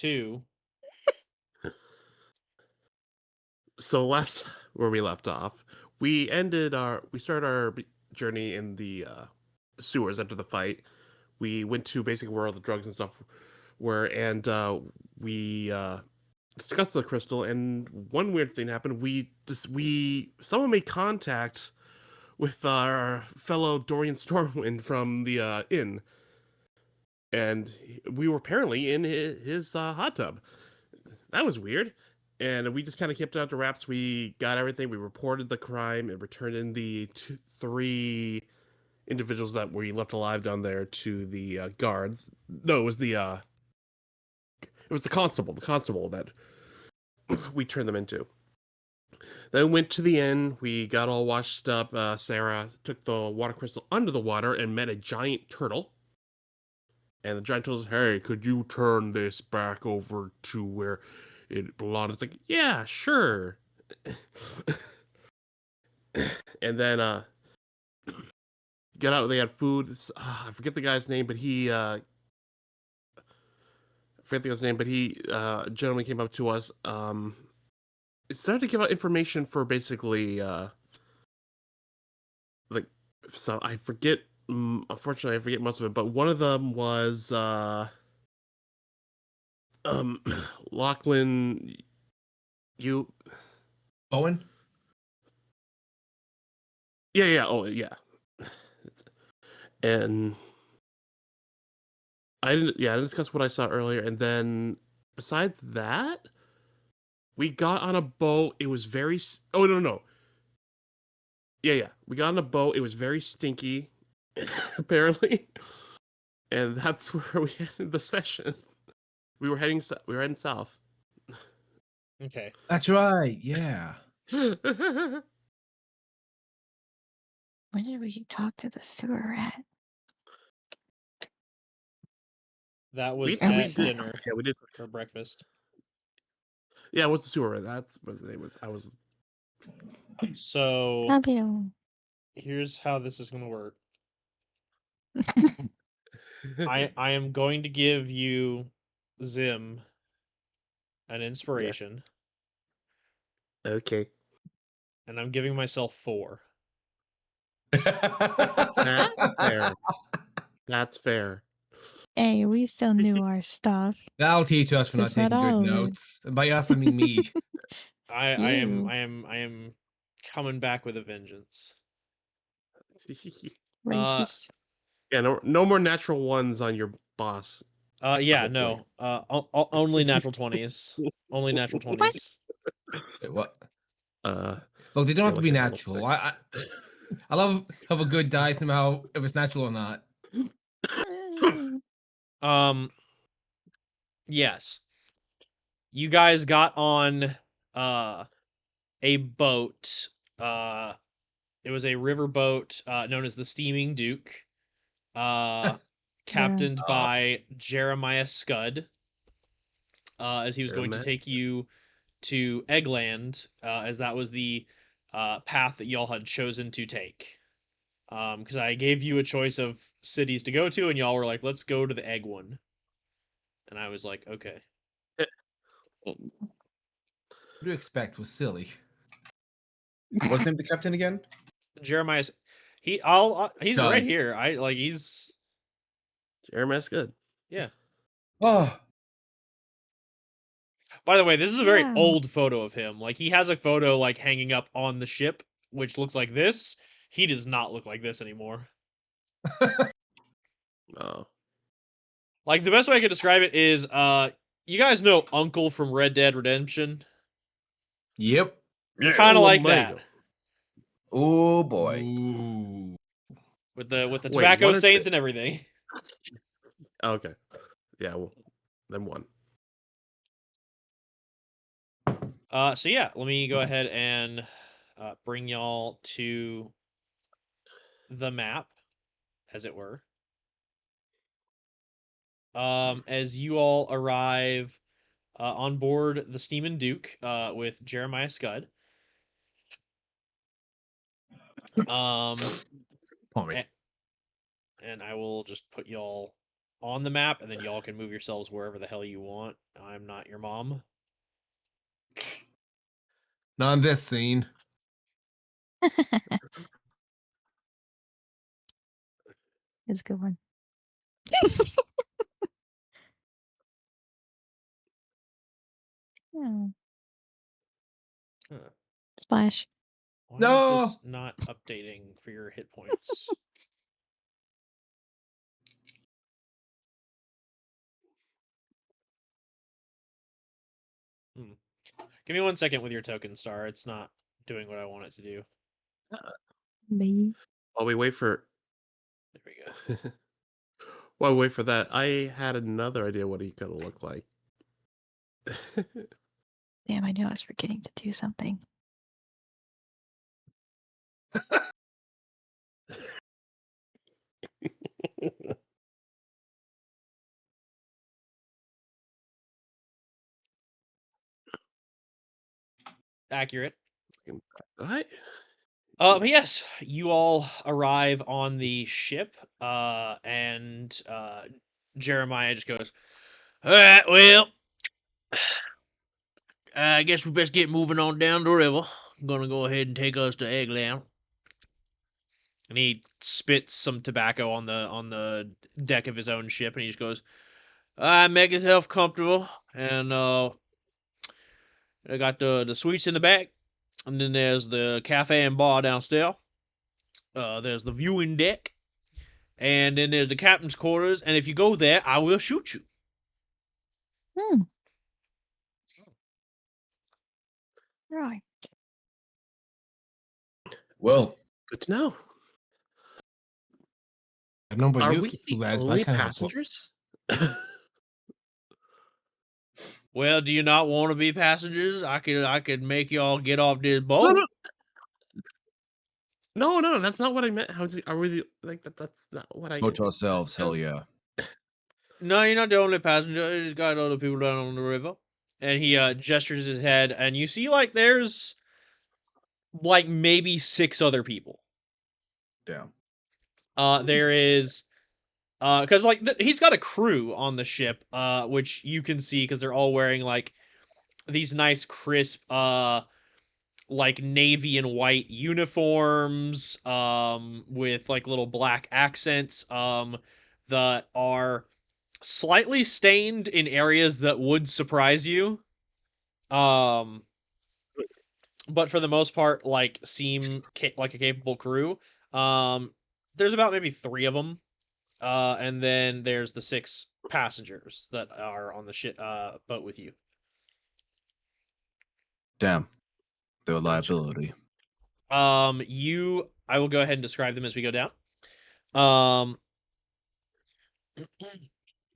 2. So last where we left off, we started our journey in the sewers after the fight. We went to basically where all the drugs and stuff were, and we discussed the crystal. And one weird thing happened. Someone made contact with our fellow Dorian Stormwind from the inn, and we were apparently in his hot tub. That was weird. And we just kind of kept it out to wraps. We got everything. We reported the crime and returned in the three individuals that we left alive down there to the guards. No, it was the constable. The constable that we turned them into. Then we went to the inn. We got all washed up. Sarah took the water crystal under the water and met a giant turtle. And the giant turtle says, "Hey, could you turn this back over to where it belongs?" It's like, "Yeah, sure." And then got out. They had food. I forget the guy's name, but he I forget the guy's name, but he gentleman came up to us. It started to give out information for basically like, so I forget. Unfortunately, I forget most of it, but one of them was Lachlan. You Owen? Yeah. Oh, yeah. And I didn't discuss what I saw earlier, and then besides that, we got on a boat. It was very oh, no. Yeah. We got on a boat. It was very stinky, apparently. And that's where we ended the session. We were heading south. Okay. That's right. Yeah. When did we talk to the sewer rat? That was We at did. dinner Yeah, we did. or breakfast. Yeah, it was the sewer. That's what the name was. I was. So Fabio. here's how this is going to work. I am going to give you Zim an inspiration, Okay. and I'm giving myself 4. That's fair. That's fair. Hey, we still knew our stuff. That'll teach us for not Just not taking good all of it. notes. And by us, I mean me. I You. am coming back with a vengeance. Racist. Yeah, no more natural ones on your boss. Yeah, Hopefully. no. Only natural 20s. Only natural 20s. Wait, what? Uh, Look, they don't have to be like a level natural. 6. I love have a good dice no matter if it's natural or not. Yes. You guys got on a boat. It was a river boat known as the Steaming Duke. Captained by Jeremiah Scud. As he was going to take you to Eggland, as that was the path that y'all had chosen to take. Because I gave you a choice of cities to go to, and y'all were like, "Let's go to the Egg one," and I was like, "Okay." What do you expect was silly? What's the name of the captain again? Jeremiah's he's Scud. right here. He's Jeremiah's good. yeah. Oh, By the way, this is a very Wow. old photo of him. Like, he has a photo like hanging up on the ship, which looks like this. He does not look like this anymore. Oh. Like, the best way I could describe it is, you guys know Uncle from Red Dead Redemption? Yep. Kind of like Almighty. that, oh boy. Ooh. with the Wait, tobacco one or stains two? and everything. Okay. Yeah, well, then 1. So yeah, let me go ahead and bring y'all to the map, as it were. As you all arrive on board the Steamin' Duke with Jeremiah Scud. Tommy. And I will just put y'all on the map, and then y'all can move yourselves wherever the hell you want. I'm not your mom. Not in this scene. It's a good one. Yeah. Huh. Splash. Why No! is this not updating for your hit points? Give me 1 second with your token star. It's not doing what I want it to do. Me. While we wait for There we go. while we wait for that, I had another idea what he's gonna look like. Damn, I knew I was forgetting to do something. Accurate. What? But yes, you all arrive on the ship, and Jeremiah just goes, "All right, well, I guess we best get moving on down the river. I'm gonna go ahead and take us to Eggland." And he spits some tobacco on the deck of his own ship, and he just goes, "All right, make yourself comfortable, and I got the suites in the back, and then there's the cafe and bar downstairs. There's the viewing deck, and then there's the captain's quarters. And if you go there, I will shoot you." Hmm. Right. Well, Good to know. I know, but Are you we the lads, but I only kind of passengers? Well, do you not want to be passengers? I could make y'all get off this No, boat. no, no, that's not what I meant. Are we the, like that? That's not what I. go to ourselves. Hell yeah. No, you're not the only passenger. There's got other people down on the river. And he gestures his head, and you see like there's like maybe 6 other people. Damn. There is because like he's got a crew on the ship, which you can see because they're all wearing like these nice crisp like navy and white uniforms with like little black accents that are slightly stained in areas that would surprise you. Um but for the most part like seem like a capable crew. Um there's about maybe 3 of them. And then there's the 6 passengers that are on the boat with you. Damn. Their Gotcha. liability. I will go ahead and describe them as we go down. Um,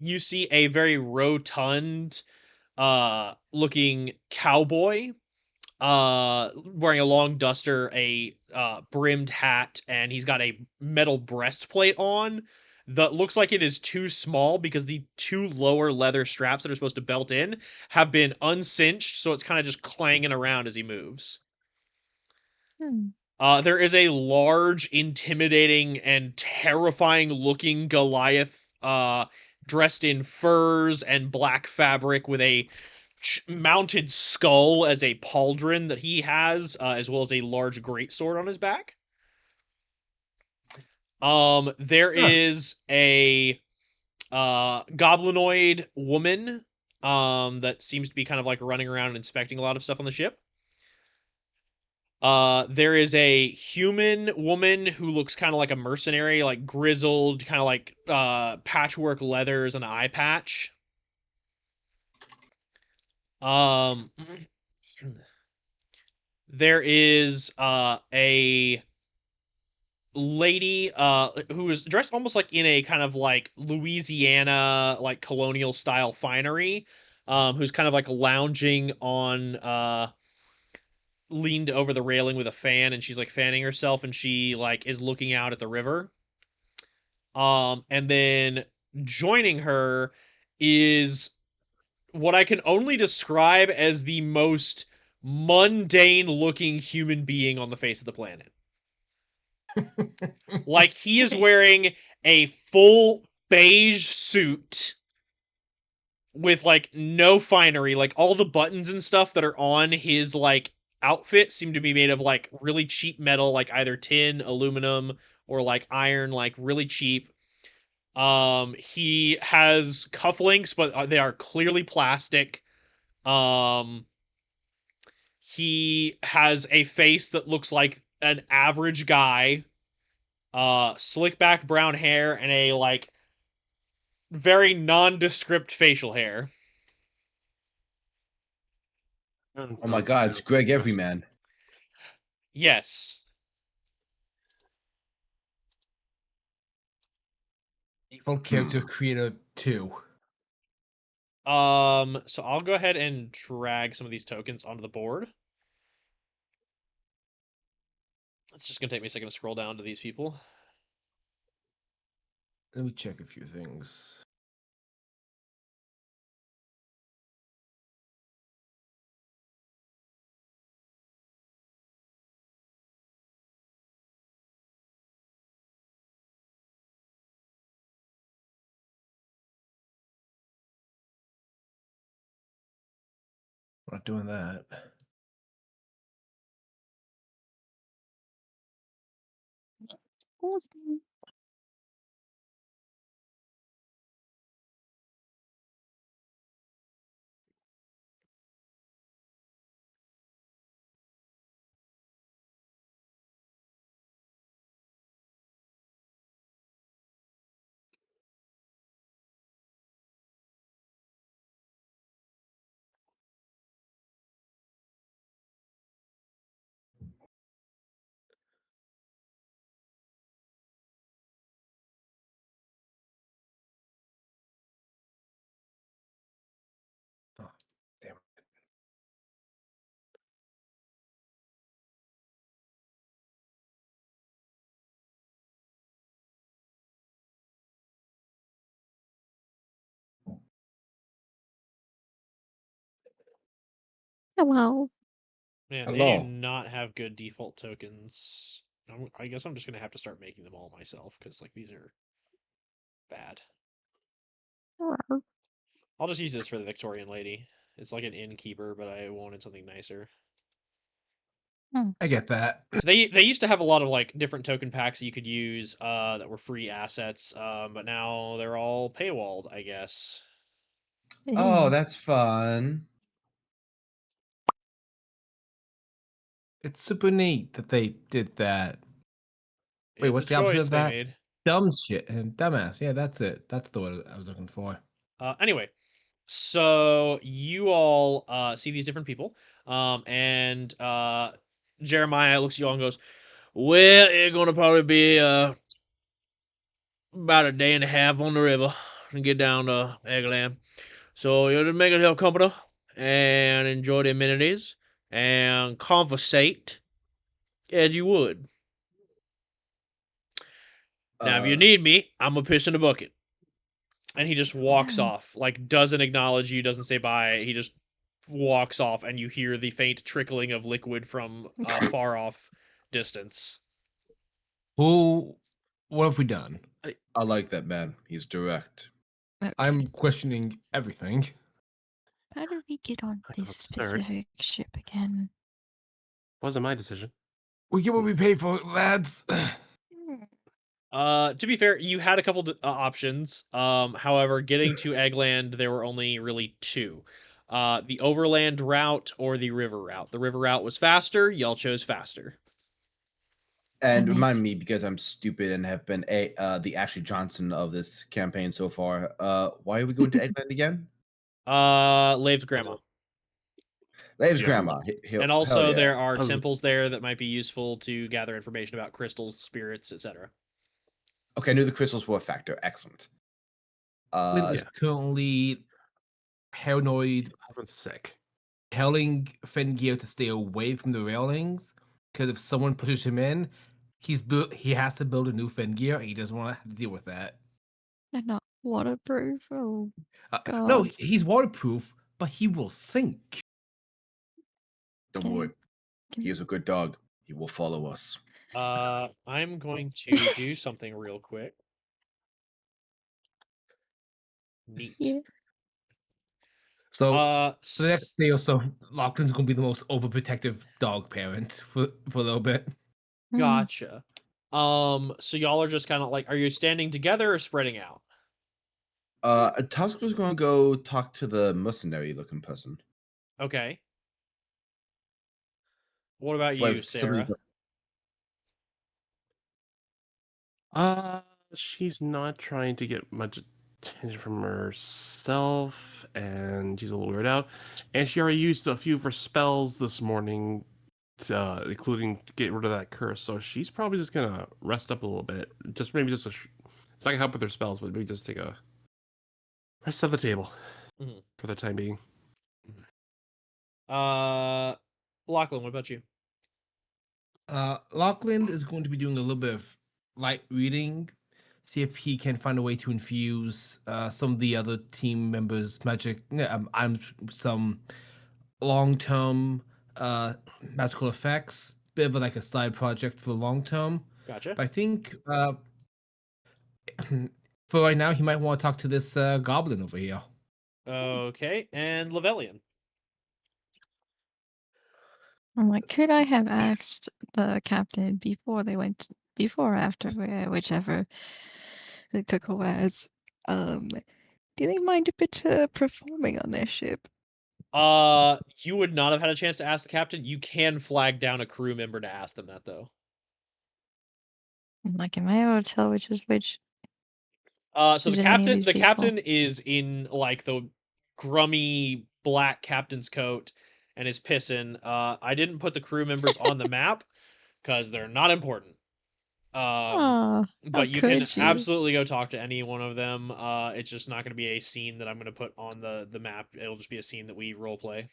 you see a very rotund, looking cowboy, wearing a long duster, a brimmed hat, and he's got a metal breastplate on that looks like it is too small because the 2 lower leather straps that are supposed to belt in have been uncinched, so it's kind of just clanging around as he moves. Hmm. There is a large, intimidating, and terrifying looking Goliath dressed in furs and black fabric with a mounted skull as a pauldron that he has, as well as a large greatsword on his back. There is a goblinoid woman that seems to be kind of like running around and inspecting a lot of stuff on the ship. There is a human woman who looks kind of like a mercenary, like grizzled, kind of like patchwork leathers and an eye patch. Um, there is a lady who is dressed almost like in a kind of like Louisiana like colonial style finery, who's kind of like lounging on leaned over the railing with a fan, and she's like fanning herself, and she like is looking out at the river. And then joining her is what I can only describe as the most mundane looking human being on the face of the planet. Like he is wearing a full beige suit with like no finery. Like all the buttons and stuff that are on his like outfit seem to be made of like really cheap metal, like either tin, aluminum, or like iron, like really cheap. He has cufflinks, but they are clearly plastic. Um, he has a face that looks like an average guy. Slick back brown hair and a like very nondescript facial hair. Oh my God, it's Greg Everyman. Yes. Default character creator 2. So I'll go ahead and drag some of these tokens onto the board. It's just gonna take me a second to scroll down to these people. Let me check a few things. Not doing that. Oh, damn. Hello. Man, they do Hello. not have good default tokens. I guess I'm just gonna have to start making them all myself because like these are bad. Hello. I'll just use this for the Victorian lady. It's like an innkeeper, but I wanted something nicer. I get that. They used to have a lot of like different token packs you could use that were free assets, but now they're all paywalled, I guess. Oh, Ew. that's fun. It's super neat that they did that. Wait, It's a what's the opposite choice of they that? made. Dumb shit and dumbass. Yeah, that's it. That's the word I was looking for. Anyway, so you all see these different people, and Jeremiah looks at you all and goes, "Well, it's gonna probably be about a day and a half on the river and get down to Eggland. So you'll just make yourself comfortable and enjoy the amenities and conversate as you would. Now, if you Uh, need me, I'm a piss in the bucket." And he just walks Mm. off, like doesn't acknowledge you, doesn't say bye. He just walks off, and you hear the faint trickling of liquid from a far off distance. Who? What have we done? I like that man. He's direct. Okay. I'm questioning everything. How did we get on Kind of this absurd. specific ship again? Wasn't my decision. We get what we pay for, lads. To be fair, you had a couple options. However, getting to Eggland, there were only really two. The overland route or the river route. The river route was faster. Y'all chose faster. And Damn remind it. me, because I'm stupid and have been the Ashley Johnson of this campaign so far. Why are we going to Eggland again? Lave's grandma. Dave's Yeah. grandma. And Hell also, yeah. there are Oh. temples there that might be useful to gather information about crystals, spirits, etc. Okay, I knew the crystals were a factor. Excellent. Will is Yeah. currently paranoid, Husband's sick. telling Fengear to stay away from the railings because if someone pushes him in, he has to build a new Fengear, and he doesn't want to have to deal with that. They're not waterproof. Oh, No, God. he's waterproof, but he will sink. Don't Can- worry. can- He is a good dog. He will follow us. I'm going to do something real quick. Neat. Yeah. So Uh, for the next day or so, Lachlan's gonna be the most overprotective dog parent for a little bit. Mm. Gotcha. So y'all are just kind of like, are you standing together or spreading out? Tusk was going to go talk to the mercenary-looking person. Okay. What about But you, if somebody- Sarah? She's not trying to get much attention from herself, and she's a little weirded out. And she already used a few of her spells this morning, including to get rid of that curse. So she's probably just gonna rest up a little bit. Just maybe just it's not gonna help with her spells, but maybe just take a rest at the table for the time being. Lachlan, what about you? Lachlan is going to be doing a little bit of light reading, see if he can find a way to infuse some of the other team members' magic, I'm some long-term magical effects. Bit of like a side project for long term. Gotcha. But I think for right now, he might want to talk to this goblin over here. Okay, and Levelian. I'm like, could I have asked the captain before or after, whichever they took away as, do they mind a bit performing on their ship? You would not have had a chance to ask the captain. You can flag down a crew member to ask them that, though. I'm like, am I able to tell which is which? So Is the it any of captain, these the people? captain is in like the grummy black captain's coat and is pissing. I didn't put the crew members on the map because they're not important. Oh, how But you can could you? absolutely go talk to any one of them. It's just not going to be a scene that I'm going to put on the map. It'll just be a scene that we role play.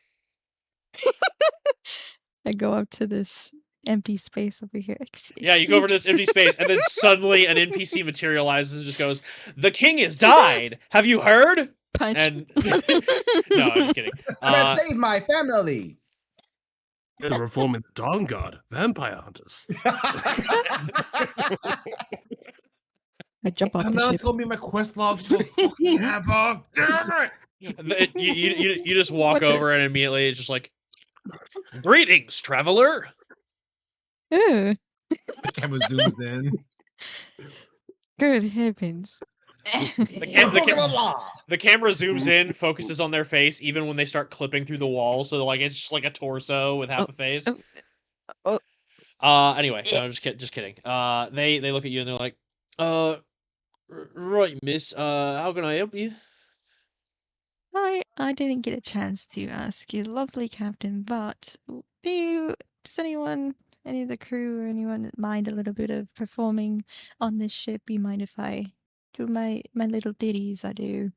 I go up to this empty space over here. Yeah, you go over to this empty space, and then suddenly an NPC materializes and just goes, "The king has died. Have you heard?" Punch. And no, I'm just kidding. I'm gonna save my family. You're reforming the Dawn God, vampire hunters. I jump off And the that's ship. gonna be my quest log for fucking ever. Damn it! You just walk What the- over and immediately it's just like, "Greetings, traveler." Ew, The camera zooms in. good heavens. The camera zooms in, focuses on their face, even when they start clipping through the wall. So like it's just like a torso with half a face. Anyway, no, just kidding. They look at you and they're like, right, miss. How can I help you? I didn't get a chance to ask you, lovely captain, but does any of the crew or anyone mind a little bit of performing on this ship? You mind if I do my little ditties I do?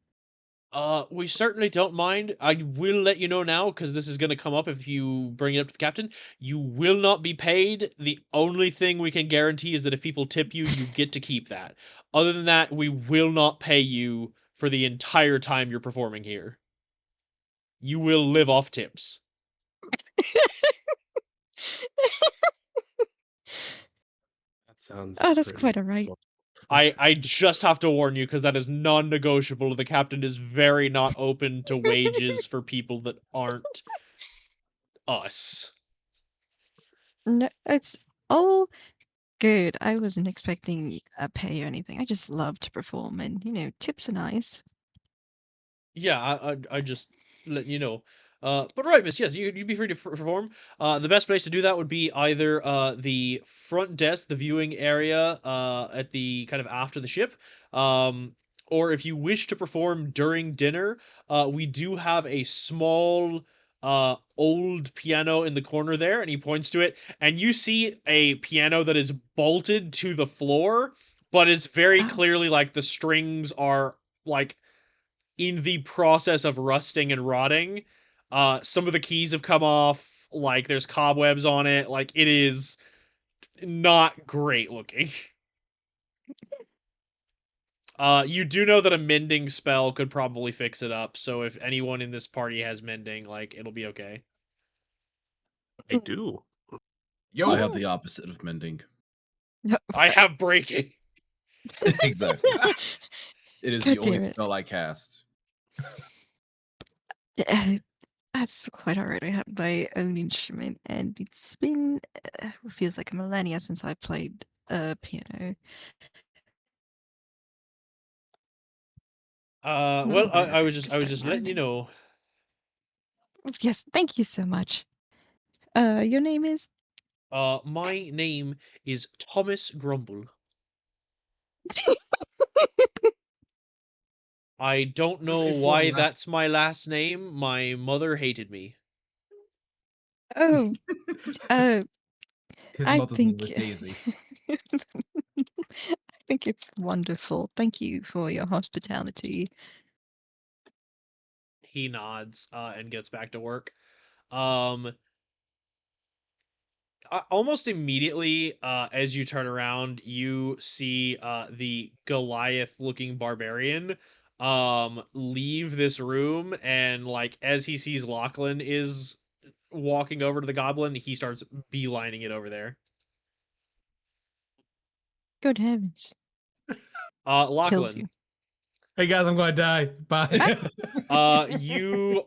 We certainly don't mind. I will let you know now, because this is going to come up if you bring it up to the captain. You will not be paid. The only thing we can guarantee is that if people tip you, you get to keep that. Other than that, we will not pay you for the entire time you're performing here. You will live off tips. That sounds. Oh, that's pretty quite alright. cool. I just have to warn you, because that is non-negotiable. The captain is very not open to wages for people that aren't us. No, it's all good. I wasn't expecting a pay or anything. I just love to perform, and tips are nice. Yeah, I just let you know. But right, miss, yes, you'd be free to perform. The best place to do that would be either the front desk, the viewing area, at the kind of after the ship. Or if you wish to perform during dinner, we do have a small old piano in the corner there, and he points to it, and you see a piano that is bolted to the floor, but is very Oh. clearly like the strings are like in the process of rusting and rotting. Some of the keys have come off, like there's cobwebs on it, like it is not great looking. You do know that a mending spell could probably fix it up, so if anyone in this party has mending, like it'll be okay. I do. Yo, I have the opposite of mending. I have breaking. Exactly. It is God the only damn it. spell I cast. That's quite alright. I have my own instrument, and it's been feels like a millennia since I played piano. Well, But I was just don't just letting you mind. know. Yes, thank you so much. Your name is? My name is Thomas Grumble. I don't This know important why last. that's my last name. My mother hated me. Oh, uh, His I mother's name think was Daisy. I think it's wonderful. Thank you for your hospitality. He nods and gets back to work. Um, almost immediately, as you turn around, you see the Goliath-looking barbarian leave this room, and like as he sees Lachlan is walking over to the goblin, he starts beelining it over there. Good heavens. Kills Lachlan, you. Hey guys, I'm gonna die. Bye. you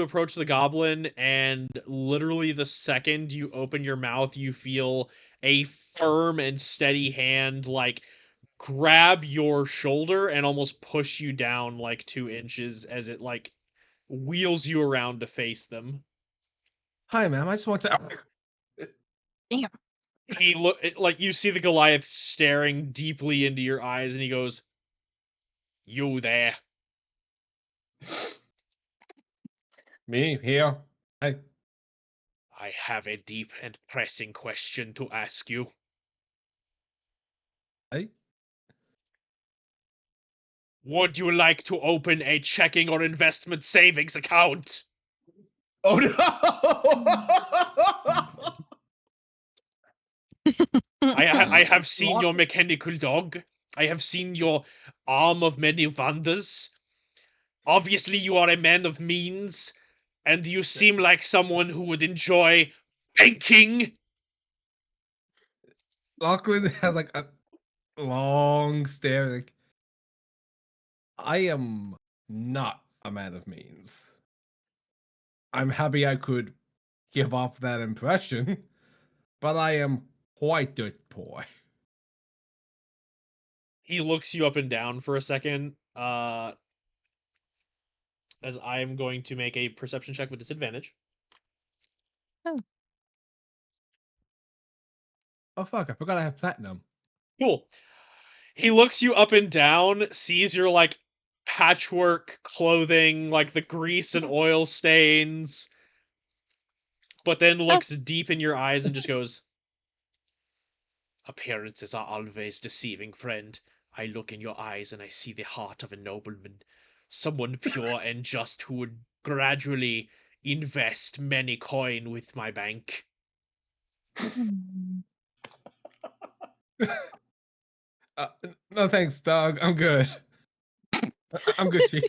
approach the goblin, and literally the second you open your mouth, you feel a firm and steady hand like grab your shoulder and almost push you down like 2 inches as it like wheels you around to face them. Hi, ma'am. I just want to. Damn. He look like you see the Goliath staring deeply into your eyes, and he goes, "You there?" Me here. I. I have a deep and pressing question to ask you. I. Would you like to open a checking or investment savings account? Oh no! I have seen your Lock- mechanical dog. I have seen your arm of many wonders. Obviously, you are a man of means, and you seem like someone who would enjoy banking. Lachlan has like a long stare. Like, I am not a man of means. I'm happy I could give off that impression, but I am quite dirt poor. He looks you up and down for a second, as I am going to make a perception check with disadvantage. Oh, Oh fuck! I forgot I have platinum. Cool. He looks you up and down, sees your like patchwork clothing, like the grease and oil stains, but then oh, looks deep in your eyes and just goes, "Appearances are always deceiving, friend. I look in your eyes and I see the heart of a nobleman, someone pure and just who would gradually invest many coin with my bank." hmm. No thanks, dog. I'm good. I'm good, chief.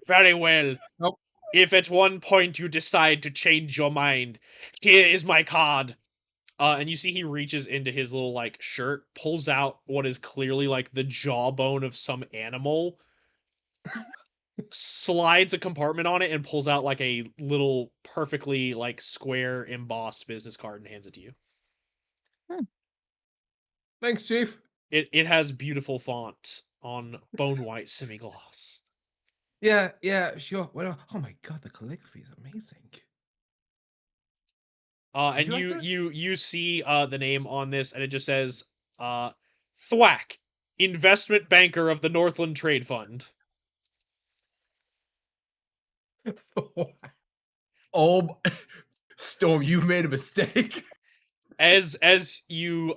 Very well. Nope. If at one point you decide to change your mind, here is my card. And you see he reaches into his little like shirt, pulls out what is clearly like the jawbone of some animal, slides a compartment on it, and pulls out like a little perfectly like square embossed business card and hands it to you. Thanks, chief. It has beautiful font on bone white semi gloss. Yeah, sure. Well, oh my god, the calligraphy is amazing. Did And you like this? you see the name on this, and it just says Thwack, investment banker of the Northland Trade Fund. Oh, Storm, you've made a mistake. As you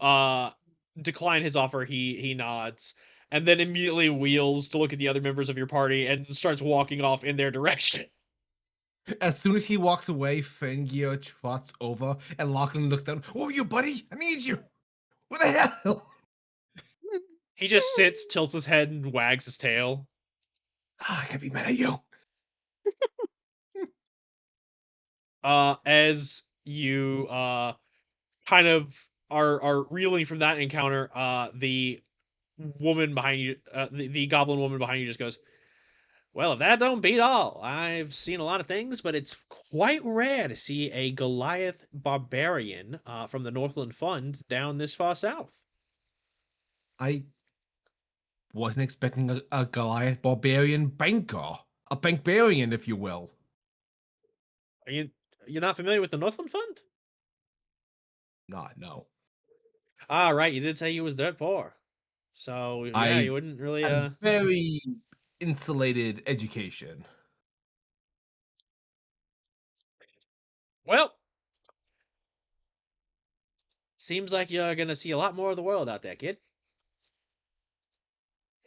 decline his offer, he nods and then immediately wheels to look at the other members of your party and starts walking off in their direction. As soon as he walks away, Fengir trots over, and Lachlan looks down. Oh, you buddy? I need you. What the hell? He just sits, tilts his head, and wags his tail. I can't be mad at you. As you kind of are reeling from that encounter, the woman behind you, the goblin woman behind you, just goes, Well, if that don't beat all, I've seen a lot of things, but it's quite rare to see a Goliath barbarian from the Northland Fund down this far south. I wasn't expecting a Goliath barbarian banker. A bankbarian, if you will. Are you're not familiar with the Northland Fund? Not no. Ah, right. You did say you was dirt poor, so yeah, I you wouldn't really. had a very insulated education. Well, seems like you're gonna see a lot more of the world out there, kid.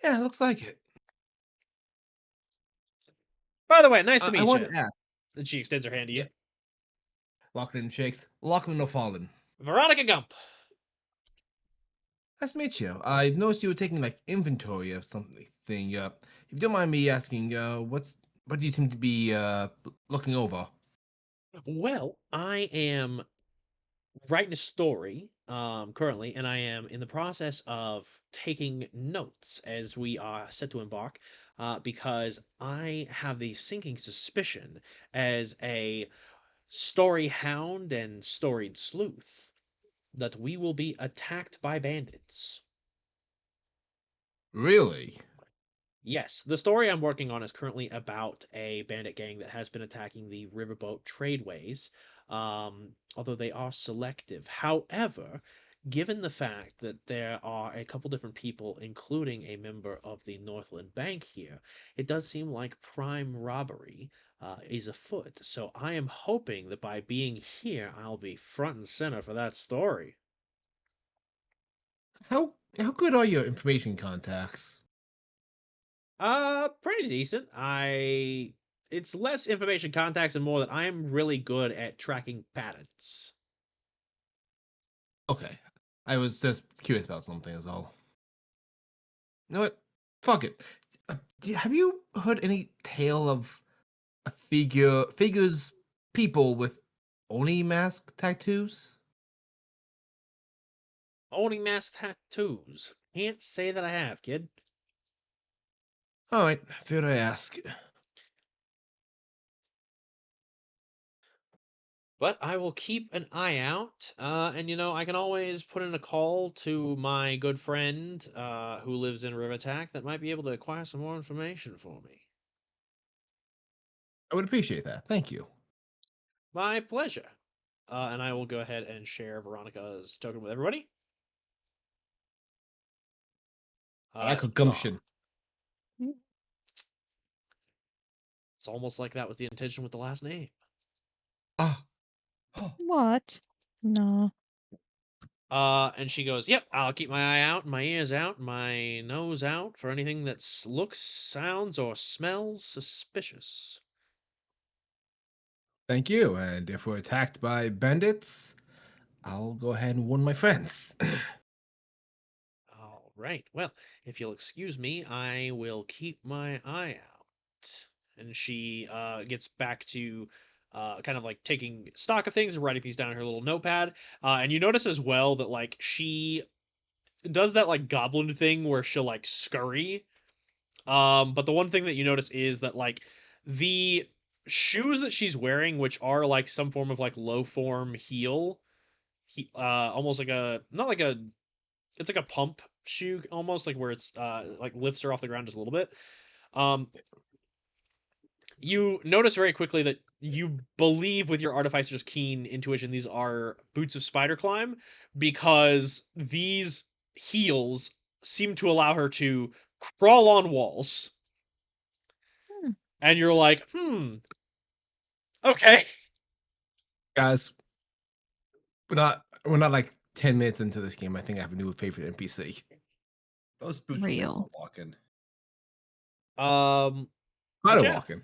Yeah, looks like it. By the way, nice to I meet want you. to ask. And she extends her hand to you. Yeah. Lachlan shakes. Lachlan O'Fallon. Veronica Gump. Nice to meet you. I noticed you were taking like inventory of something. If you don't mind me asking, what do you seem to be looking over? Well, I am writing a story currently, and I am in the process of taking notes as we are set to embark, because I have the sinking suspicion as a story hound and storied sleuth that we will be attacked by bandits. Really? Yes, the story I'm working on is currently about a bandit gang that has been attacking the riverboat tradeways, although they are selective. However, given the fact that there are a couple different people, including a member of the Northland Bank here, it does seem like prime robbery is afoot. So I am hoping that by being here, I'll be front and center for that story. How good are your information contacts? Pretty decent. It's less information contacts and more that I am really good at tracking patterns. Okay. I was just curious about something as all. You know what? Fuck it. Have you heard any tale of a figures people with Oni mask tattoos? Owning mask tattoos. Can't say that I have, kid. All right, fair to ask. But I will keep an eye out, and I can always put in a call to my good friend who lives in Rivertack that might be able to acquire some more information for me. I would appreciate that. Thank you. My pleasure. And I will go ahead and share Veronica's token with everybody. I like her Yeah. gumption. It's almost like that was the intention with the last name. Ah. Oh. What? No. And she goes, "Yep, I'll keep my eye out, my ears out, my nose out for anything that looks, sounds, or smells suspicious." Thank you. And if we're attacked by bandits, I'll go ahead and warn my friends. All right. Well, if you'll excuse me, I will keep my eye out. And she gets back to kind of like taking stock of things and writing these down in her little notepad. And you notice as well that like she does that like goblin thing where she'll like scurry. But the one thing that you notice is that like the shoes that she's wearing, which are like some form of like low form heel, almost like a not like a it's like a pump shoe almost like where it's like lifts her off the ground just a little bit. Um, you notice very quickly that you believe with your artificer's keen intuition these are boots of spider climb because these heels seem to allow her to crawl on walls. Hmm. And you're like, okay. Guys, we're not like 10 minutes into this game. I think I have a new favorite NPC. Those boots were Real. for walking. But Spider yeah, walking.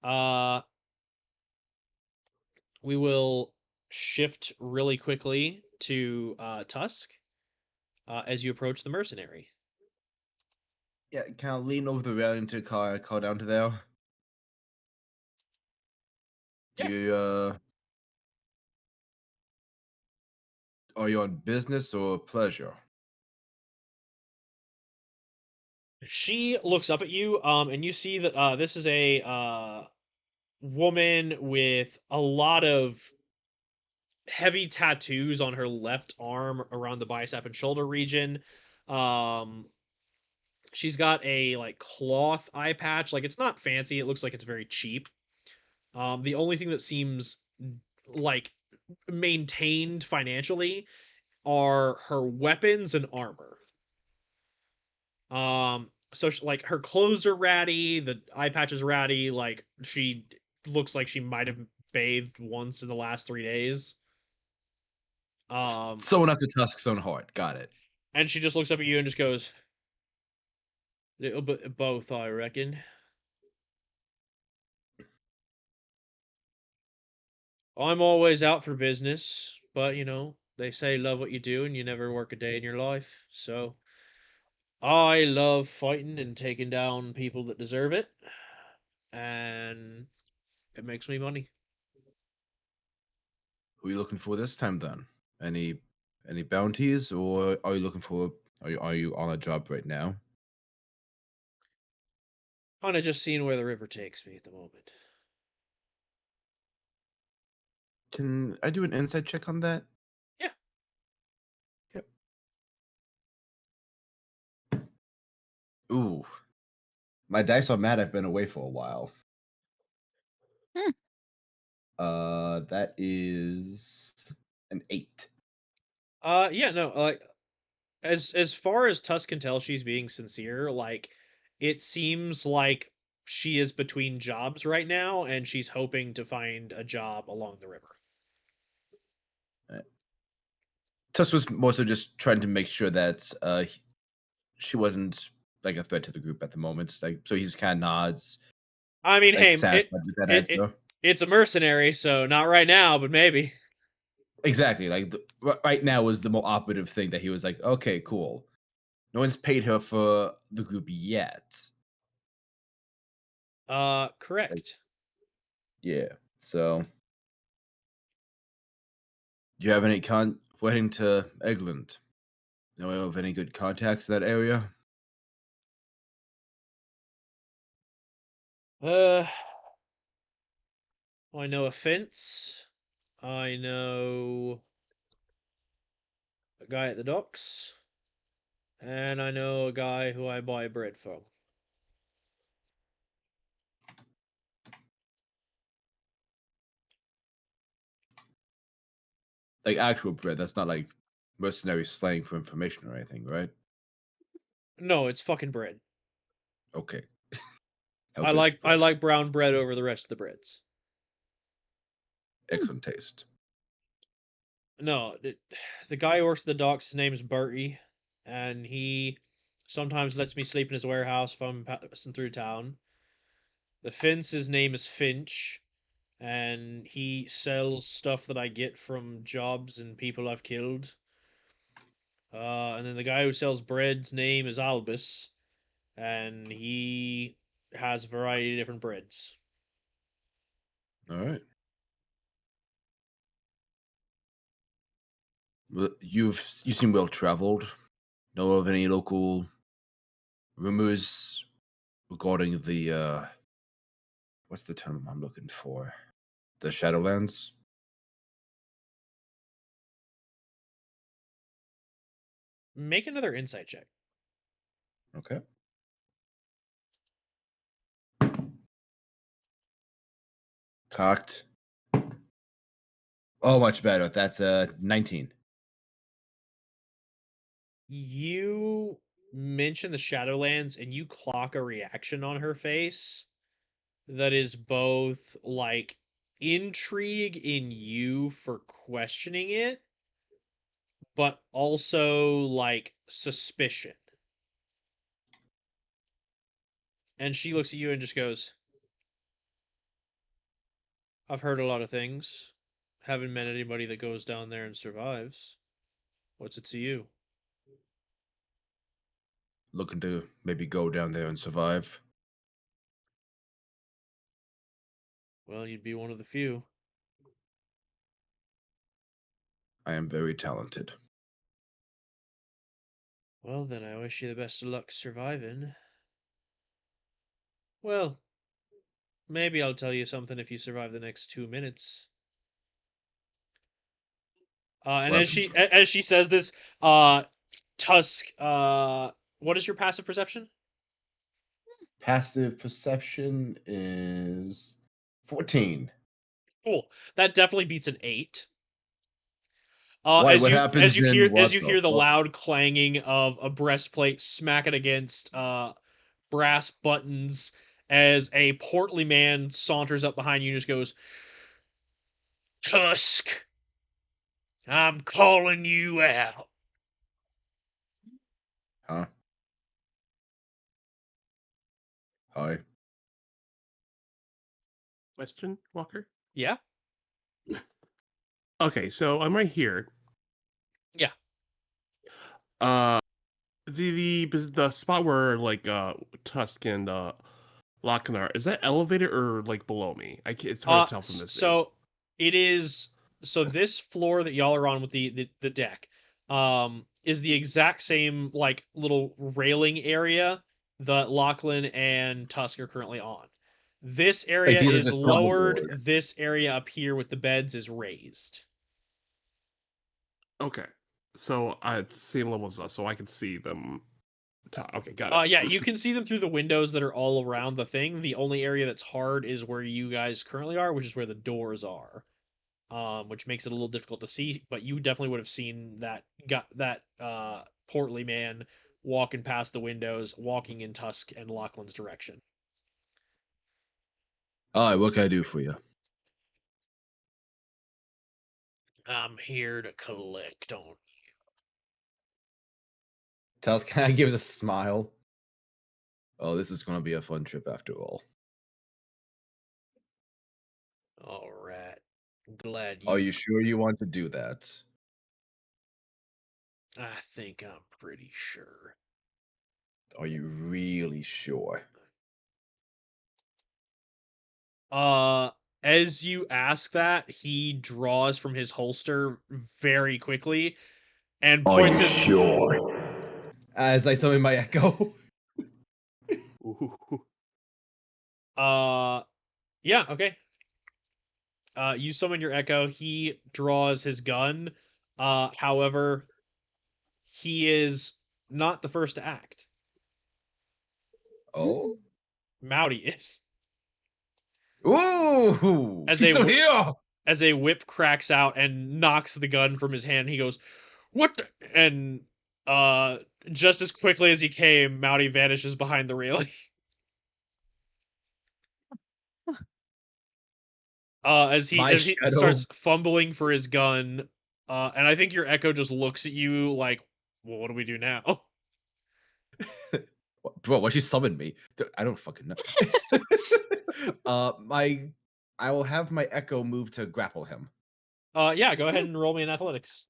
uh, we will shift really quickly to Tusk as you approach the mercenary. Yeah, can I lean over the railing to call down to there? Do Yeah. you are you on business or pleasure? She looks up at you, and you see that this is a woman with a lot of heavy tattoos on her left arm around the bicep and shoulder region. Um, she's got a like cloth eye patch. Like it's not fancy. It looks like it's very cheap. The only thing that seems like maintained financially are her weapons and armor. So like her clothes are ratty, the eye patch is ratty. Like she looks like she might have bathed once in the last 3 days. Um, Someone after Tusk's own heart. Got it. and she just looks up at you and just goes, "Little bit of both, I reckon." I'm always out for business, but they say love what you do and you never work a day in your life. So I love fighting and taking down people that deserve it, and it makes me money. Who are you looking for this time then? Any any bounties, or are you looking for? Are you on a job right now? Kind of just seeing where the river takes me at the moment. Can I do an insight check on that? Yeah. Yep. Ooh, my dice are mad. I've been away for a while. Hmm. That is an 8. Yeah, no, like as far as Tusk can tell, she's being sincere. Like it seems like she is between jobs right now, and she's hoping to find a job along the river. Tusk was mostly just trying to make sure that she wasn't like a threat to the group at the moment. Like, so he just kind of nods, I mean, like hey, satisfied with that it answer. it's a mercenary, so not right now, but maybe. Exactly. Like right now was the more operative thing that he was like, okay, cool. No one's paid her for the group yet. Like, Correct. yeah. So, do you have any we're heading to Egland? Know of any good contacts in that area? Uh, I know a fence. I know a guy at the docks, and I know a guy who I buy bread from. Like actual bread. That's not like mercenary slang for information or anything, right? No, it's fucking bread. Okay. How I good is the like I bread? like brown bread over the rest of the breads. Hmm. Excellent taste. No, the guy who works at the docks, his name is Bertie, and he sometimes lets me sleep in his warehouse if I'm passing through town. The fence, his name is Finch, and he sells stuff that I get from jobs and people I've killed. And then the guy who sells bread's name is Albus, and he has a variety of different breads. All right. Well, you seem well traveled. Know of any local rumors regarding the what's the term I'm looking for? The Shadowlands? Make another insight check. Okay. Cocked. Oh, much better. That's 19. You mention the Shadowlands, and you clock a reaction on her face that is both like intrigue in you for questioning it, but also like suspicion. And she looks at you and just goes, I've heard a lot of things. Haven't met anybody that goes down there and survives. What's it to you? Looking to maybe go down there and survive. Well, you'd be one of the few. I am very talented. Well, then I wish you the best of luck surviving. Well, maybe I'll tell you something if you survive the next 2 minutes. And Well, as she says this, Tusk, what is your passive perception? passive perception is 14. Cool. That definitely beats an 8. Why? What happens then? As What you the hear the fuck? loud clanging of a breastplate smacking against brass buttons, as a portly man saunters up behind you and just goes, "Tusk, I'm calling you out." Huh? Hi. Question, Walker? Yeah, Okay, so I'm right here. yeah. Uh, the spot where like Tusk and Lochnar, is that elevated or like below me? It's hard to tell from this view. So it is. So this floor that y'all are on with the deck, is the exact same like little railing area that Lachlan and Tusk are currently on. This Like area these are is the lowered. board. This area up here with the beds is raised. Okay, so it's the same level as us, so I can see them. Okay, got it. Yeah, you can see them through the windows that are all around the thing. The only area that's hard is where you guys currently are, which is where the doors are. Which makes it a little difficult to see. But you definitely would have seen that portly man walking past the windows, walking in Tusk and Lachlan's direction. All right, what can I do for you? I'm here to collect on. Tails kind of gives a smile. Oh, this is going to be a fun trip after all. All right, glad Are you. you sure you want to do that? I think I'm pretty sure. Are you really sure? Uh, as you ask that, he draws from his holster very quickly and Are points you his. sure? As I summon my echo. Ooh. Yeah, okay. You summon your echo. He draws his gun. However, he is not the first to act. Oh. Mowdy is. Ooh! As He's a still here. as a whip cracks out and knocks the gun from his hand, he goes, "What the?" And uh, just as quickly as he came, Mowdy vanishes behind the railing. My As he shadow. starts fumbling for his gun, and I think your echo just looks at you like, "Well, what do we do now?" Bro, why she summoned me? I don't fucking know. I will have my echo move to grapple him. Yeah, go ahead and roll me in athletics.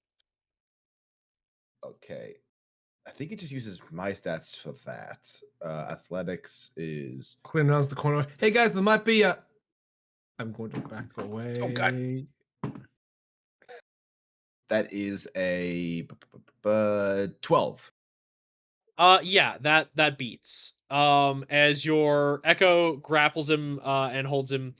Okay. I think it just uses my stats for that. Athletics is. Clean around the corner. Hey guys, there might be a. I'm going to back away. Oh, God. That is a 12. Yeah, that beats. As your echo grapples him and holds him,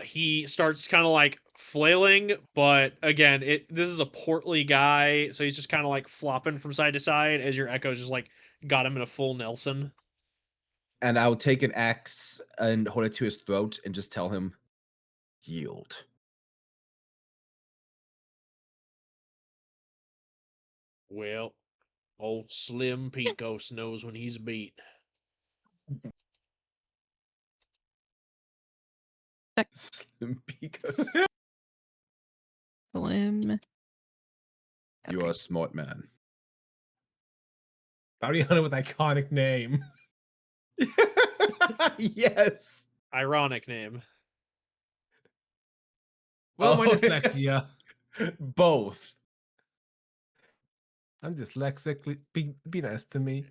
he starts kind of like flailing, but again, this is a portly guy, so he's just kind of like flopping from side to side as your echo's just like got him in a full Nelson. And I'll take an axe and hold it to his throat and just tell him, yield. Well, old Slim Pecos knows when he's beat. Slim Picos. Slim. You Okay. are a smart man. Bounty hunter with iconic name. Yes. Ironic name. Well, my Oh, dyslexia. Both. I'm dyslexic. Be nice to me.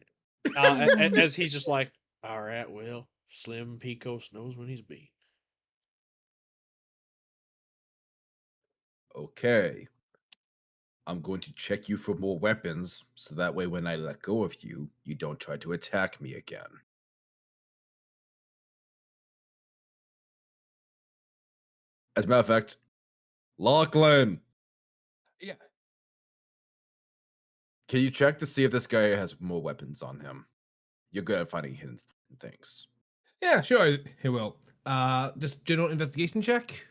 As he's just like, all right, well, Slim Pecos knows when he's beat. Okay. I'm going to check you for more weapons, so that way when I let go of you, you don't try to attack me again. As a matter of fact, Lachlan, Yeah. can you check to see if this guy has more weapons on him? You're good at finding hidden things. Yeah, sure. He will. Just general investigation check.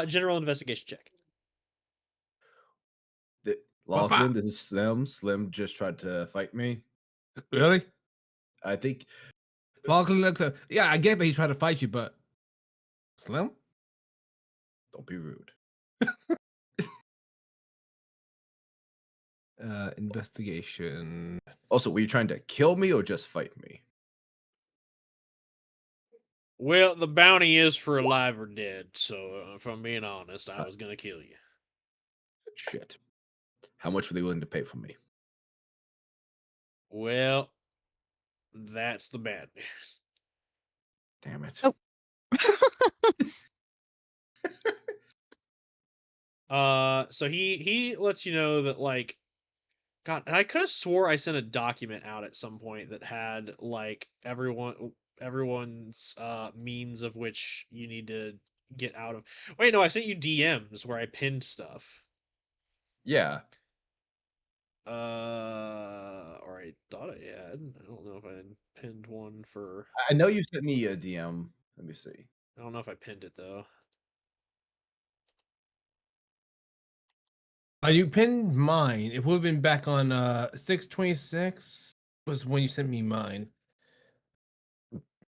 General investigation check. Lachlan, this is Slim. Slim just tried to fight me. Really? I think. Lachlan looks at. Yeah, I get that he tried to fight you, but Slim. Don't be rude. Investigation. Also, were you trying to kill me or just fight me? Well, the bounty is for alive or dead, so if I'm being honest, I was gonna kill you. Shit. How much were they willing to pay for me? Well, that's the bad news. Damn it. Oh. So he lets you know that, like, God, and I could have swore I sent a document out at some point that had like everyone's means of which you need to get out of. Wait, no, I sent you DMs where I pinned stuff. Yeah. Or I thought I had. I don't know if I had pinned one for. I know you sent me a DM. Let me see. I don't know if I pinned it though. You pinned mine. It would have been back on 6/26 was when you sent me mine.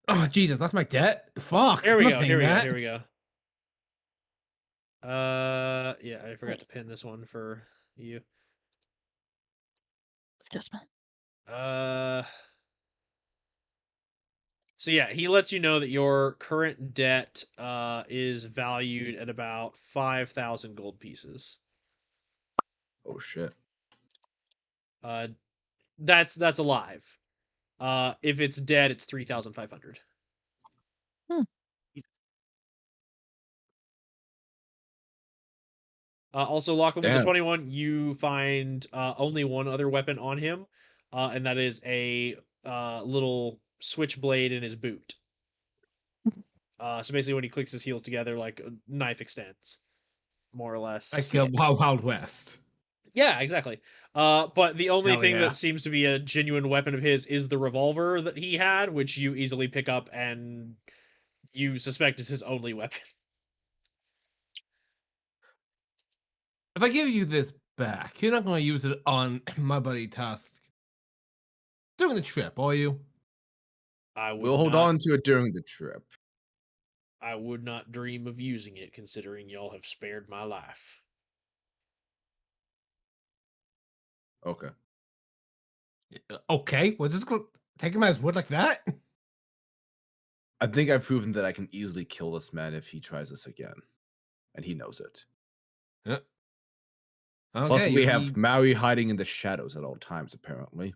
Oh Jesus, that's my debt. Fuck. Here we I'm go. not Here we paying go. that. Here we go. Yeah, I forgot to pin this one for you. Just man. So yeah, he lets you know that your current debt is valued at about 5,000 gold pieces. Oh shit. That's alive. If it's dead, it's 3,500. Also, Lachlan, with the Damn. 21, you find only one other weapon on him, and that is a little switchblade in his boot. So basically, when he clicks his heels together, like a knife extends, more or less. Like Wild West. Yeah, exactly. But the only Hell thing yeah. that seems to be a genuine weapon of his is the revolver that he had, which you easily pick up and you suspect is his only weapon. If I give you this back, you're not going to use it on my buddy Tusk during the trip, are you? I would We'll hold not, on to it during the trip. I would not dream of using it, considering y'all have spared my life. Okay. Okay, we're just going to take him as wood like that? I think I've proven that I can easily kill this man if he tries this again. And he knows it. Yeah. Plus, Okay, we have Maui hiding in the shadows at all times, apparently.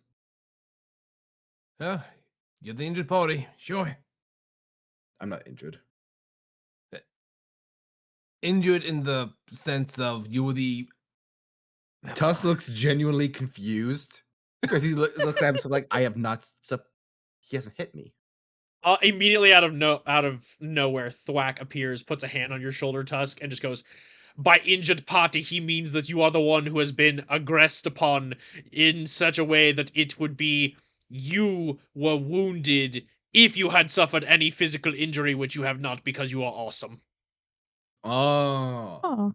Yeah, you're the injured party, sure. I'm not injured. Injured in the sense of you were the. Tuss looks genuinely confused because he looks at himself like, I have not. He hasn't hit me. Immediately out of nowhere, Thwack appears, puts a hand on your shoulder, Tusk, and just goes, "By injured party, he means that you are the one who has been aggressed upon in such a way that it would be you were wounded if you had suffered any physical injury, which you have not because you are awesome. Oh. Oh.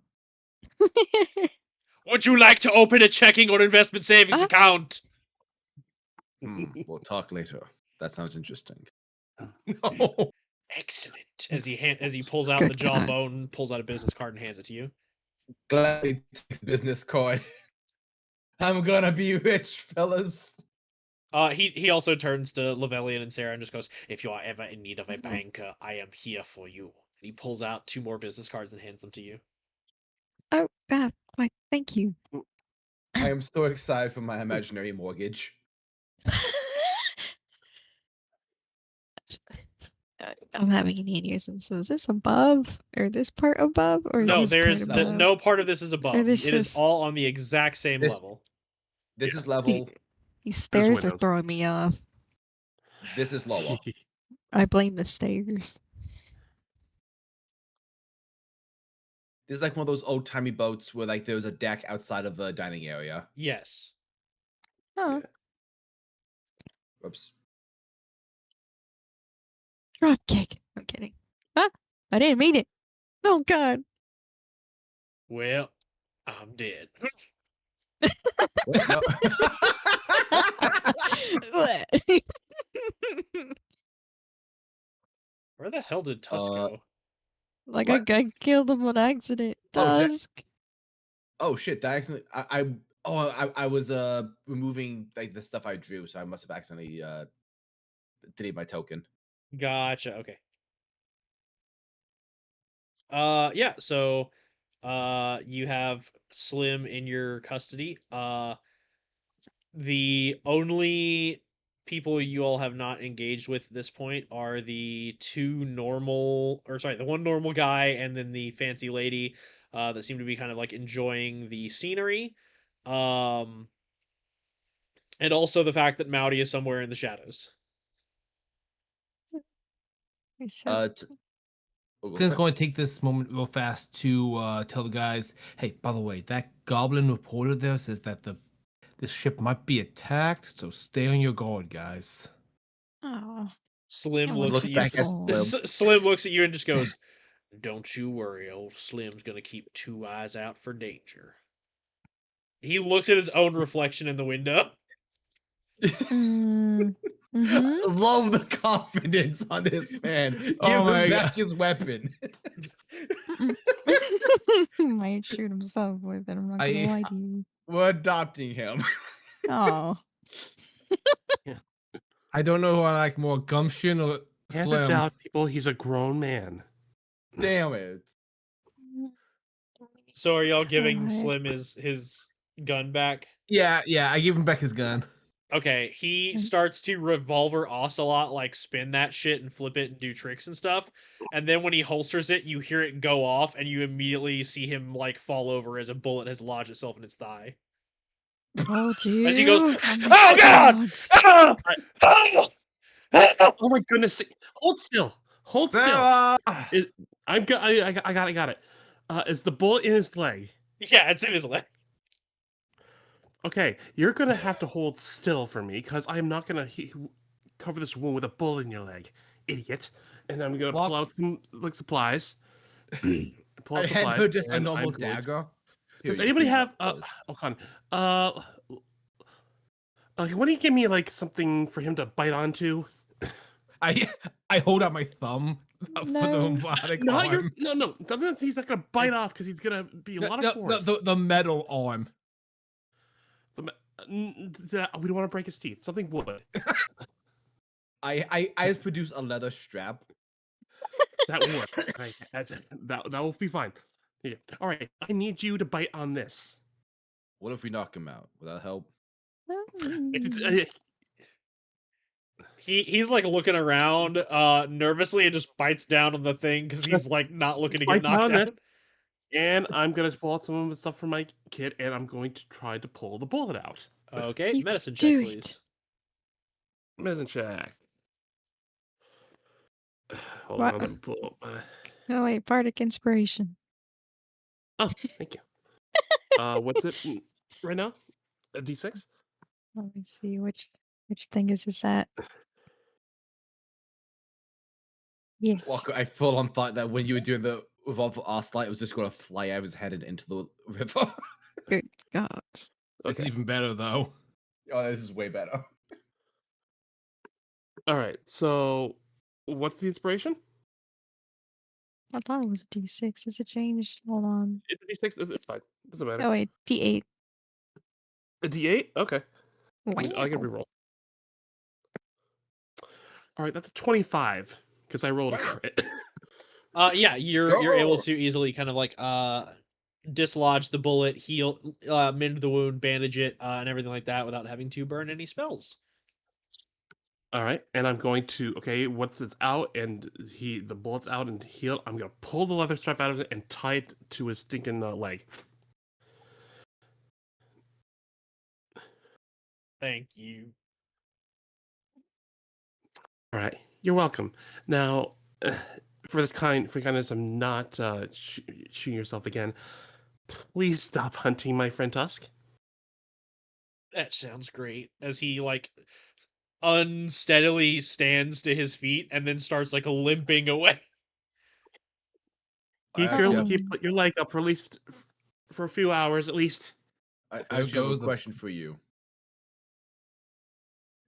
Would you like to open a checking or investment savings account?" We'll talk later. That sounds interesting. No. Excellent. As he pulls out Good the God. jawbone, pulls out a business card and hands it to you. Glad he takes business card. I'm gonna be rich, fellas. He also turns to Lavellian and Sarah and just goes, "If you are ever in need of a banker, I am here for you." And he pulls out 2 more business cards and hands them to you. Oh, why, thank you. I am so excited for my imaginary mortgage. I'm having an aneurysm. So is this above, or this part above, or No, is this there's part above? no part of this is above. this It is just- all on the exact same This- level. This is level. These stairs are windows. throwing me off. This is lower. I blame the stairs. This is like one of those old timey boats where like there's a deck outside of the dining area. Yes. Oh, Oops. drop kick. I'm kidding. Ah, I didn't mean it. Oh God. Well, I'm dead. What? No. Where the hell did Tusk go? Like What? I killed him on accident. Oh, that- Tusk. Oh shit! That accidentally, I was removing like the stuff I drew, so I must have accidentally deleted my token. Gotcha. Okay. Yeah, so you have Slim in your custody. The only people you all have not engaged with at this point are the the one normal guy and then the fancy lady that seem to be kind of like enjoying the scenery. Um and also the fact that Mowdy is somewhere in the shadows. We said Oh, go Clint's for it. going to take this moment real fast to tell the guys, hey, by the way, that goblin reporter there says that this ship might be attacked, so stay on your guard, guys. oh, Slim Can't looks look at you. back at Slim. Slim looks at you and just goes, "Don't you worry, old Slim's gonna keep 2 eyes out for danger." He looks at his own reflection in the window. mm-hmm. I love the confidence on this man. Give Oh my him back God. his weapon. Might shoot himself with it. I'm not gonna lie to you. We're adopting him. Oh, I don't know who I like more, Gumption or Can't Slim. doubt people. He's a grown man. Damn it. So are y'all giving God. Slim his gun back? Yeah, I give him back his gun. Okay, he Mm. starts to revolver ocelot, like spin that shit and flip it and do tricks and stuff. And then when he holsters it, you hear it go off, and you immediately see him like fall over as a bullet has lodged itself in its thigh. Told you. As he goes, Oh my "Oh God! gods. Ah! Ah! Ah!" Oh my goodness! Hold still. Hold still. Ah! I got it. Is the bullet in his leg? Yeah, it's in his leg. Okay, you're gonna have to hold still for me because I'm not gonna cover this wound with a bullet in your leg, idiot. And I'm gonna pull out some like supplies. Pull I out had supplies. her just a and normal I'm going to- dagger. Does Period. anybody Please have don't Okan? Why don't you give me like something for him to bite onto? I hold out my thumb for the No. robotic Not your arm. no. He's not gonna bite off because he's gonna be a lot of force. The metal arm. We don't want to break his teeth. Something wood. I just produce a leather strap. That will work. Right. That will be fine. Yeah. All right. I need you to bite on this. What if we knock him out? Will that help? If it's, He's like looking around nervously and just bites down on the thing because he's like not looking to get Bite down knocked on this. out. And I'm gonna pull out some of the stuff from my kit, and I'm going to try to pull the bullet out. Okay, You medicine do check, it. please. Medicine check. Hold What? on, let me pull up my. Oh wait, bardic inspiration. Oh, thank you. What's it right now? A D6? Let me see which thing is this at. Yes. Walker, I full on thought that when you were doing the revolver light, it was just going to fly out of his head and into the river. Good God. It's Okay. even better though. Oh, this is way better. All right. So, what's the inspiration? I thought it was a D6. Is it changed? Hold on. It's a D6. It's fine. Doesn't matter. Oh wait, D8. A D8? Okay. Wow. I can reroll. All right, that's a 25 because I rolled a crit. Yeah, you're able go. to easily kind of like dislodge the bullet, heal, mend the wound, bandage it, and everything like that without having to burn any spells. All right, and I'm going to once it's out and the bullet's out and healed, I'm gonna pull the leather strap out of it and tie it to his stinking leg. Thank you. All right, you're welcome. Now, for this kind for kindness, I'm not shooting yourself again. Please stop hunting my friend Tusk. That sounds great. As he like unsteadily stands to his feet and then starts like limping away. I actually have, Put your leg up for at least for a few hours at least. I There actually have a goes the- question for you.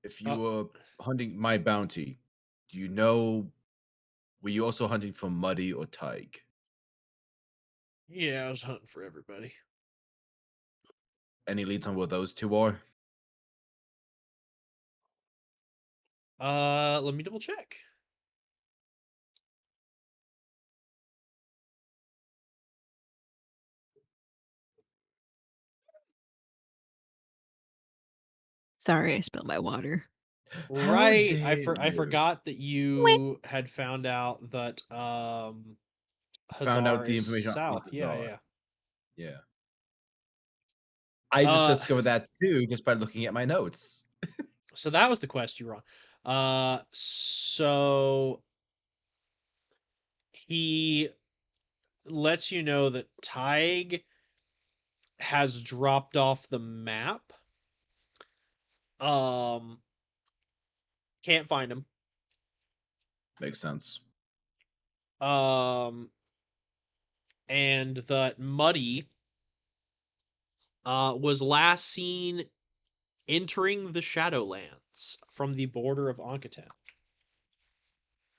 If you Uh, were hunting my bounty, do you know, were you also hunting for Muddy or Tig? Yeah, I was hunting for everybody. Any leads on what those two are? Let me double check. Sorry, I spilled my water. How Right. dare I you. forgot that you had found out that Found out Hazar the is information on south. Yeah, Hazar. yeah. Yeah. I just Uh discovered that too just by looking at my notes. so that was the quest you were on. So he lets you know that Tig has dropped off the map. Um can't find him. Makes sense. Um and that Muddy was last seen entering the Shadowlands from the border of Ankaten.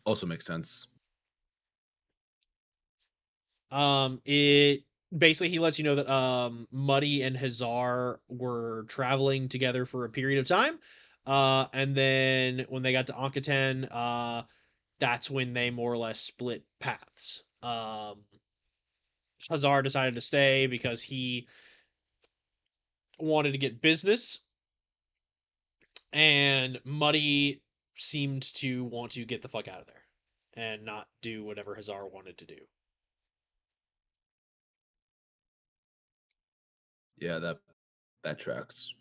Also makes sense. It basically he lets you know that Muddy and Hazar were traveling together for a period of time. And then when they got to Ankaten, that's when they more or less split paths. Hazar decided to stay because he wanted to get business, and Muddy seemed to want to get the fuck out of there and not do whatever Hazar wanted to do. Yeah, that tracks.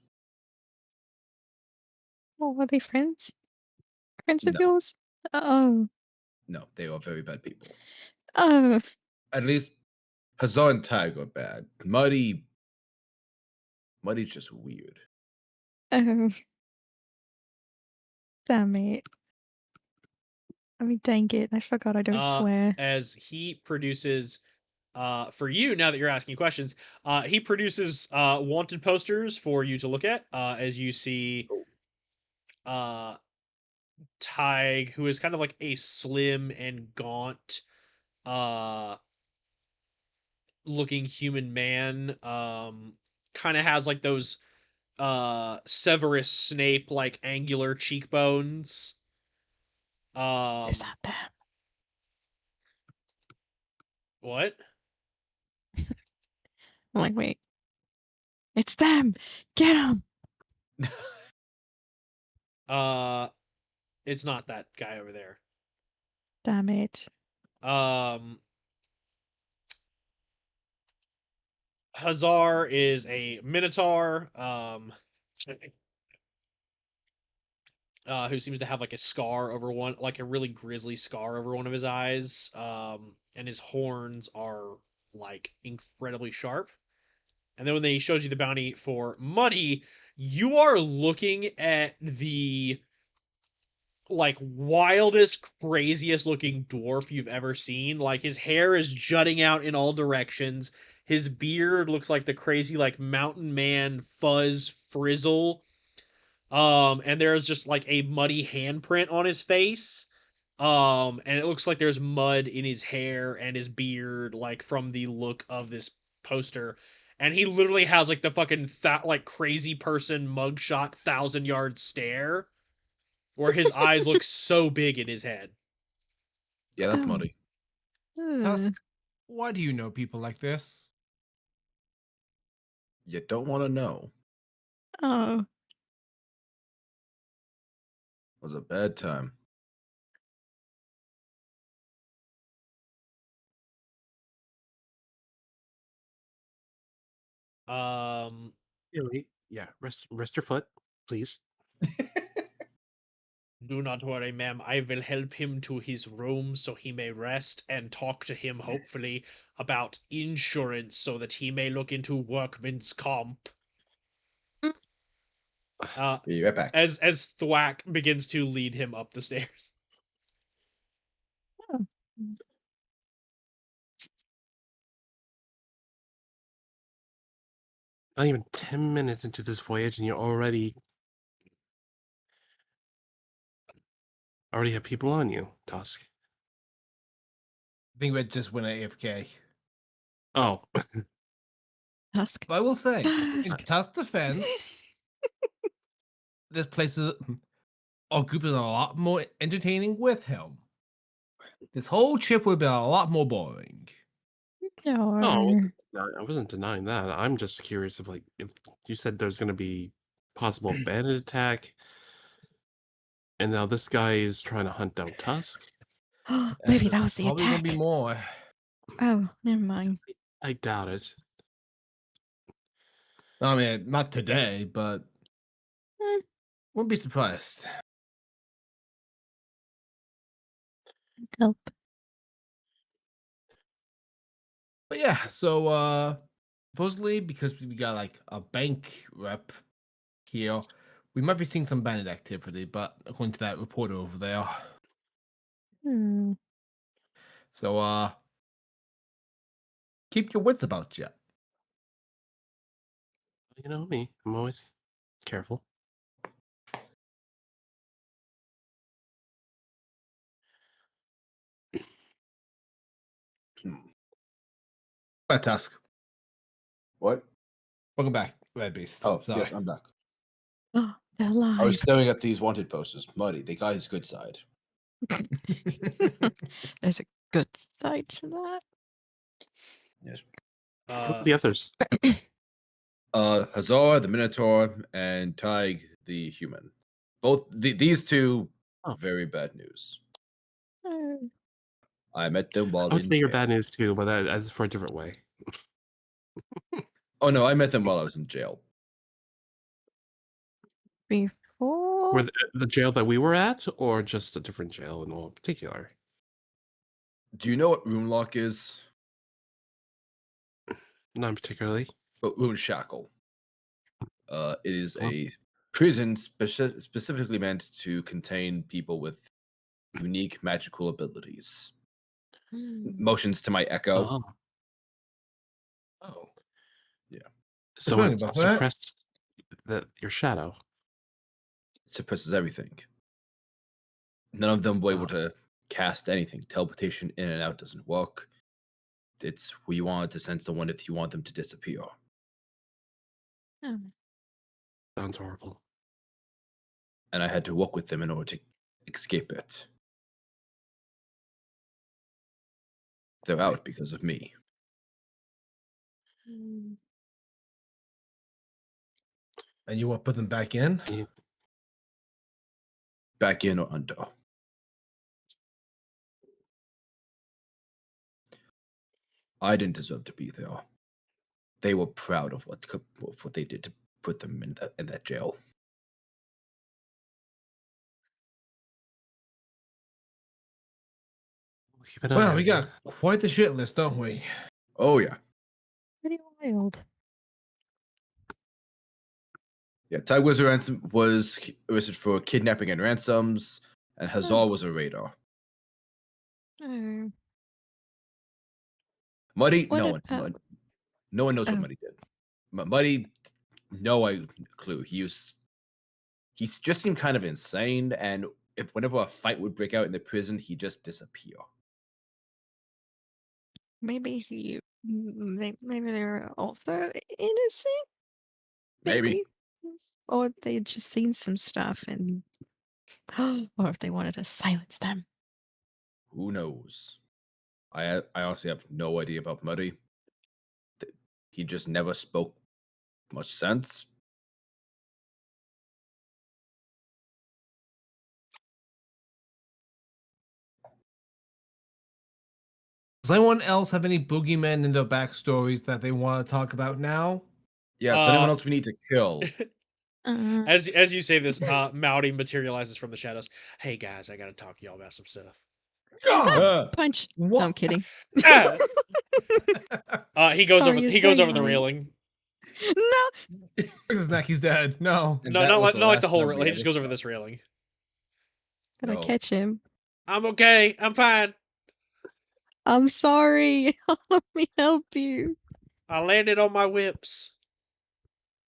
Oh, are they friends? Friends of No. yours? Oh, No, they are very bad people. oh, At least Hazar and Tig are bad. Muddy's just weird. oh. Damn it. I mean, dang it. I forgot I don't swear. As he produces for you, now that you're asking questions, he produces wanted posters for you to look at as you see Oh. uh Tig, who is kind of like a slim and gaunt looking human man, kind of has like those Severus Snape like angular cheekbones. Is that them? What? I'm like, wait. It's them! Get them! Uh it's not that guy over there. Damn it. Um Hazar is a minotaur, who seems to have like a scar over one, like a really grisly scar over one of his eyes, and his horns are like incredibly sharp. And then when he shows you the bounty for Muddy, you are looking at the like wildest, craziest looking dwarf you've ever seen. Like his hair is jutting out in all directions. His beard looks like the crazy like mountain man fuzz frizzle. And there's just like a muddy handprint on his face. And it looks like there's mud in his hair and his beard, like from the look of this poster. And he literally has like the fucking like crazy person mugshot 1,000-yard stare, where his eyes look so big in his head. Yeah, that's Oh. Muddy. Tusk, why do you know people like this? You don't want to know. Oh. It was a bad time. Um, Yeah, rest your foot, please. Do not worry, ma'am. I will help him to his room so he may rest and talk to him, hopefully, about insurance so that he may look into workman's comp. Be right back. As Thwack begins to lead him up the stairs. Oh. Not even 10 minutes into this voyage, and you already have people on you, Tusk. I think we just went AFK. Oh, Tusk. But I will say, in Tusk. Tusk defense, this place is our group is a lot more entertaining with him. This whole trip would have been a lot more boring. oh, No. I wasn't denying that. I'm just curious if you said there's going to be possible bandit attack, and now this guy is trying to hunt down Tusk. Maybe There's that was the probably attack. gonna be more. Oh, never mind. I doubt it. I mean, not today, but Hmm. wouldn't be surprised. Help. But yeah, so supposedly because we got like a bank rep here, we might be seeing some bandit activity, but according to that reporter over there. Hmm. So keep your wits about you. You know me. I'm always careful. Bad task. What? Welcome back, Red Beast. Oh, Sorry. yes, I'm back. Oh, they're I alive. was staring at these wanted posters. Muddy, they got his good side. There's a good side to that. Yes. Who are the others? Hazar, the Minotaur, and Tig, the human. Both these two, Oh. very bad news. Oh. I met them while I would in say you're jail. bad news too, but that's for a different way. Oh no, I met them while I was in jail. Before? Were the jail that we were at, or just a different jail in all particular? Do you know what Rune Lock is? Not particularly. But Rune Shackle. It is Oh. a prison specifically meant to contain people with unique magical abilities. Motions to my echo. Oh. Oh. Yeah. So Wondering it about that. suppressed your shadow. It suppresses everything. None of them were able Oh. to cast anything. Teleportation in and out doesn't work. It's where you want to send someone if you want them to disappear. Oh. Sounds horrible. And I had to work with them in order to escape it. They're out because of me. Hmm. And you want to put them back in? Yeah. Back in or under. I didn't deserve to be there. They were proud of what they did to put them in that jail. Keep an eye Well, on we it. got quite the shit list, don't we? Oh yeah. Pretty wild. Yeah, Ty Wizard Ransom was arrested for kidnapping and ransoms, and Hazar was a raider. Oh. Muddy, What no one about- knows what Oh. Muddy did. Muddy, no clue. He just seemed kind of insane, and whenever a fight would break out in the prison, he'd just disappear. Maybe maybe they're also innocent. Maybe. Or they just seen some stuff and or if they wanted to silence them. Who knows? I honestly have no idea about Muddy. He just never spoke much sense. Does anyone else have any boogeymen in their backstories that they want to talk about now? Yes, anyone else we need to kill? As you say this, Mowdy materializes from the shadows. Hey guys, I gotta talk to y'all about some stuff. Punch. What? No, I'm kidding. Ah! He goes Sorry, over. it's He goes very over the loud. railing. No. Where's his neck? He's dead. No. And No, that not was like, the not like the last whole time railing. we He ever just goes over saw. this railing. Gotta No. catch him. I'm okay. I'm fine. I'm sorry. Let me help you. I landed on my whips.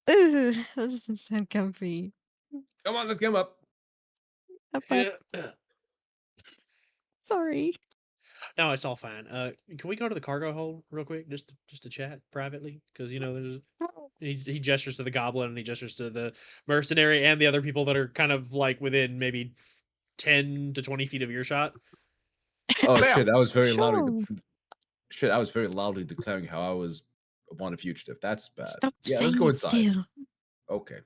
Ugh, that doesn't sound comfy. Come on, let's get him up. Up, up. Sorry. No, it's all fine. Can we go to the cargo hold real quick, just to chat privately? Because there's he gestures to the goblin and he gestures to the mercenary and the other people that are kind of like within maybe 10 to 20 feet of earshot. Oh Bam. shit! I was very loudly. Sure. Shit! I was very loudly declaring how I was a wanted fugitive. That's bad. Stop Yeah, saying let's go it inside. still. Okay.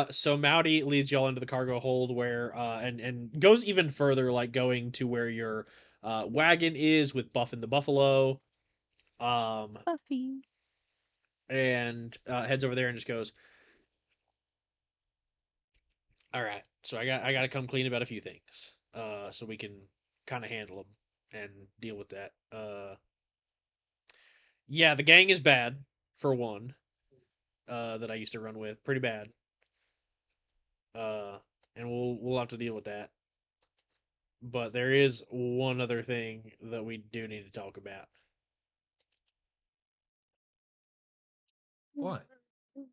So Mowdy leads y'all into the cargo hold where and goes even further, like going to where your wagon is with Buffin the Buffalo. Buffy. And heads over there and just goes, all right, so I got to come clean about a few things, so we can kind of handle them and deal with that. Yeah, the gang is bad for one. That I used to run with, pretty bad. Uh, and we'll have to deal with that. But there is one other thing that we do need to talk about. What?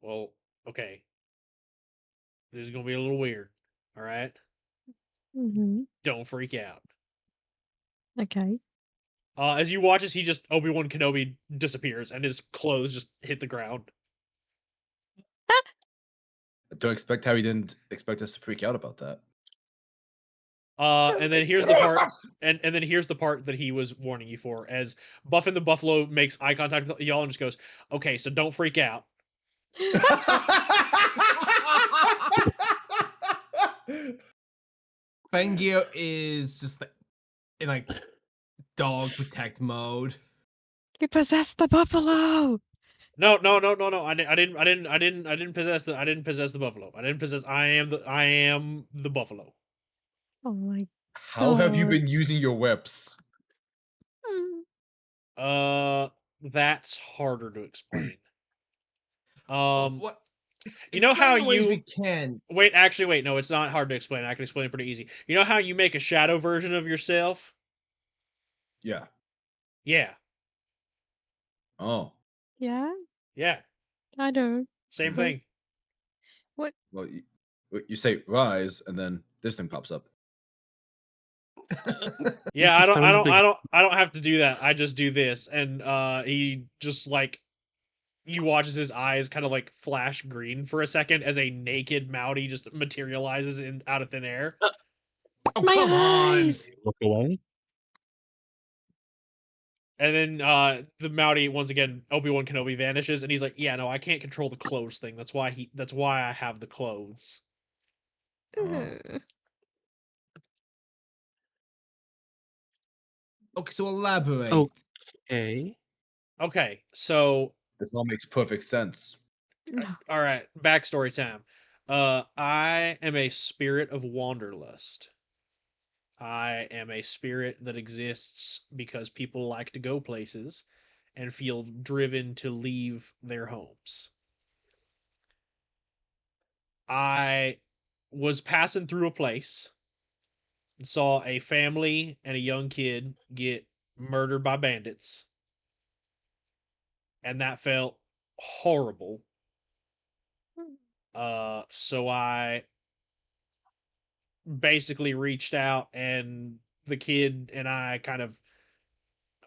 Well, okay, this is gonna be a little weird. All right, Mm-hmm. don't freak out. Okay. As you watch as he just Obi-Wan Kenobi disappears and his clothes just hit the ground. Don't expect how he didn't expect us to freak out about that. And then here's the part, and then here's the part that he was warning you for. As Buffin the Buffalo makes eye contact with y'all and just goes, "Okay, so don't freak out." Fangio is just in like dog protect mode. You possessed the buffalo. No. I didn't possess the buffalo. I am the buffalo. Oh my How have you been God. using your whips? That's harder to explain. What? You know how Explain the ways you we can. wait? Actually, wait. No, it's not hard to explain. I can explain it pretty easy. You know how you make a shadow version of yourself? Yeah. Yeah, Oh. Yeah, yeah, I know. same Mm-hmm. thing. What? Well, you say rise, and then this thing pops up. Yeah, just sounded I don't have to do that. I just do this, and he just like you watch as his eyes kind of like flash green for a second as a naked Mowdy just materializes in out of thin air, Oh, My come on. eyes. look away. and then the Mowdy once again Obi-Wan Kenobi vanishes, and he's like, "Yeah, no, I can't control the clothes thing. That's why I have the clothes." Ugh. Okay, so elaborate. Okay. Okay, so This all makes perfect sense. No. all right, backstory time. I am a spirit of wanderlust. I am a spirit that exists because people like to go places and feel driven to leave their homes. I was passing through a place and saw a family and a young kid get murdered by bandits, and that felt horrible. So I basically reached out, and the kid and I kind of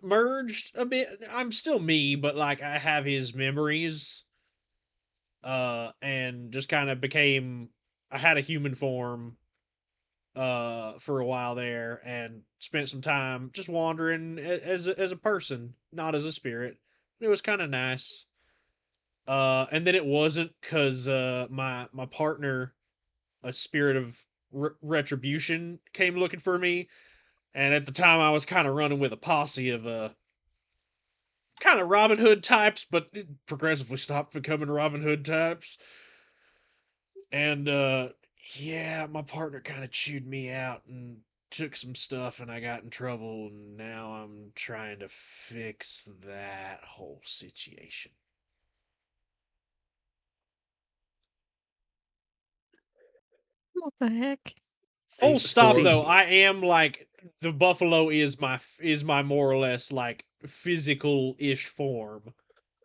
merged a bit. I'm still me, but like I have his memories, and just kind of became. I had a human form, for a while there, and spent some time just wandering as a person, not as a spirit. It was kind of nice. And then it wasn't because my partner, a spirit of retribution, came looking for me, and at the time I was kind of running with a posse of kind of Robin Hood types, but progressively stopped becoming Robin Hood types. And yeah, my partner kind of chewed me out and took some stuff, and I got in trouble, and now I'm trying to fix that whole situation. What the heck? Full stop see. though, I am like the buffalo is my more or less like physical ish form.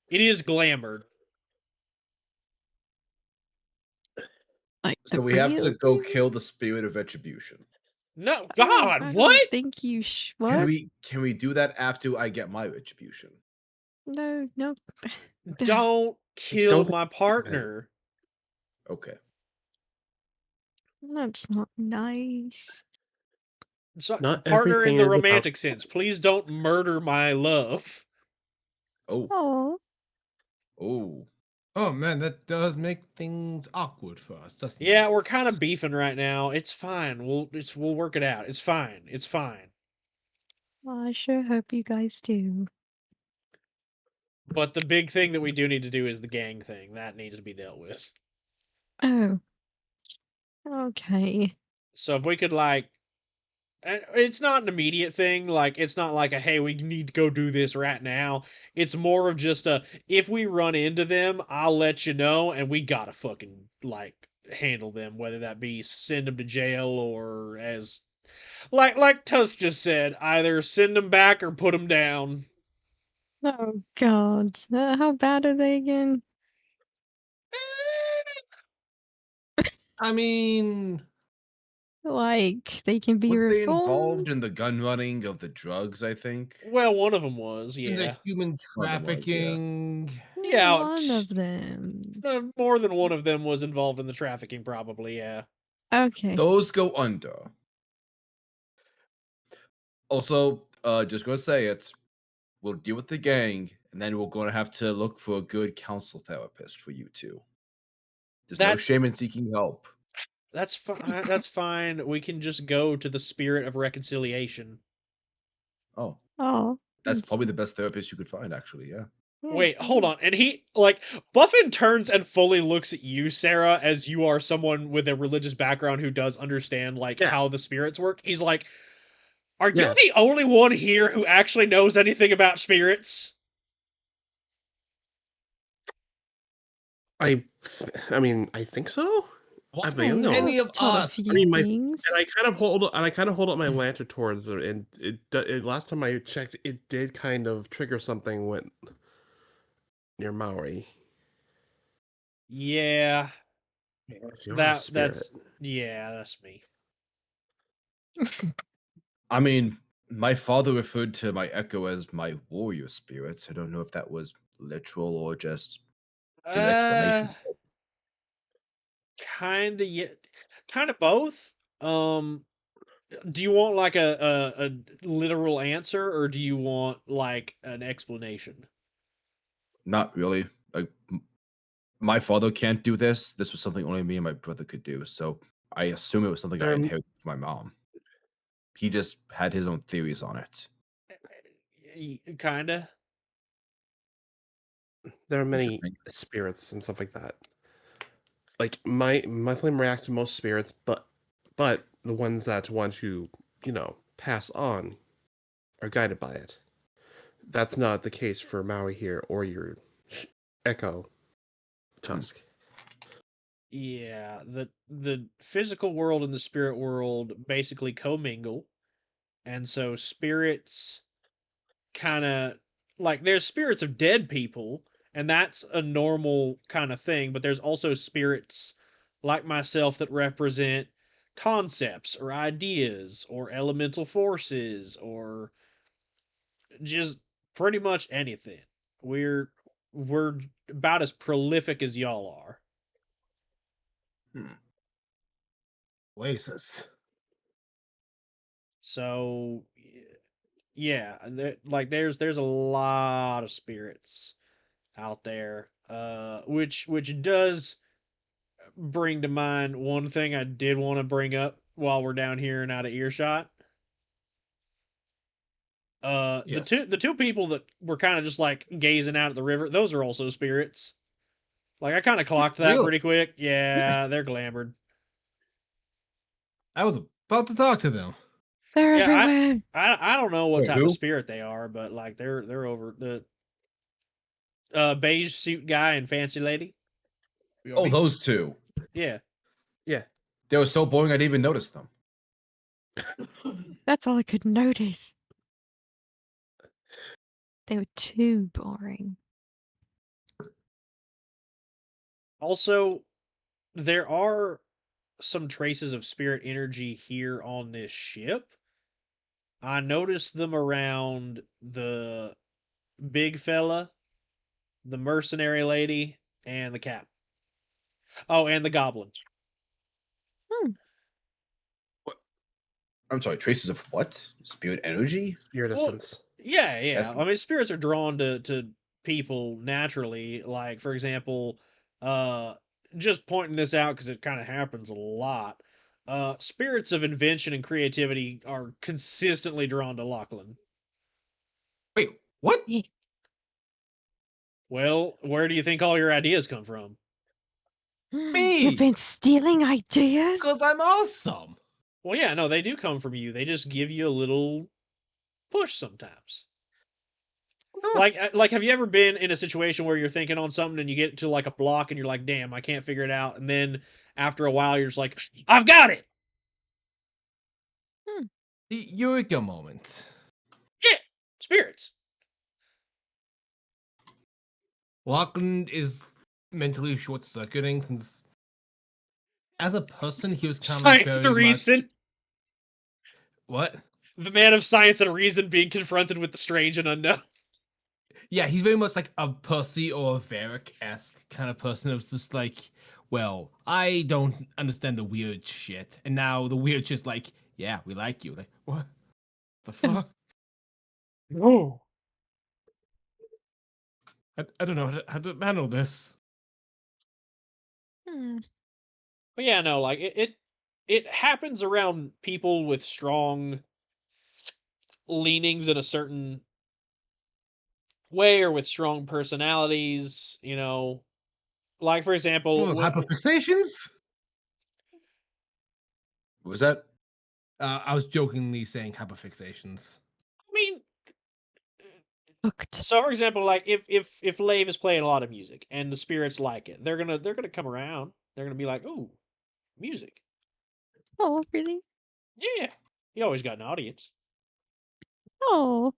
It is glamored. Like So the we have to real go thing? kill the spirit of retribution. No, Oh, God, I what? don't think you what? Can we do that after I get my retribution? No, no. Don't I kill don't my partner. Okay. That's not nice. So, Not partner in everything the is about. romantic sense. Please don't murder my love. Oh. Oh, Oh. Oh man, that does make things awkward for us, doesn't Yeah, it? we're kind of beefing right now. It's fine. We'll work it out. It's fine. It's fine. well, I sure hope you guys do. But the big thing that we do need to do is the gang thing. That needs to be dealt with. Oh, okay. So if we could like it's not an immediate thing, like it's not like a hey, we need to go do this right now. It's more of just a if we run into them, I'll let you know and we got to fucking like handle them, whether that be send them to jail or as like Tusk just said, either send them back or put them down. Oh God, how bad are they again? I mean, Like they can be Were they involved reformed? in the gun running of the drugs, I think? Well, one of them was, in the yeah. human One of them was, yeah. trafficking. Yeah, One of them. more than one of them was involved in the trafficking, probably, yeah. Okay. Those go under. Also, just gonna say it. We'll deal with the gang, and then we're gonna have to look for a good counsel therapist for you two. There's no That's shame in seeking help. that's fine. That's fine. We can just go to the spirit of reconciliation. Oh, Oh, that's it's, probably the best therapist you could find, actually. Yeah. yeah, Wait, hold yeah. on. And he like Buffin turns and fully looks at you, Sarah, as you are someone with a religious background who does understand like Yeah. how the spirits work. He's like, "Are you Yeah. the only one here who actually knows anything about spirits?" I, I mean, I think so. Why I would don't know. any was of taught a us? I few mean, things. and I kind of hold up my lantern towards it, and last time I checked, it did kind of trigger something when near Maui. Yeah, You're a spirit. that's me. I mean, my father referred to my echo as my warrior spirit. I don't know if that was literal or just his explanation. Kind of, yeah, kind of both. Do you want like a literal answer, or do you want like an explanation? Not really. Like, my father can't do this. This was something only me and my brother could do. So I assume it was something I Um, inherited from my mom. He just had his own theories on it. Kinda. there are many Interesting. spirits and stuff like that. Like my flame reacts to most spirits, but the ones that want to, pass on are guided by it. That's not the case for Maui here or your Echo Tusk. Yeah, the physical world and the spirit world basically commingle, and so spirits kind of like there's spirits of dead people, and that's a normal kind of thing, but there's also spirits like myself that represent concepts or ideas or elemental forces or just pretty much anything. We're we're about as prolific as y'all are. Hmm. Places. So yeah, like there's a lot of spirits out there, which does bring to mind one thing I did want to bring up while we're down here and out of earshot. Yes. The two people that were kind of just like gazing out at the river, those are also spirits. Like I kind of clocked that Really? pretty quick. Yeah, they're glamored. I was about to talk to them. They're Yeah, everywhere. I don't know what Wait, type of who? spirit they are, but like they're over the beige suit guy and fancy lady. Oh, those two. Yeah. Yeah. They were so boring I didn't even notice them. That's all I could notice. They were too boring. Also, there are some traces of spirit energy here on this ship. I noticed them around the big fella, the mercenary lady, and the cap. Oh, and the goblin. Hmm. I'm sorry, traces of what? Spirit energy? Spirit Well, essence. yeah. That's- I mean, spirits are drawn to people naturally. Like, for example, uh, just pointing this out because it kind of happens a lot. Spirits of invention and creativity are consistently drawn to Lachlan. Wait, what? Well, where do you think all your ideas come from? Me! You've been stealing ideas? Because I'm awesome. Well, yeah, no, they do come from you. They just give you a little push sometimes. Huh. Like, have you ever been in a situation where you're thinking on something and you get to like a block and you're like, "Damn, I can't figure it out," and then after a while you're just like, "I've got it." The Eureka moment. Yeah, spirits. Lachlan is mentally short circuiting since, as a person, he was kind of like Science very and much. reason. What? The man of science and reason being confronted with the strange and unknown. Yeah, he's very much like a Percy or a Varric esque kind of person. It was just like, well, I don't understand the weird shit. And now the weird shit's like, yeah, we like you. Like, what the fuck? No. I don't know how to handle this. Hmm. But yeah, no, like it happens around people with strong leanings in a certain way or with strong personalities, you know. Like for example, With hyperfixations? What was that? I was jokingly saying hyperfixations. I mean, Hooked. so for example, like if Lave is playing a lot of music and the spirits like it, they're gonna come around. They're gonna be like, "Ooh, music." Oh, really? Yeah, he always got an audience. Oh.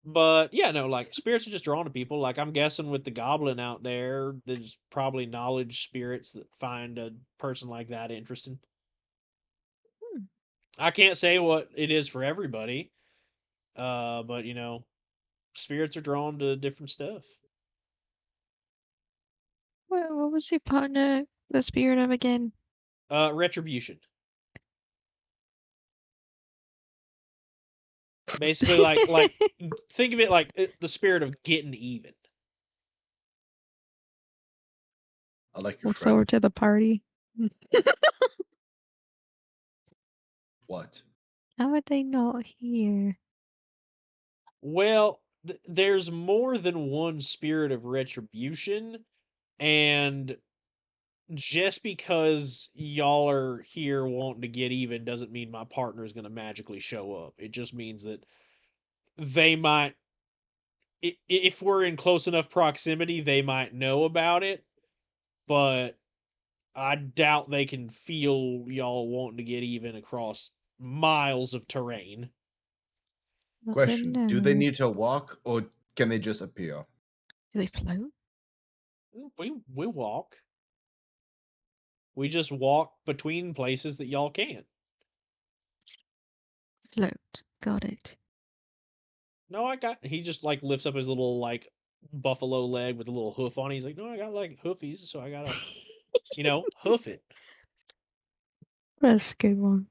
But yeah, no, like spirits are just drawn to people. Like I'm guessing with the goblin out there, there's probably knowledge spirits that find a person like that interesting. Hmm. I can't say what it is for everybody, but you know, spirits are drawn to different stuff. What was your partner the spirit of again? Retribution. Basically, like think of it like the spirit of getting even. I like your Looks over friend. to the party. What? How are they not here? Well, there's more than one spirit of retribution, and just because y'all are here wanting to get even doesn't mean my partner is going to magically show up. It just means that they might, if we're in close enough proximity, they might know about it, but I doubt they can feel y'all wanting to get even across miles of terrain. Not Question: them do they now. need to walk or can they just appear? Do they float? We walk. We just walk between places that y'all can't. Float. Got it. No, I got. He just like lifts up his little like buffalo leg with a little hoof on it. He's like, no, I got like hoofies, so I gotta, hoof it. That's a good one.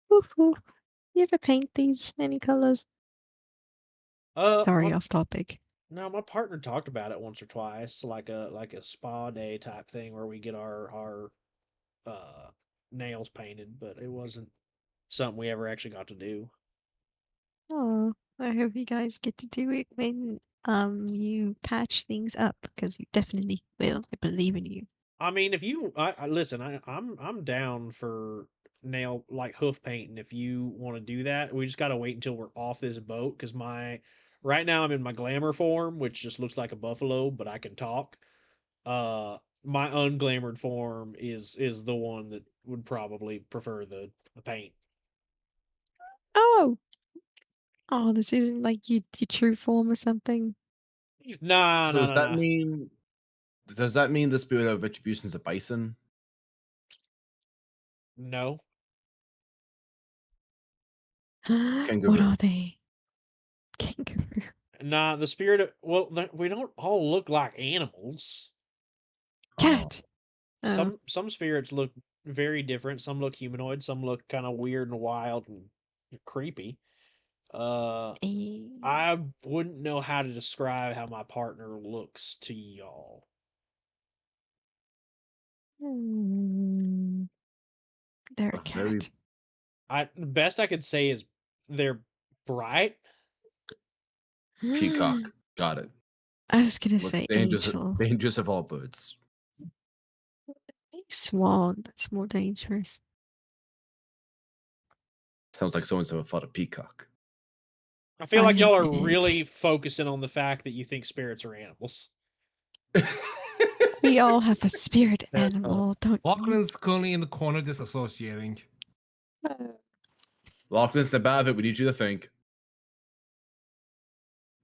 Woof, woof. You ever paint these any colors? Sorry, My, off topic. no, my partner talked about it once or twice, like a spa day type thing where we get our nails painted, but it wasn't. something we ever actually got to do. Oh, I hope you guys get to do it when you patch things up, because you definitely will. I believe in you. I mean, if you listen, I'm down for nail like hoof painting. If you want to do that, we just got to wait until we're off this boat because my right now I'm in my glamour form, which just looks like a buffalo, but I can talk. My unglamored form is the one that would probably prefer the paint. Oh, oh, this isn't like your true form or something. Nah, So nah, does nah, that nah. mean? Does that mean the spirit of retribution is a bison? No. What Kangaroo. are they? Kangaroo. Nah, the spirit of well, we don't all look like animals. Oh, Cat. Oh. Some spirits look very different. Some look humanoid. Some look kind of weird and wild and creepy. Uh, Eh. I wouldn't know how to describe how my partner looks to y'all. Hmm. They're a a very cat. Best I could say is they're bright. peacock. Got it. I was gonna Most say dangerous, angel. dangerous of all birds. Maybe swan. That's more dangerous. Sounds like someone's ever fought a peacock. I feel I like y'all are would. really focusing on the fact that you think spirits are animals. We all have a spirit That, animal, don't you? Lachlan's currently in the corner disassociating. Lachlan, step out of it. We need you to think.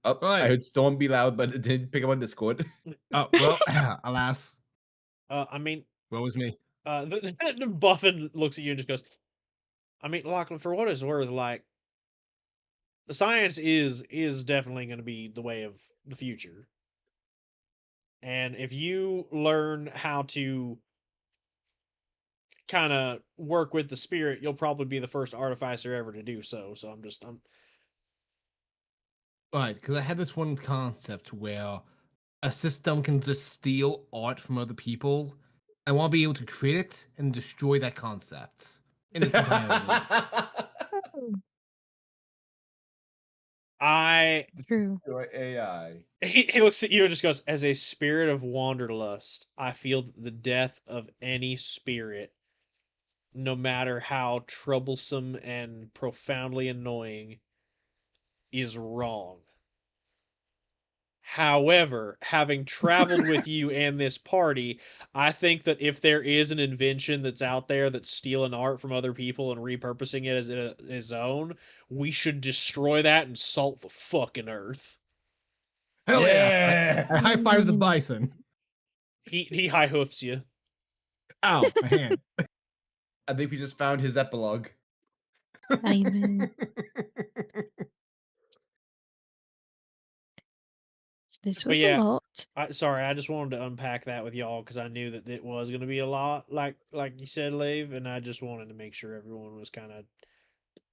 Oh, I Right. heard Storm be loud, but it didn't pick up on Discord. Oh, well, alas. I mean, Woe was me. the Buffin looks at you and just goes, I mean, Lachlan, for what it's worth, like the science is definitely going to be the way of the future. And if you learn how to kind of work with the spirit, you'll probably be the first artificer ever to do so. So I'm Right, because I had this one concept where a system can just steal art from other people. I want to be able to create it and destroy that concept in its entirety. Oh, I true. Your AI. he looks at you and just goes, as a spirit of wanderlust, I feel that the death of any spirit, no matter how troublesome and profoundly annoying, is wrong. However, having traveled with you and this party, I think that if there is an invention that's out there that's stealing art from other people and repurposing it as his own, we should destroy that and salt the fucking earth. Hell yeah! I Yeah. high five the bison. He high hoofs you. Ow, my hand. I think we just found his epilogue. Amen. This But was a yeah, lot. sorry, I just wanted to unpack that with y'all because I knew that it was going to be a lot, like you said, Lave, and I just wanted to make sure everyone was kind of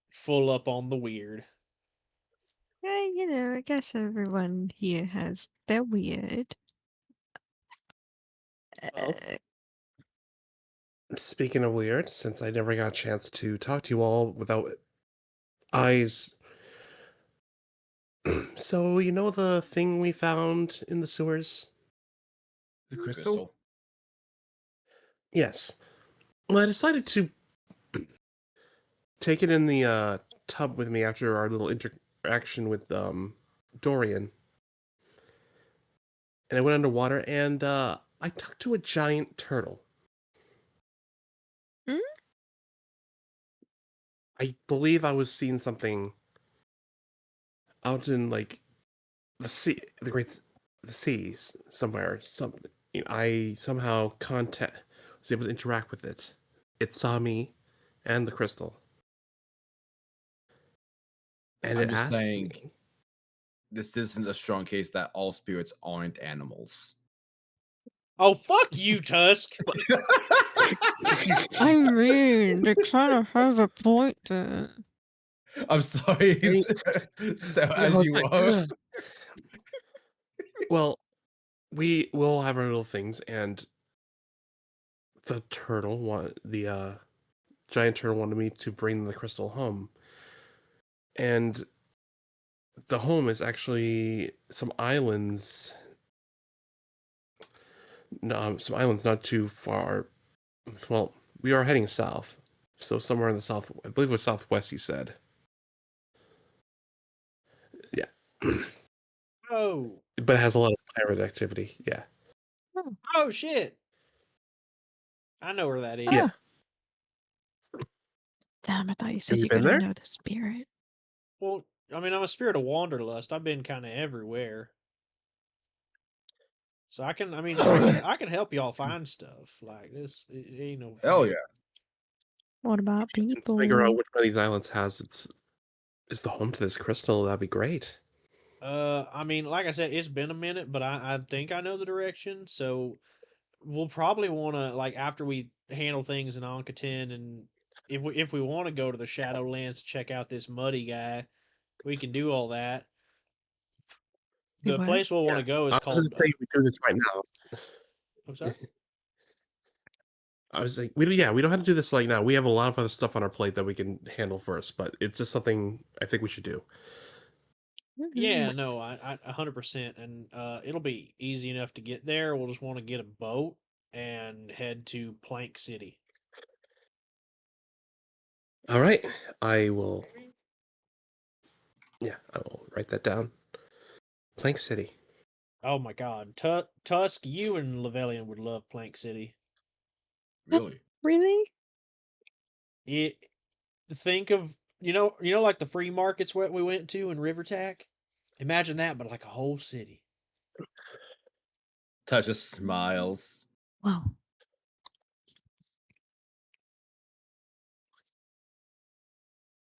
full up on the weird. I guess everyone here has their weird. well, Uh, speaking of weird, since I never got a chance to talk to you all without eyes. So, you know the thing we found in the sewers? The crystal? Yes. Well, I decided to take it in the tub with me after our little interaction with Dorian. And I went underwater and I talked to a giant turtle. Hmm? I believe I was seeing something out in like the sea, the seas somewhere. Something I somehow was able to interact with it. It saw me and the crystal, and I'm it just asked saying, me. this isn't a strong case that all spirits aren't animals. Oh, fuck you, Tusk! I mean, they kind of have a point there. I'm sorry. Hey, So no, as it's you like, are. "Ugh." Well, we will have our little things, and the turtle want the giant turtle wanted me to bring the crystal home. And the home is actually some islands. No, some islands not too far. Well, we are heading south, so somewhere in the south. I believe it was southwest. He said. Yeah, Oh. but it has a lot of pirate activity. Yeah. Oh shit. I know where that is. Yeah. Damn, I thought you Have said you you been couldn't there? know the spirit. Well, I mean, I'm a spirit of wanderlust. I've been kind of everywhere. So I can, I mean, I can help y'all find stuff like this. It ain't no Hell thing. yeah. What about And figure out people? which one of these islands has is the home to this crystal. That'd be great. I mean, like I said, it's been a minute, but I think I know the direction. So we'll probably want to like after we handle things in Onkaten, and if we want to go to the Shadowlands to check out this muddy guy, we can do all that. Wait, The what? place we'll want to go is I was going called. to say we do this right now. I'm sorry. I was like, we don't have to do this right now. We have a lot of other stuff on our plate that we can handle first, but it's just something I think we should do. Yeah, no, I 100%, and it'll be easy enough to get there. We'll just want to get a boat and head to Plank City. All right, I will. Yeah, I will write that down. Plank City. Oh my God, Tusk, you and Levelian would love Plank City. Really? Really? It think of like the free markets what we went to in Rivertack. Imagine that, but like a whole city. Tasha smiles. Wow.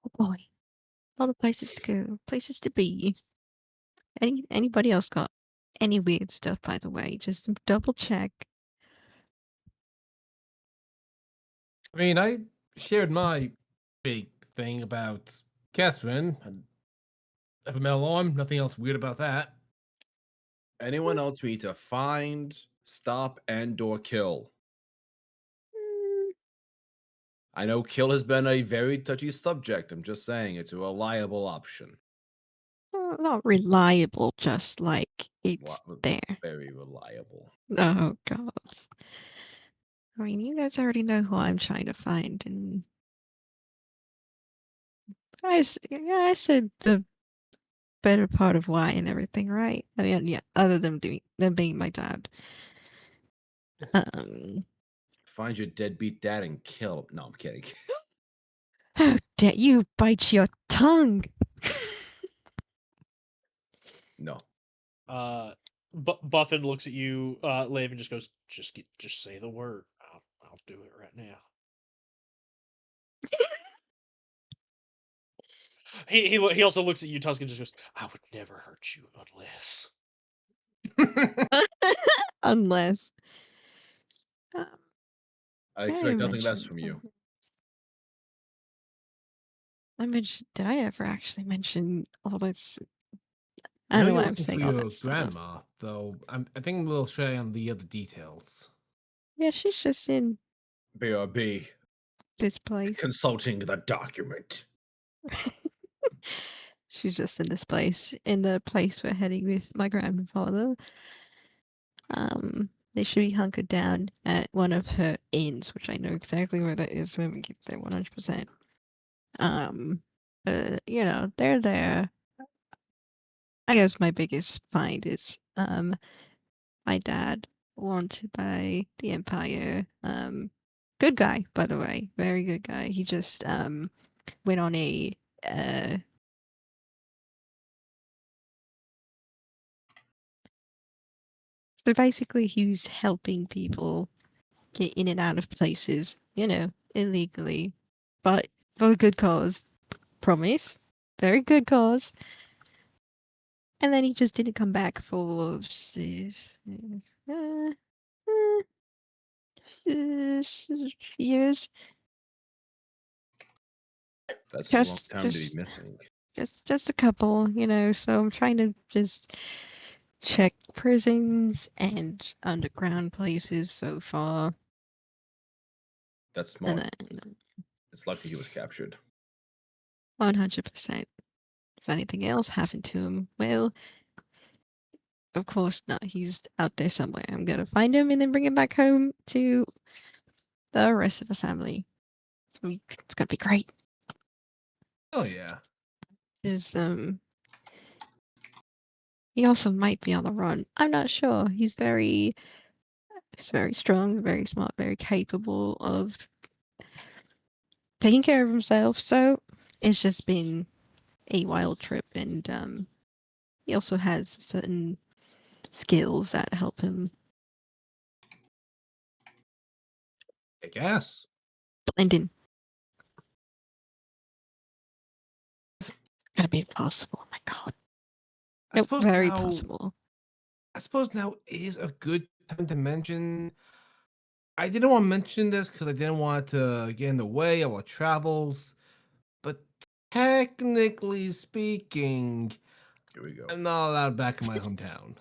Oh boy. A lot of places to go, places to be. Anybody else got any weird stuff, by the way? Just double check. I mean, I shared my big thing about Catherine. Never met alarm. Nothing else weird about that. Anyone else we need to find, stop, and/or kill? Mm, I know kill has been a very touchy subject. I'm just saying it's a reliable option. not reliable, just like it's Wa- there. Very reliable. Oh god. I mean, you guys already know who I'm trying to find, and yeah, I said the better part of why and everything, right? I mean, yeah, other than being my dad. Um, Find your deadbeat dad and kill. No, I'm kidding. how dare you bite your tongue? No. Buffin looks at you, Liv, and just goes, just say the word. I'll do it right now. He also looks at you, Tusk, and just goes, I would never hurt you unless. Unless. Um, I did expect nothing less mention from you. something? Did I ever actually mention all this? I I know don't know you're why I'm looking for saying all your that stuff. grandma, though. I think I'm a little shy on the other details. Yeah, she's just in BRB. this place. Consulting the document. She's just in this place, in the place we're heading with my grandfather. They should be hunkered down at one of her inns, which I know exactly where that is when we get there 100%. They're there. I guess my biggest find is my dad wanted by the Empire. Good guy, by the way, very good guy. He just went on a so basically he was helping people get in and out of places, illegally, but for a good cause. Promise. Very good cause. And then he just didn't come back for years. That's a long Just, time to be just, missing. just a couple, So I'm trying to just check prisons and underground places so far. That's And smart. then It's lucky he was captured. 100%. If anything else happened to him, well, of course not. He's out there somewhere. I'm gonna find him and then bring him back home to the rest of the family. It's gonna be great. Oh yeah. Is he also might be on the run. I'm not sure. He's very strong, very smart, very capable of taking care of himself. So it's just been a wild trip, and he also has certain skills that help him I guess. blend in. It's gonna be possible. Oh my god. I Nope, suppose very now. possible. I suppose now is a good time to mention. I didn't want to mention this because I didn't want to get in the way of our travels. But technically speaking, Here we go. I'm not allowed back in my hometown.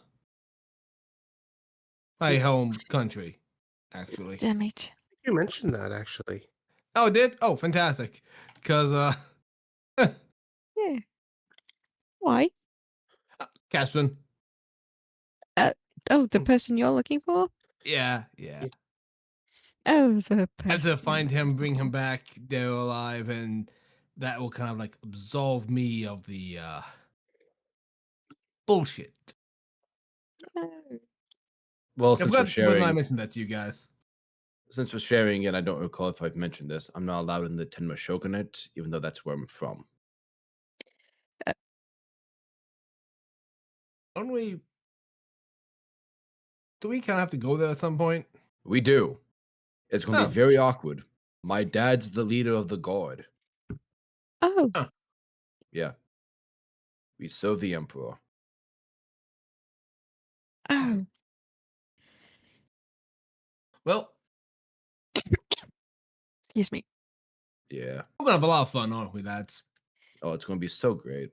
My home country, actually. Damn it. You mentioned that actually. Oh, it did? Oh, fantastic. Because, Yeah. Why? Catherine. Oh, the person you're looking for? Yeah. Oh, the I have to person. find him, bring him back dead or alive, and that will kind of like absolve me of the bullshit. Oh. Well, I since we're forgot whether I sharing, mentioned that to you guys. and I don't recall if I've mentioned this, I'm not allowed in the Tenma Shogunate, even though that's where I'm from. Don't we? Do we kind of have to go there at some point? We do. It's going to Oh. be very awkward. My dad's the leader of the guard. Oh. Yeah. We serve the emperor. Oh. Well, Excuse me. Yeah. we're gonna have a lot of fun, aren't we, lads? Oh, it's going to be so great.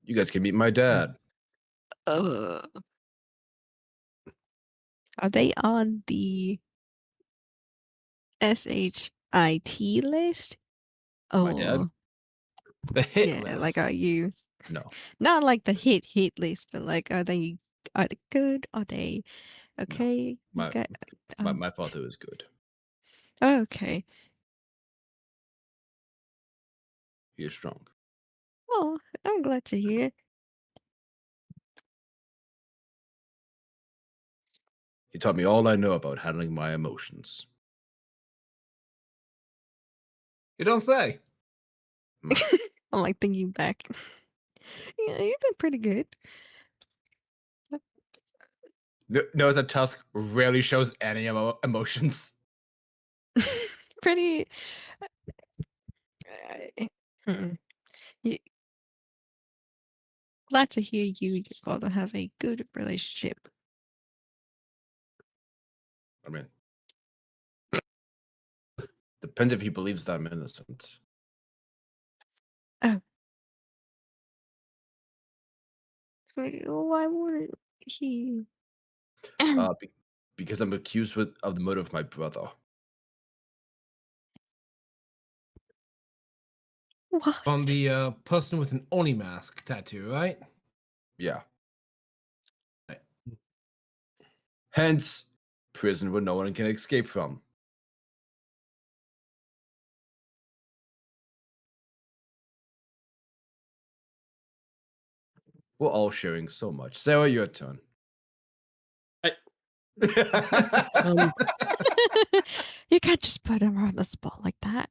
You guys can meet my dad. Are they on the SHIT list? My dad? Oh, The hit yeah. list. Like, are you No. not like the hit list, but like, are they good? Are they okay? My, Okay. my father is good. Okay. He is strong. Oh, I'm glad to hear. He taught me all I know about handling my emotions. You don't say. I'm like thinking back. Yeah, you've been pretty good. Notice that Tusk rarely shows any emotions. Pretty. Hmm. Y- Glad to hear you and your father have a good relationship. I mean, depends if he believes that I'm innocent. Oh. Why wouldn't he? Because I'm accused of the murder of my brother. What? On the person with an Oni mask tattoo, right? Yeah. Right. Hence, prison where no one can escape from. We're all sharing so much. Sarah, your turn. You can't just put him on the spot like that.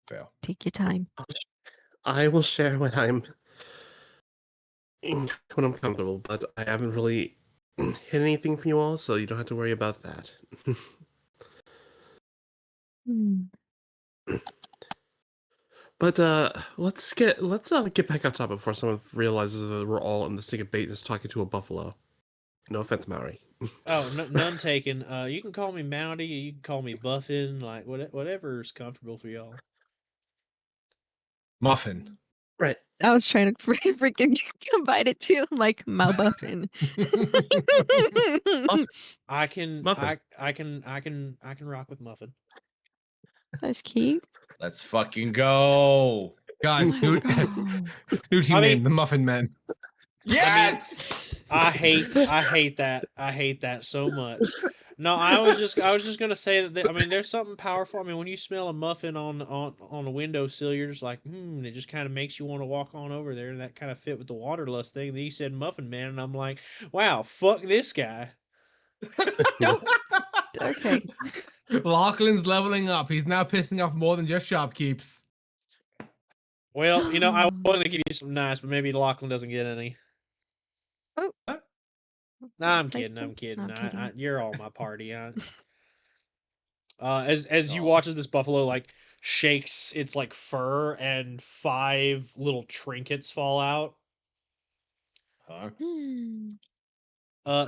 Fair. Take your time. I will share when I'm comfortable, but I haven't really hit anything for you all, so you don't have to worry about that. Hmm. But let's get back up top before someone realizes that we're all in the state of bait is talking to a buffalo. No offense, Maori. Oh, none taken. You can call me Mounty. You can call me Buffin. Like whatever's comfortable for y'all. Muffin. Right. I was trying to freaking combine it too, like Malbuffin. I can Muffin. I can rock with Muffin. That's cute. Let's fucking go. Guys, new, Let's go. new team I mean- name, the Muffin Men. Yes. I hate that. I hate that so much. No, I was just gonna say that. I mean, there's something powerful. I mean, when you smell a muffin on a windowsill, you're just like, it just kind of makes you want to walk on over there, and that kind of fit with the Waterlust thing. Then you said Muffin Man, and I'm like, wow, fuck this guy. Okay. Lachlan's leveling up. He's now pissing off more than just shopkeeps. Well, I wanted to give you some nice, but maybe Lachlan doesn't get any. Oh. Nah, I'm Take kidding. I'm them? kidding. I'm kidding. You're all my party. As you watch as this buffalo like shakes its like fur and 5 little trinkets fall out. Huh? Hmm.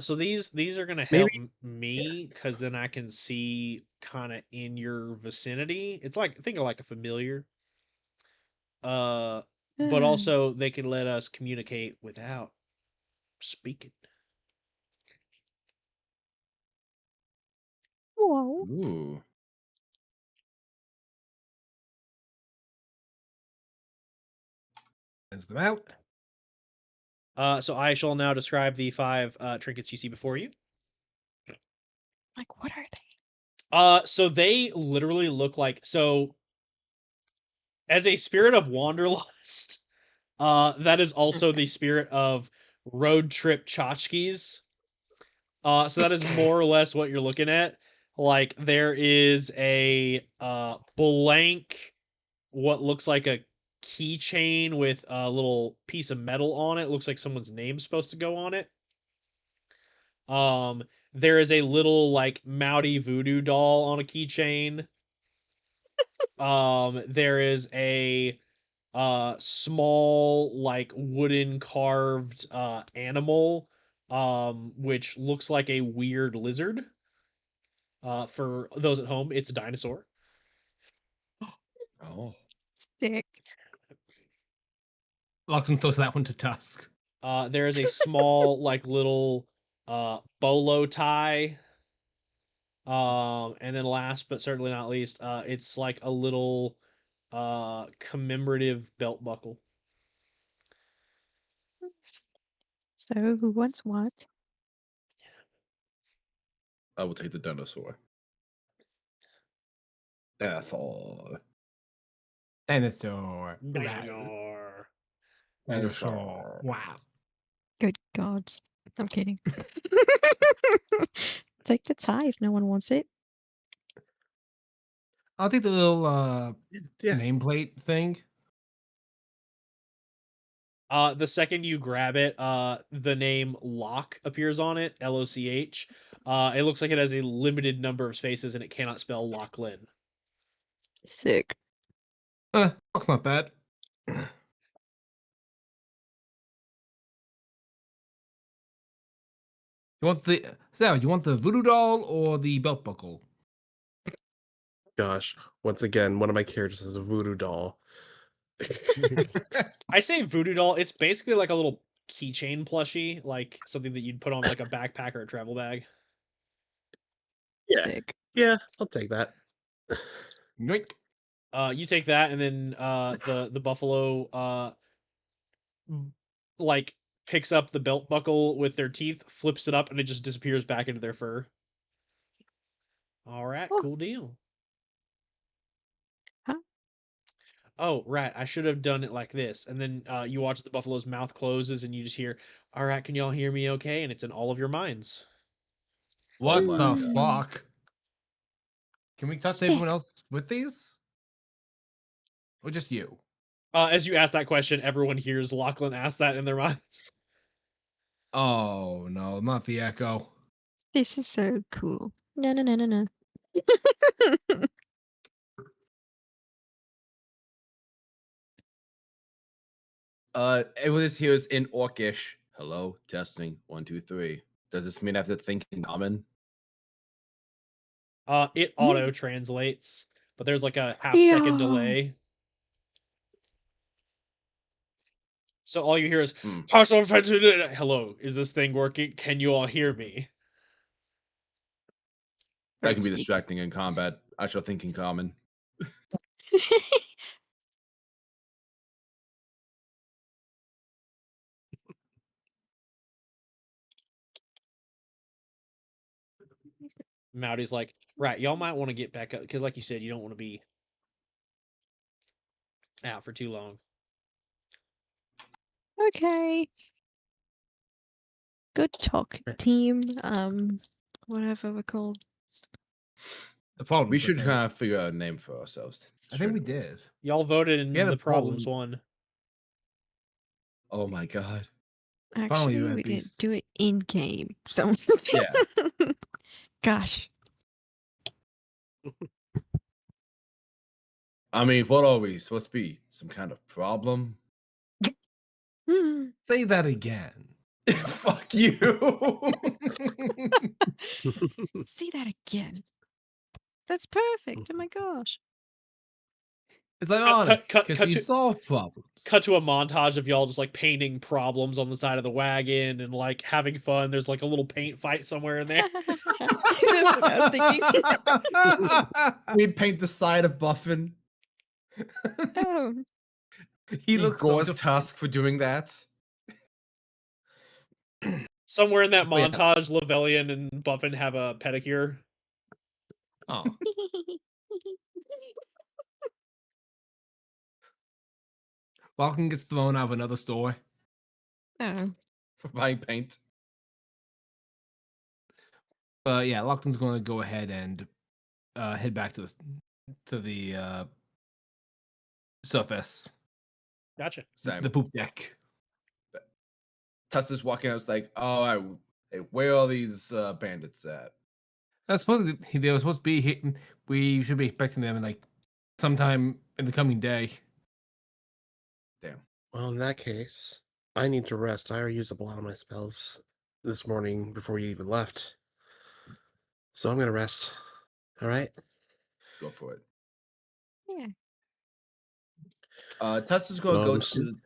So these are gonna help me because then I can see kind of in your vicinity. It's like think of like a familiar. But also they can let us communicate without speaking. Whoa. Ooh. Sends them out. So I shall now describe the 5 trinkets you see before you. Like, what are they? So they literally look like as a spirit of wanderlust. That is also the spirit of road trip tchotchkes. So that is more or less what you're looking at. Like there is a blank, what looks like a keychain with a little piece of metal on it. Looks like someone's name's supposed to go on it. There is a little like Mouty voodoo doll on a keychain. There is a small like wooden carved animal which looks like a weird lizard. For those at home, it's a dinosaur. Oh. Sick. Lachlan throws that one to Tusk. There is a small like little bolo tie. And then last but certainly not least, it's like a little commemorative belt buckle. So, who wants what? I will take the dinosaur. Ethel. Dinosaur. Dinosaur. Dinosaur. Wow. Good gods. I'm kidding. Take the tie if no one wants it. I'll take the little Yeah. nameplate thing. The second you grab it, the name Loch appears on it, Loch. It looks like it has a limited number of spaces and it cannot spell Lachlan. Sick. That's not bad. You want the Sarah, you want the voodoo doll or the belt buckle? Gosh, once again, one of my characters is a voodoo doll. I say voodoo doll, it's basically like a little keychain plushie, like something that you'd put on like a backpack or a travel bag. Yeah. Sick. Yeah, I'll take that. Yoink. You take that and then the buffalo like picks up the belt buckle with their teeth, flips it up, and it just disappears back into their fur. All right, Oh. cool deal. Huh? Oh, right. I should have done it like this. And then you watch the buffalo's mouth closes and you just hear, all right, can y'all hear me okay? And it's in all of your minds. What my the God. fuck? Can we touch Sick. everyone else with these? Or just you? As you ask that question, everyone hears Lachlan ask that in their minds. Oh no, not the echo. This is so cool. No, no, no, no, no. Everyone just hears in Orcish. Hello, testing 1, 2, 3. Does this mean I have to think in common? It auto translates, but there's like a half-second Yeah. delay. So all you hear is, Hmm. hello, is this thing working? Can you all hear me? That can be Speak. distracting in combat. I shall think in common. Mowdy's like, right, y'all might want to get back up because, like you said, you don't want to be out for too long. Okay. Good talk, team. Whatever we're called. The problem. We should I kind of figure out a name for ourselves. think we shouldn't did. Y'all voted and We had a the problems poll. won. Oh my god. Finally, you Actually, had we didn't these. do it in game. So Yeah. gosh. I mean, what are we supposed to be? Some kind of problem? Say that again. Fuck you. See that again. That's perfect. Oh my gosh. It's ironic cut because we to- solve problems. Cut to a montage of y'all just like painting problems on the side of the wagon and like having fun. There's like a little paint fight somewhere in there. That's what I was thinking. We paint the side of Buffin. Oh. He looks so Gore's defeated. task for doing that. Somewhere in that Oh, yeah. montage, Lavellian and Buffin have a pedicure. Oh. Falcon gets thrown out of another store. Oh. For buying paint. But yeah, Lockton's going to go ahead and head back to the surface, Gotcha. Same. the poop deck. Tessa's walking out. It's like, oh, hey, where are these bandits at? I suppose they were supposed to be here. We should be expecting them in like sometime in the coming day. Damn. Well, in that case, I need to rest. I already used up a lot of my spells this morning before you even left. So I'm gonna rest. All right. Go for it. Yeah. Tessa's gonna go Sue? to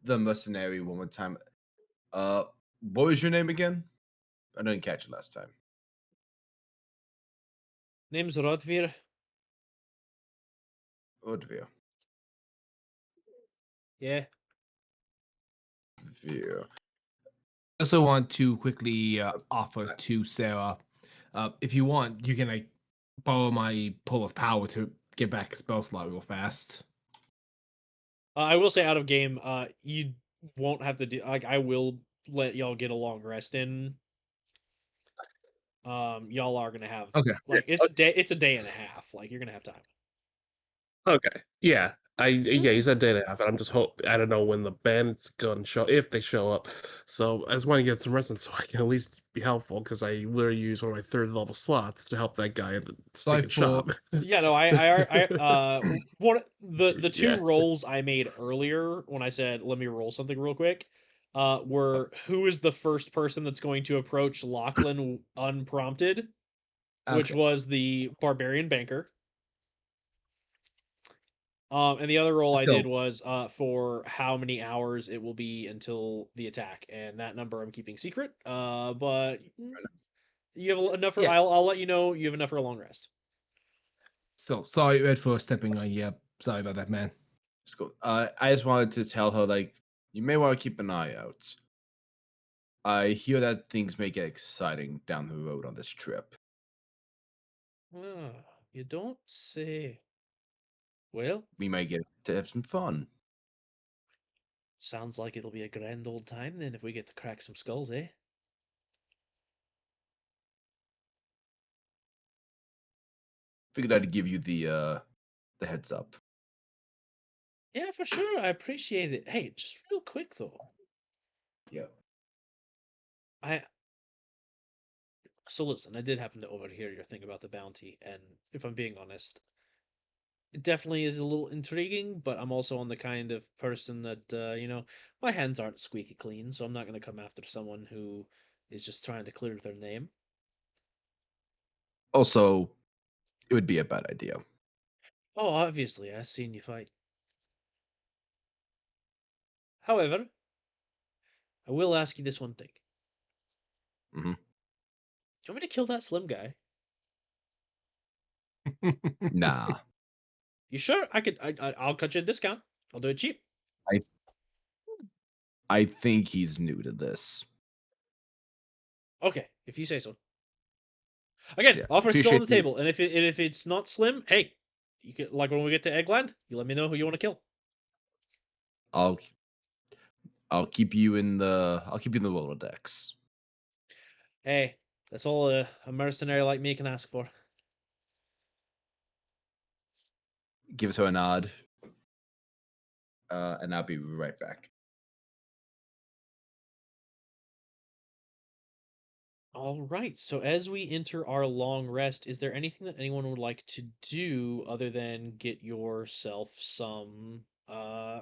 the mercenary one more time. What was your name again? I didn't catch it last time. Name's Rodvir. Odvir. Yeah. Veer. I also want to quickly offer to Sarah, if you want, you can like borrow my pull of power to get back a spell slot real fast. I will say out of game, you won't have to do like I will let y'all get a long rest in. Y'all are gonna have Okay. like it's a day and a half. Like you're gonna have time. Okay. Yeah. Yeah, you said day and a half, and I'm just I don't know when the bandits gonna show if they show up. So I just want to get some rest in so I can at least be helpful because I literally use one of my third level slots to help that guy at the stinking shop. Yeah, no, one the two Yeah. rolls I made earlier when I said let me roll something real quick, were who is the first person that's going to approach Lachlan unprompted, which Okay. was the barbarian banker. And the other roll I So- did was for how many hours it will be until the attack, and that number I'm keeping secret. But you have enough for Yeah. I'll let you know you have enough for a long rest. So sorry, Red, for stepping on you. Sorry about that, man. Let's go. I just wanted to tell her, like, you may want to keep an eye out. I hear that things may get exciting down the road on this trip. Ah, you don't say. Well, We may get to have some fun. sounds like it'll be a grand old time then if we get to crack some skulls, eh? Figured I'd give you the heads up. Yeah, for sure. I appreciate it. Hey, just real quick though. Yeah. So listen, I did happen to overhear your thing about the bounty, and if I'm being honest, it definitely is a little intriguing, but I'm also on the kind of person that my hands aren't squeaky clean, so I'm not going to come after someone who is just trying to clear their name. Also, it would be a bad idea. Oh, obviously, I've seen you fight. However, I will ask you this one thing. Mhm. Do you want me to kill that slim guy? Nah. You sure? I'll cut you a discount. I'll do it cheap. I think he's new to this. Okay, if you say so. Again, Yeah, offer's still on the appreciate the table, and if it's not slim, hey, you can, like when we get to Eggland, you let me know who you want to kill. I'll keep you in the Rolodex. Hey, that's all a mercenary like me can ask for. Gives her a nod. And I'll be right back. All right. So as we enter our long rest, is there anything that anyone would like to do other than get yourself some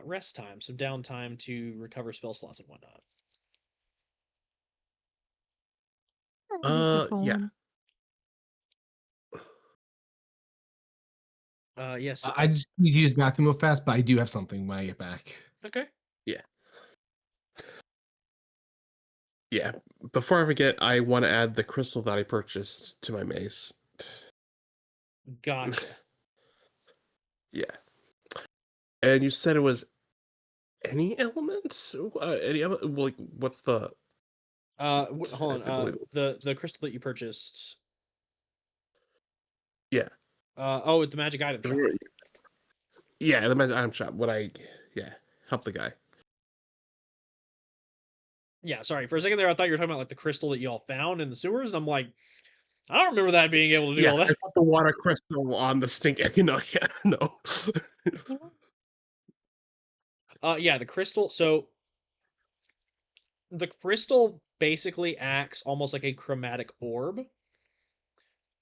rest time, some downtime to recover spell slots and whatnot? Yeah. Perform. Yes. I just need to use the bathroom real fast, but I do have something when I get back. Okay. Yeah. Yeah. Before I forget, I want to add the crystal that I purchased to my mace. Gotcha. Yeah. And you said it was any element? Any element? Like, what's the? Hold I on. believe. The crystal that you purchased. Yeah. Oh, at the magic item shop. Yeah, the magic item shop. Help the guy. Yeah, sorry. For a second there, I thought you were talking about like the crystal that y'all found in the sewers, and I'm like, I don't remember that being able to do Yeah, all I that. put the water crystal on the stink. No, yeah, no. Yeah, the crystal. So the crystal basically acts almost like a chromatic orb.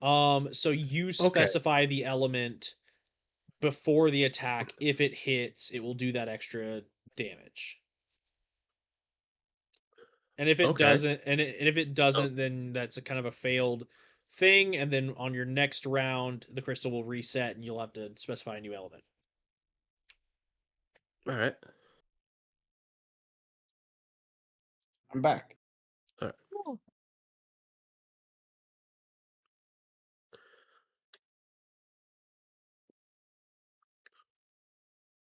So you Okay. specify the element before the attack. If it hits, it will do that extra damage. And if it Okay. doesn't, and if it doesn't, then that's a kind of a failed thing. And then on your next round, the crystal will reset, and you'll have to specify a new element. All right. I'm back. All right. Oh,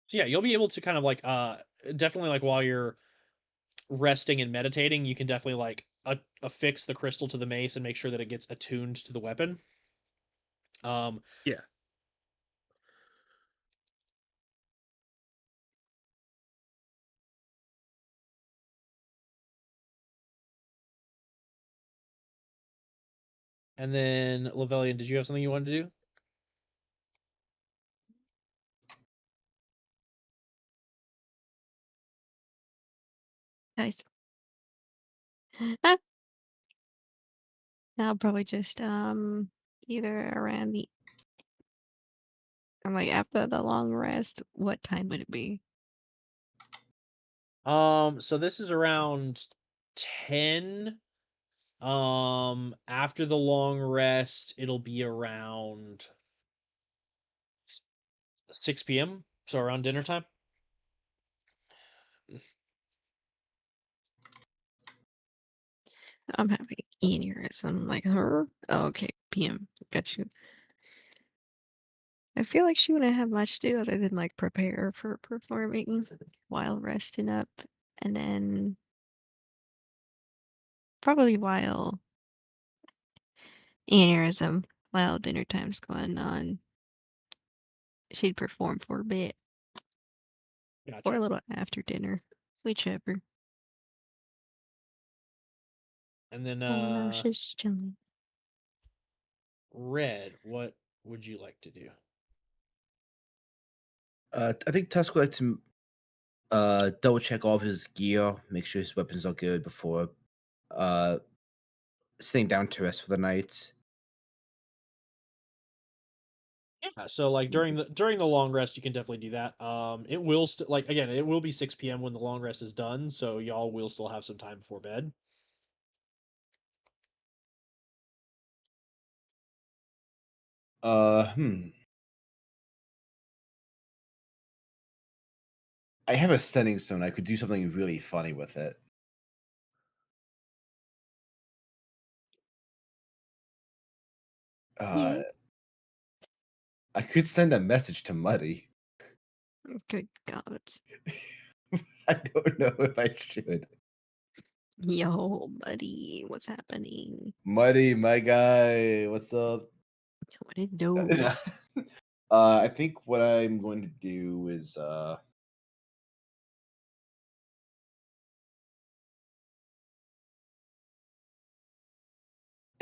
So yeah, you'll be able to kind of like definitely like while you're resting and meditating, you can definitely like affix the crystal to the mace and make sure that it gets attuned to the weapon. Um, Yeah. and then Lavelian, did you have something you wanted to do? nice. Ah, I'll probably just either around the I'm like after the long rest, what time would it be? So this is around 10. After the long rest, it'll be around 6 p.m. So around dinner time. I'm having aneurysm. Like her? Oh, okay, PM. Got you. I feel like she wouldn't have much to do other than like prepare for performing while resting up, and then probably while aneurysm, while dinner time's going on, she'd perform for a bit or Gotcha. a little after dinner, whichever. And then Oh no, she's chilling. Red, what would you like to do? I think Tusk would like to double check all of his gear, make sure his weapons are good before uh sitting down to rest for the night. Yeah, so like during the long rest, you can definitely do that. It will still like again, it will be 6 p.m. when the long rest is done, so y'all will still have some time before bed. Hmm. I have a sending stone. I could do something really funny with it. Uh, Yeah. I could send a message to Muddy. Good God. I don't know if I should. Yo, buddy, what's happening? Muddy, my guy, what's up? What it do? I think what I'm going to do is I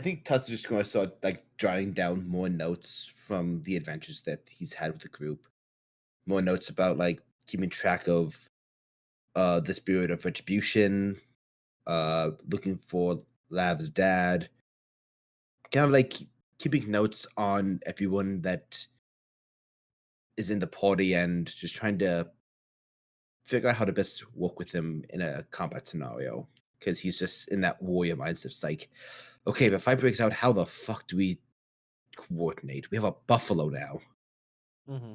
think Tuss is just going to start like jotting down more notes from the adventures that he's had with the group. More notes about like keeping track of the spirit of retribution, looking for Lav's dad, kind of like keeping notes on everyone that is in the party and just trying to figure out how to best work with him in a combat scenario. Because he's just in that warrior mindset. It's like, okay, if a fight breaks out, how the fuck do we coordinate? We have a buffalo now. Mm-hmm.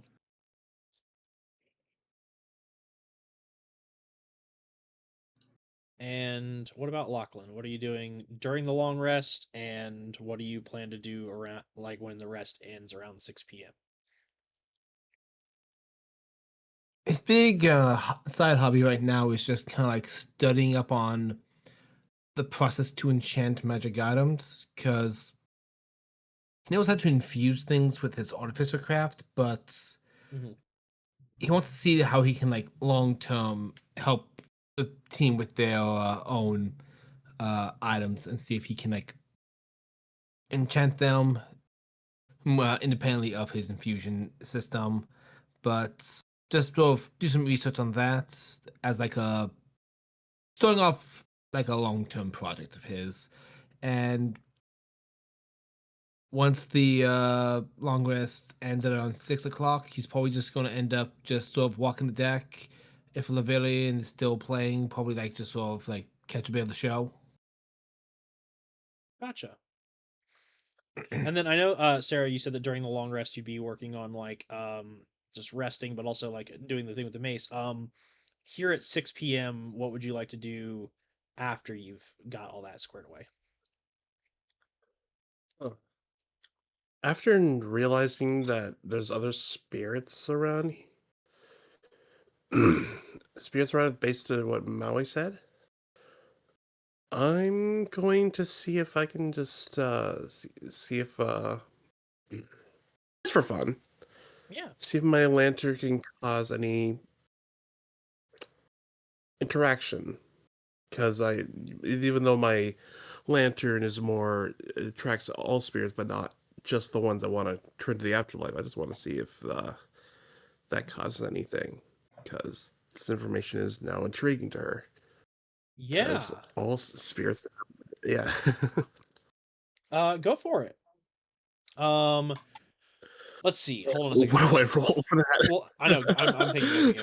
And what about Lachlan? What are you doing during the long rest, and what do you plan to do around like when the rest ends around 6 p.m.? His big side hobby right now is just kind of like studying up on the process to enchant magic items, because he knows how to infuse things with his artificer craft, but Mm-hmm. he wants to see how he can like long term help the team with their own items and see if he can like enchant them independently of his infusion system. But just sort of do some research on that as like a starting off like a long term project of his. And once the long rest ends at around 6 o'clock, he's probably just going to end up just sort of walking the deck. If Lavillian is still playing, probably like just sort of like catch a bit of the show. Gotcha. And then I know, Sarah, you said that during the long rest you'd be working on like just resting, but also like doing the thing with the mace. Here at 6 p.m., what would you like to do after you've got all that squared away? Oh. After realizing that there's other spirits around, spirits around based on what Maui said, I'm going to see if I can just see if just for fun, Yeah. see if my lantern can cause any interaction. Because even though my lantern is more attracts all spirits, but not just the ones I want to turn to the afterlife. I just want to see if that causes anything. Because this information is now intriguing to her. Because Yeah. all spirits, yeah. Go for it. Let's see. Hold on a What second. do I roll for that? Well, I know. I'm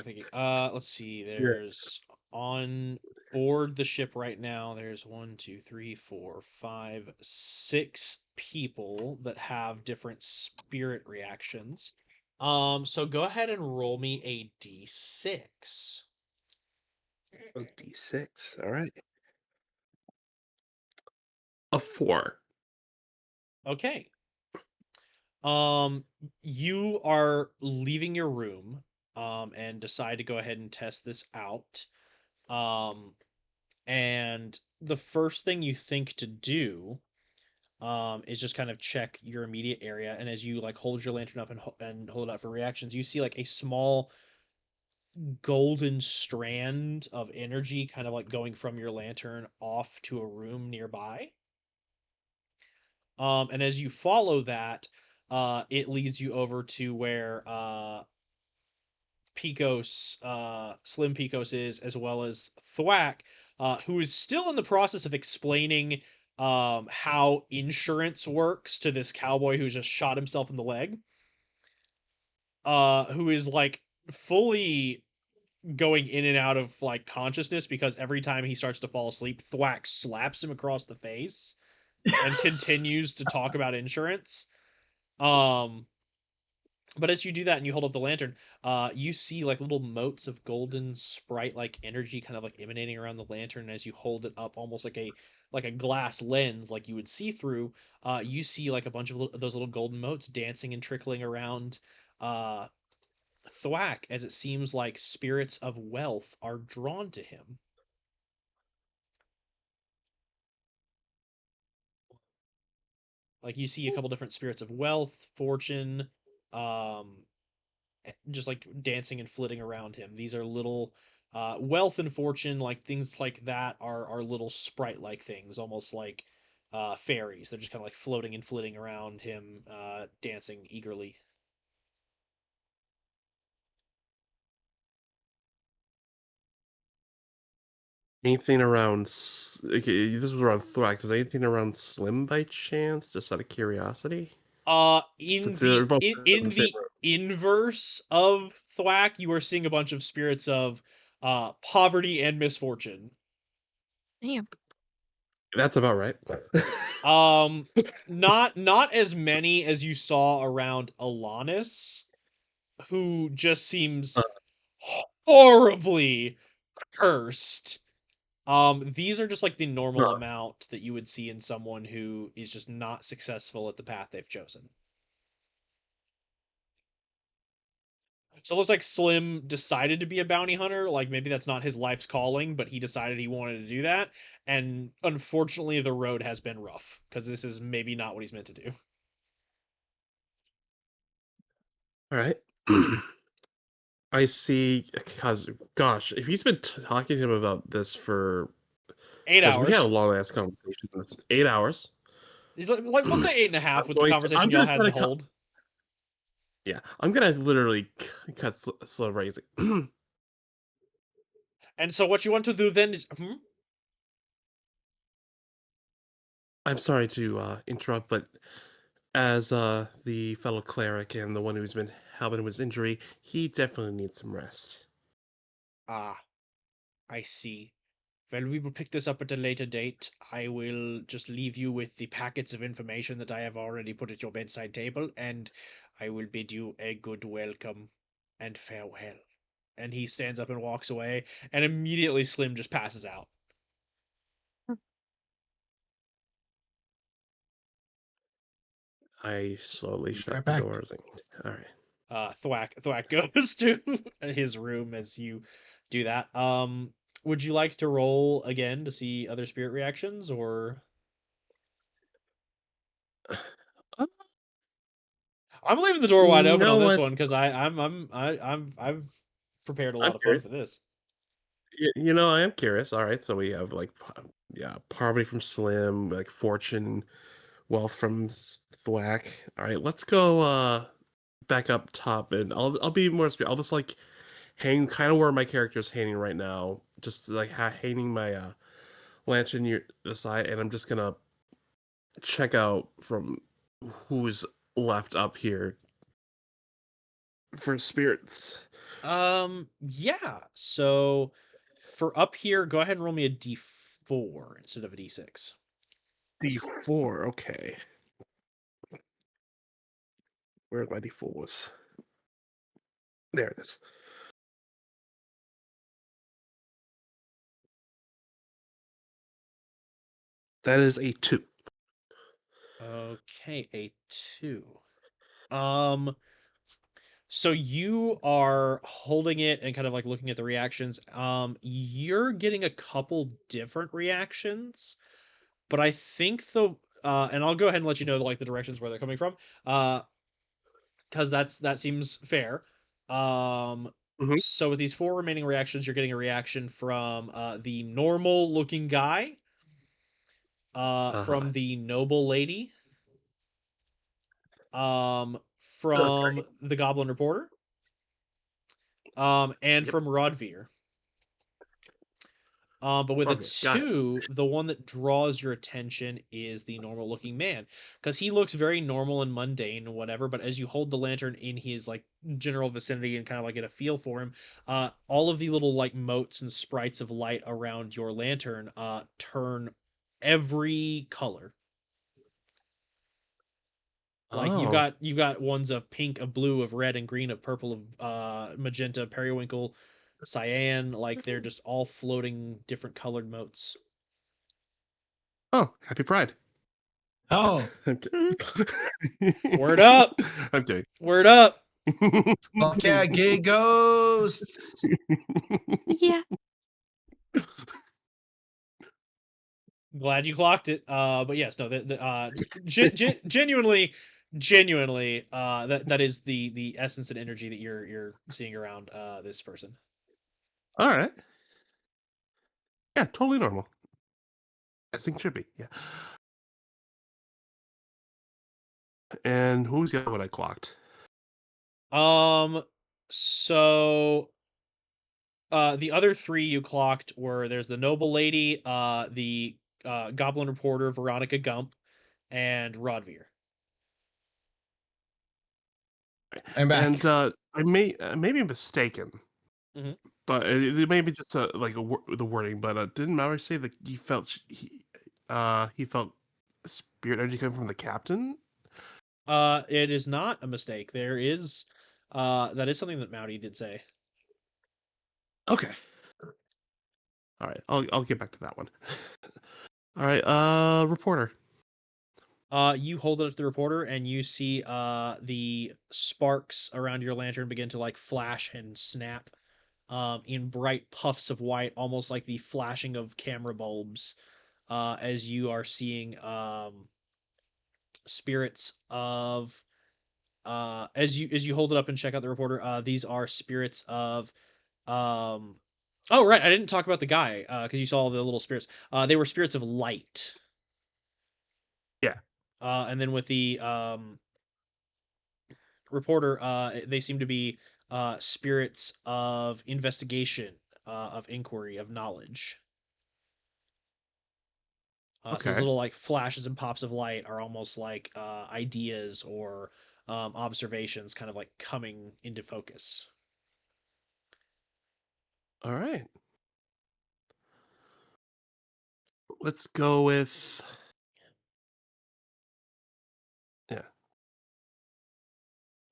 thinking. Let's see. Yeah. There's on board the ship right now. There's 1, 2, 3, 4, 5, 6 people that have different spirit reactions. So go ahead and roll me a d6. Oh, D6. All right. A 4. Okay. Um, you are leaving your room, and decide to go ahead and test this out. Um, and the first thing you think to do, is just kind of check your immediate area. And as you like hold your lantern up and hold it up for reactions, you see like a small golden strand of energy kind of like going from your lantern off to a room nearby. And as you follow that, it leads you over to where Picos, Slim Picos is, as well as Thwack, who is still in the process of explaining how insurance works to this cowboy who's just shot himself in the leg. Who is like fully going in and out of like consciousness because every time he starts to fall asleep, Thwack slaps him across the face and continues to talk about insurance. Um, But as you do that and you hold up the lantern, you see like little motes of golden sprite like energy kind of like emanating around the lantern as you hold it up, almost like a glass lens, like you would see through. You see like a bunch of those little golden motes dancing and trickling around uh, Thwack, as it seems like spirits of wealth are drawn to him. Like you see a couple different spirits of wealth, fortune, um, just like dancing and flitting around him. These are little wealth and fortune, like things like that, are little sprite like things, almost like fairies. They're just kind of like floating and flitting around him, dancing eagerly. Anything around? Okay, this was around Thwack. Is anything around Slim by chance? Just out of curiosity. In Since they're the both in in the same the room. inverse of Thwack, you are seeing a bunch of spirits of poverty and misfortune. Damn. That's about right. Um, not as many as you saw around Alanis, who just seems Uh, horribly cursed. These are just like the normal huh. amount that you would see in someone who is just not successful at the path they've chosen. So it looks like Slim decided to be a bounty hunter. Like maybe that's not his life's calling, but he decided he wanted to do that. And unfortunately, the road has been rough because this is maybe not what he's meant to do. All right. I see. Because, gosh, if he's been talking to him about this for, Eight because we had a hours. long ass conversation. That's 8 hours. He's like we'll say eight and a half with the I'm conversation y'all gonna had try to to cut. hold. Yeah, I'm gonna literally cut slow right. And so what you want to do then is I'm sorry to interrupt, but as the fellow cleric and the one who's been helping with his injury, he definitely needs some rest. ah, I see. Well, we will pick this up at a later date. I will just leave you with the packets of information that I have already put at your bedside table, and I will bid you a good welcome and farewell. And he stands up and walks away, and immediately Slim just passes out. I slowly Be shut right the back. doors. All right. Thwack goes to his room as you do that. Would you like to roll again to see other spirit reactions, or I'm leaving the door wide You open know on this what? one because I've prepared a I'm lot of fun curious. for this. I am curious. All right, so we have like, yeah, poverty from Slim, like fortune, wealth from Thwack. All right, let's go back up top, and I'll be more. I'll just like hang kind of where my character is hanging right now, just like hanging my lantern near the side, and I'm just gonna check out from who's left up here for spirits. Yeah. So for up here, go ahead and roll me a d4 instead of a d6. D4. Okay, where my D4 was? There it is. That is a 2. Okay, a 2. Um, so you are holding it and kind of like looking at the reactions. You're getting a couple different reactions, but I think and I'll go ahead and let you know like the directions where they're coming from. Because that seems fair. Um, Mm-hmm. so with these 4 remaining reactions, you're getting a reaction from the normal looking guy, Uh-huh. from the noble lady, um, Oh, from the goblin reporter, and yep. from Rodveer. But with a Okay, got it. 2, the one that draws your attention is the normal looking man, because he looks very normal and mundane and whatever. But as you hold the lantern in his like general vicinity and kind of like get a feel for him, all of the little like motes and sprites of light around your lantern turn every color. Like Oh. you've got ones of pink, of blue, of red and green, of purple, of magenta, periwinkle, cyan. Like they're just all floating different colored motes. Oh, happy Pride. Oh, I'm kidding. Word up! I'm kidding. Word up! fuck yeah, gay ghosts. Yeah. Glad you clocked it. But yes, no, genuinely, that is the essence and energy that you're seeing around this person. All right. Yeah, totally normal. As things should be. Yeah. And who was the other one I clocked? So the other three you clocked were there's the noble lady, the goblin reporter Veronica Gump, and Rodvir. I'm back. And I may be mistaken, Mhm. but it may be just the wording. But didn't Mallory say that he felt spirit energy coming from the captain? It is not a mistake. There is that is something that Mouty did say. Okay. All right. I'll get back to that one. All right. Reporter. You hold it up to the reporter and you see the sparks around your lantern begin to like flash and snap in bright puffs of white, almost like the flashing of camera bulbs, as you are seeing spirits of as you hold it up and check out the reporter, these are spirits of um oh right, I didn't talk about the guy because you saw the little spirits. They were spirits of light. Yeah. And then with the reporter, they seem to be spirits of investigation, of inquiry, of knowledge. So those Okay. little like flashes and pops of light are almost like ideas or observations, kind of like coming into focus. All right. Let's go with yeah.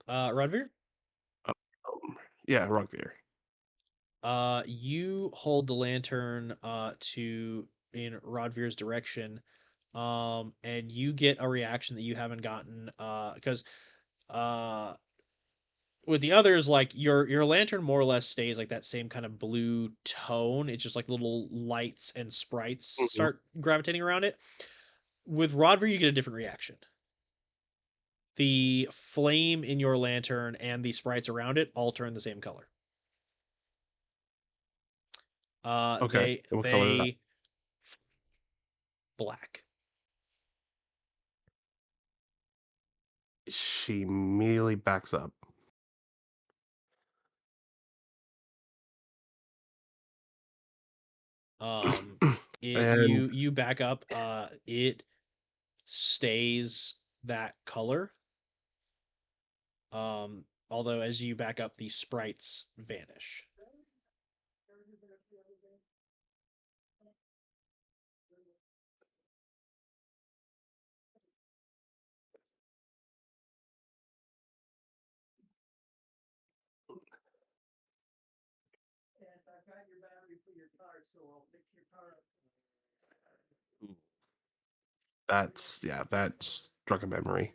Rodvir, Yeah, Rugbeer. you hold the lantern to in Rodvir's direction, and you get a reaction that you haven't gotten because with the others, like your lantern more or less stays like that same kind of blue tone. It's just like little lights and sprites Mhm. start gravitating around it. With Rodver, you get a different reaction. The flame in your lantern and the sprites around it all turn the same color. Okay. And what color is that? They black. She immediately backs up. Um, it And you back up. It stays that color. Although as you back up, the sprites vanish. that struck a memory.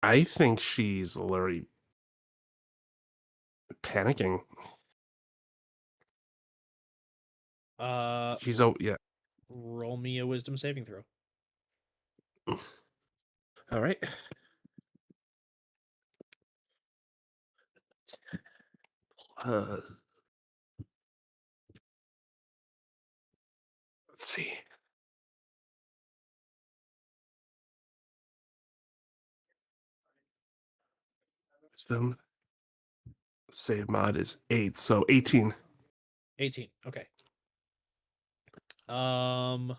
I think she's literally panicking. She's R- yeah. roll me a wisdom saving throw. All right. Uh, let's see. Wisdom save mod is 8, so 18. 18. Okay. Um.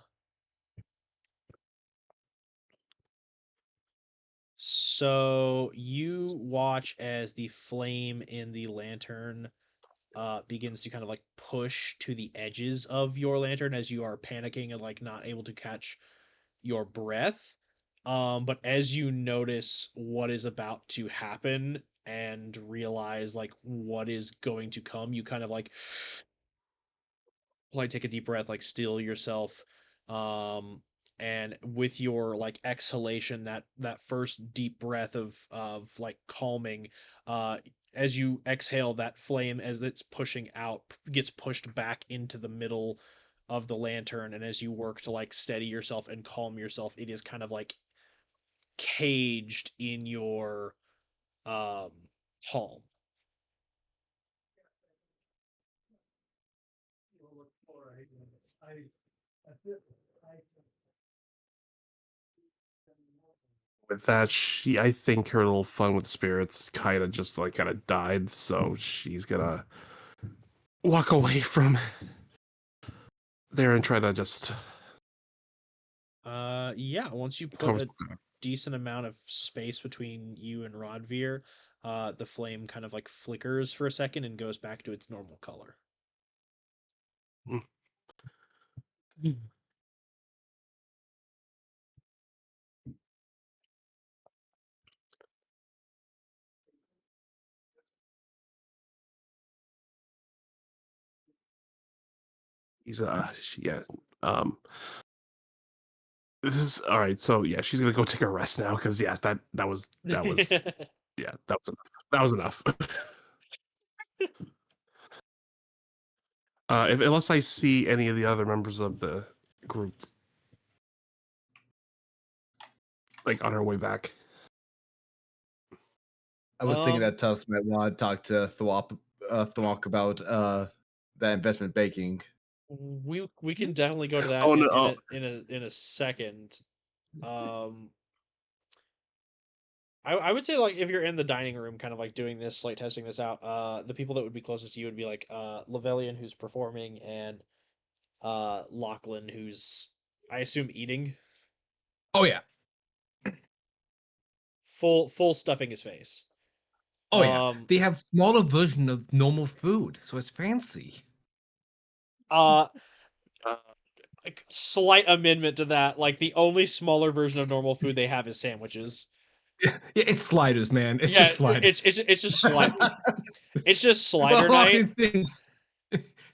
So you watch as the flame in the lantern begins to kind of like push to the edges of your lantern as you are panicking and like not able to catch your breath. But as you notice what is about to happen and realize like what is going to come, you kind of like take a deep breath, like still yourself, and with your like exhalation, that first deep breath of like calming, uh as you exhale, that flame as it's pushing out gets pushed back into the middle of the lantern, and as you work to like steady yourself and calm yourself, it is kind of like caged in your um palm. With that, I think her little fun with spirits kind of died, so she's gonna walk away from there and try to just Yeah, once you put a decent amount of space between you and Rodvir, the flame kind of like flickers for a second and goes back to its normal color. He's yeah. Um, this is all right. So yeah, she's gonna go take a rest now because yeah, that was yeah, that was enough. That was enough. Unless I see any of the other members of the group like on her way back. I was thinking that Tusk might want to talk to Thwok about that investment banking. We can definitely go to that Oh no! in a second. I would say like if you're in the dining room kind of like doing this, like testing this out, the people that would be closest to you would be like Lavelian, who's performing, and Lachlan, who's I assume eating. Oh yeah. Full stuffing his face. Oh yeah. They have smaller version of normal food, so it's fancy. Like, slight amendment to that. Like the only smaller version of normal food they have is sandwiches. Yeah, it's sliders, man. It's just sliders. It's just it's just slider night.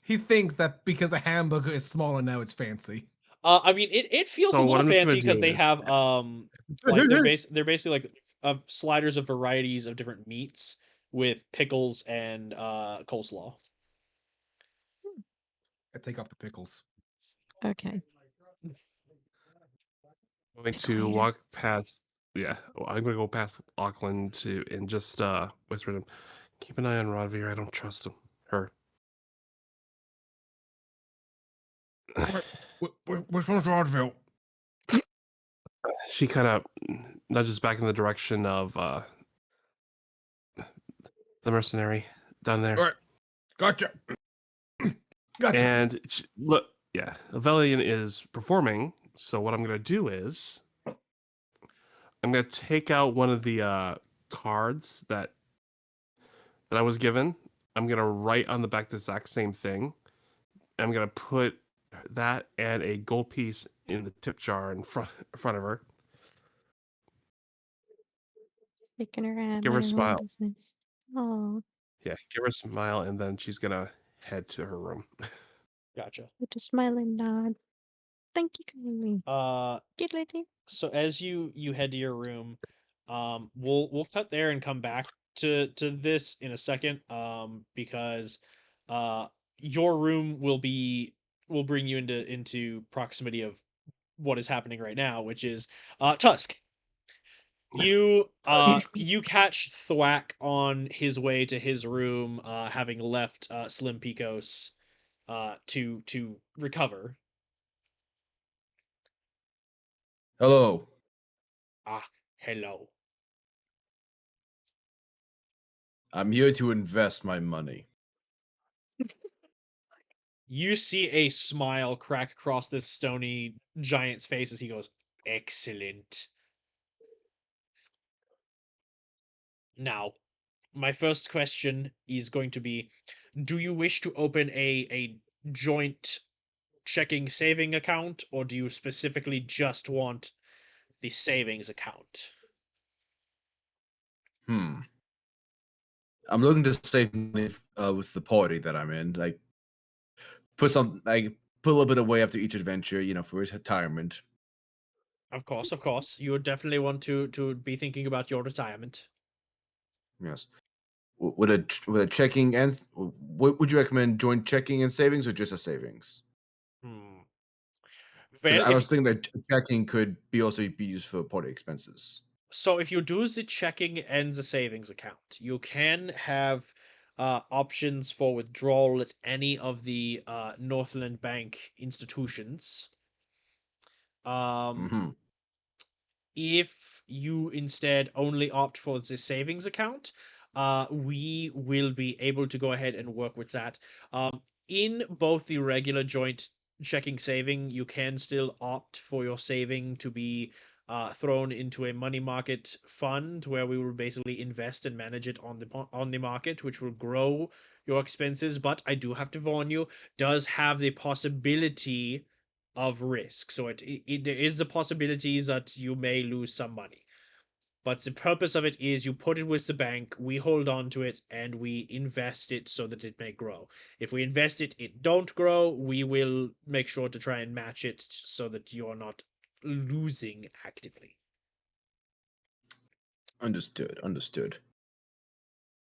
He thinks that because the hamburger is smaller now, it's fancy. I mean, it feels a little fancy because they have like they're basically like sliders of varieties of different meats with pickles and coleslaw. I take off the pickles. Okay. Going to walk past. Yeah, I'm gonna go past Auckland to and just whisper to him, "Keep an eye on Rodvir. I don't trust him. Her." Which one's Rodville? She kind of nudges back in the direction of the mercenary down there. All right, gotcha. Gotcha. And look, yeah, Avelian is performing. So what I'm gonna do is I'm gonna take out one of the cards that I was given. I'm gonna write on the back the exact same thing. I'm gonna put that and a gold piece in the tip jar in front of her. Shaking her head. Give her a smile. Business. Oh, Yeah, give her a smile, and then she's gonna head to her room. Gotcha. with a smiling nod. Thank you kindly. Good lady. So as you head to your room, we'll cut there and come back to this in a second, because your room will bring you into proximity of what is happening right now, which is Tusk. You you catch Thwack on his way to his room, having left Slim Picos to recover. Hello. Hello. I'm here to invest my money. You see a smile crack across this stony giant's face as he goes, "Excellent. Now, my first question is going to be, do you wish to open a joint checking saving account, or do you specifically just want the savings account? I'm looking to save money with the party that I'm in. Like put a little bit away after each adventure, for his retirement. Of course, of course. You would definitely want to be thinking about your retirement. Yes. Would a checking and what would you recommend? Joint checking and savings, or just a savings? Hmm. Because Well, I was thinking that checking could also be used for party expenses. so if you do the checking and the savings account, you can have options for withdrawal at any of the Northland Bank institutions. Um, Mm-hmm. if you instead only opt for the savings account, we will be able to go ahead and work with that. In both the regular joint checking saving, you can still opt for your saving to be thrown into a money market fund where we will basically invest and manage it on the market, which will grow your expenses. But I do have to warn you, does have the possibility of risk. So there is the possibility that you may lose some money. But the purpose of it is you put it with the bank, we hold on to it, and we invest it so that it may grow. If we invest it, it don't grow, we will make sure to try and match it so that you're not losing actively. Understood.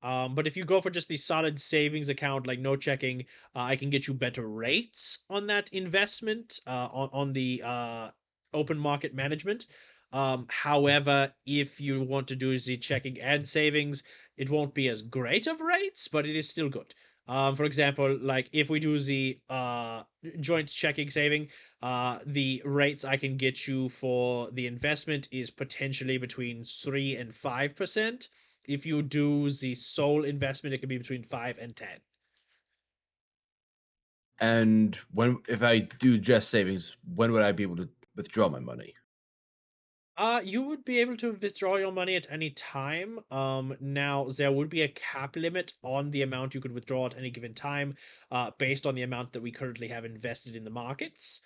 But if you go for just the solid savings account, like no checking, I can get you better rates on that investment on the open market management. However, if you want to do the checking and savings, it won't be as great of rates, but it is still good. For example, like if we do the joint checking saving, the rates I can get you for the investment is potentially between 3 and 5%. If you do the sole investment, it can be between 5 and 10. And if I do just savings, when would I be able to withdraw my money? You would be able to withdraw your money at any time. Now there would be a cap limit on the amount you could withdraw at any given time, based on the amount that we currently have invested in the markets.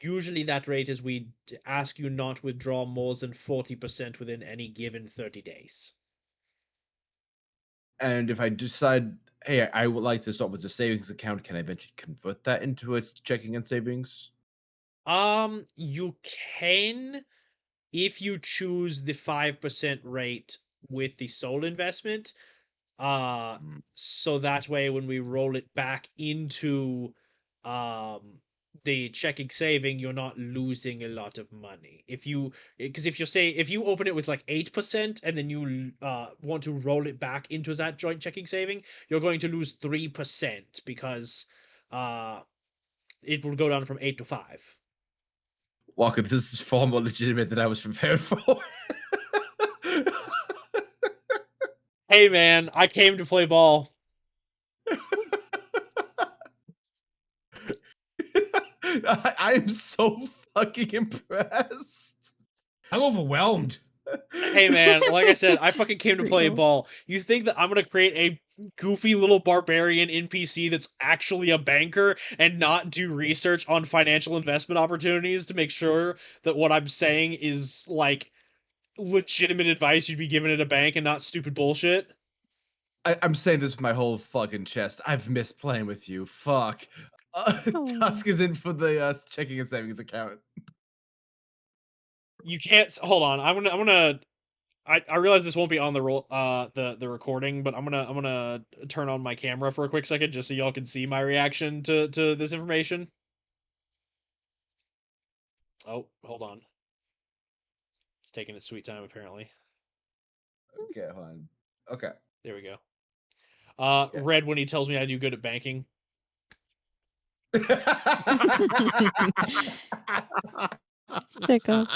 Usually that rate is we ask you not withdraw more than 40% within any given 30 days. And if I decide, hey, I would like to start with the savings account, can I eventually convert that into its checking and savings? You can, if you choose the 5% rate with the sole investment, uh Mm. so that way when we roll it back into the checking saving, you're not losing a lot of money. Because if you open it with like 8% and then you want to roll it back into that joint checking saving, you're going to lose 3% because uh it will go down from 8 to 5. Walker, this is far more legitimate than I was prepared for. Hey man, I came to play ball. I am so fucking impressed. I'm overwhelmed. Hey man, like I said, I fucking came to play Real. ball. You think that I'm gonna create a goofy little barbarian NPC that's actually a banker and not do research on financial investment opportunities to make sure that what I'm saying is like legitimate advice you'd be given at a bank and not stupid bullshit? I'm saying this with my whole fucking chest. I've missed playing with you. Fuck. Oh. Tusk is in for the checking and savings account. You can't hold on. I realize this won't be on the roll the recording, but I'm gonna turn on my camera for a quick second just so y'all can see my reaction to this information. Oh, hold on. It's taking its sweet time apparently. Okay, hold on. Okay. There we go. Okay. Red when he tells me I do good at banking. Sicko.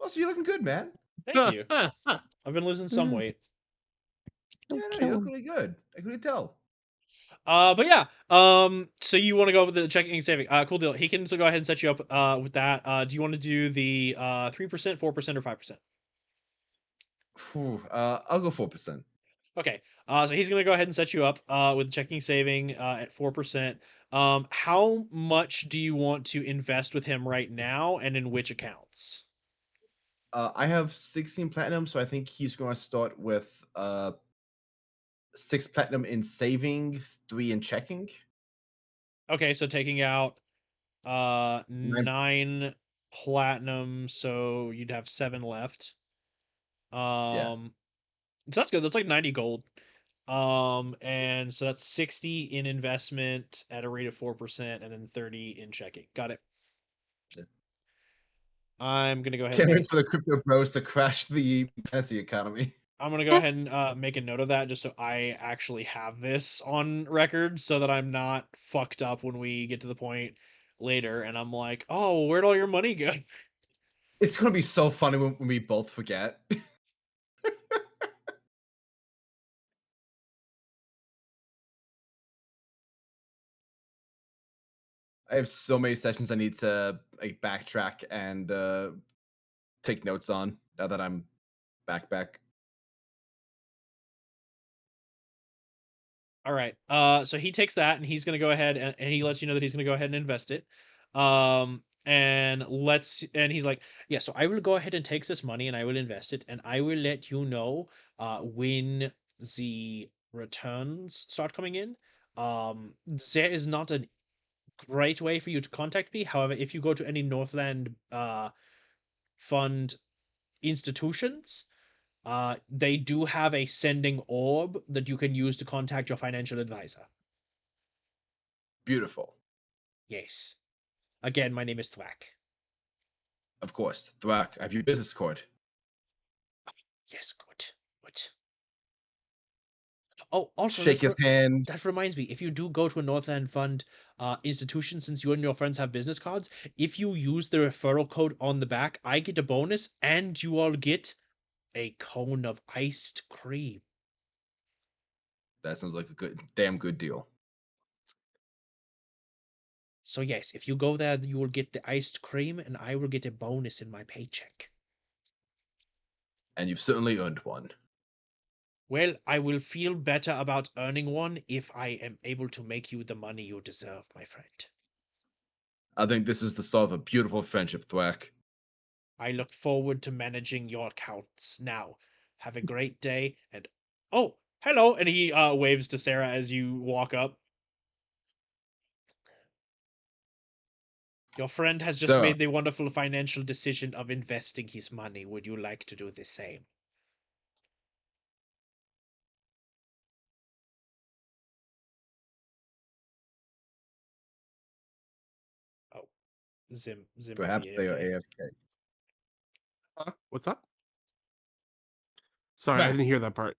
Oh, so you're looking good, man. Thank you. I've been losing some weight. Don't Yeah, no, kill you look him. really good. I can tell. But yeah. So you want to go with the checking and saving? Cool deal. He can still go ahead and set you up with that. Do you want to do the 3%, 4%, or 5%? I'll go 4%. Okay. So he's gonna go ahead and set you up with checking saving at 4%. How much do you want to invest with him right now, and in which accounts? I have 16 platinum, so I think he's going to start with 6 platinum in saving, 3 in checking. Okay, so taking out 9 platinum, so you'd have 7 left. Yeah. So that's good. That's like 90 gold. And so that's 60 in investment at a rate of 4%, and then 30 in checking. Got it. Yeah. I'm gonna go ahead and Can't make wait for the crypto bros to crash the fantasy economy. I'm gonna go ahead and make a note of that just so I actually have this on record so that I'm not fucked up when we get to the point later and I'm like, oh, where'd all your money go? It's going to be so funny when we both forget. I have so many sessions I need to like backtrack and take notes on now that I'm back. All right. So he takes that and he's gonna go ahead and he lets you know that he's gonna go ahead and invest it. And he's like, yeah, so I will go ahead and take this money and I will invest it and I will let you know when the returns start coming in. There is not a great way for you to contact me. However, if you go to any Northland fund institutions, they do have a sending orb that you can use to contact your financial advisor. Beautiful. Yes. Again, my name is Thwack. Of course. Thwack, I have your business card. Yes, good. Good. Oh, also, Shake his hand. that reminds me, if you do go to a Northland Fund institution, since you and your friends have business cards, if you use the referral code on the back, I get a bonus, and you all get a cone of iced cream. That sounds like a damn good deal. So yes, if you go there, you will get the iced cream, and I will get a bonus in my paycheck. And you've certainly earned one. Well, I will feel better about earning one if I am able to make you the money you deserve, my friend. I think this is the start of a beautiful friendship, Thwack. I look forward to managing your accounts. Now, have a great day, and oh, hello! And he waves to Sarah as you walk up. Your friend has just So, made the wonderful financial decision of investing his money. Would you like to do the same? Oh, Zim might perhaps be they are AFK. AFK. What's up? Sorry, I Right. didn't hear that part.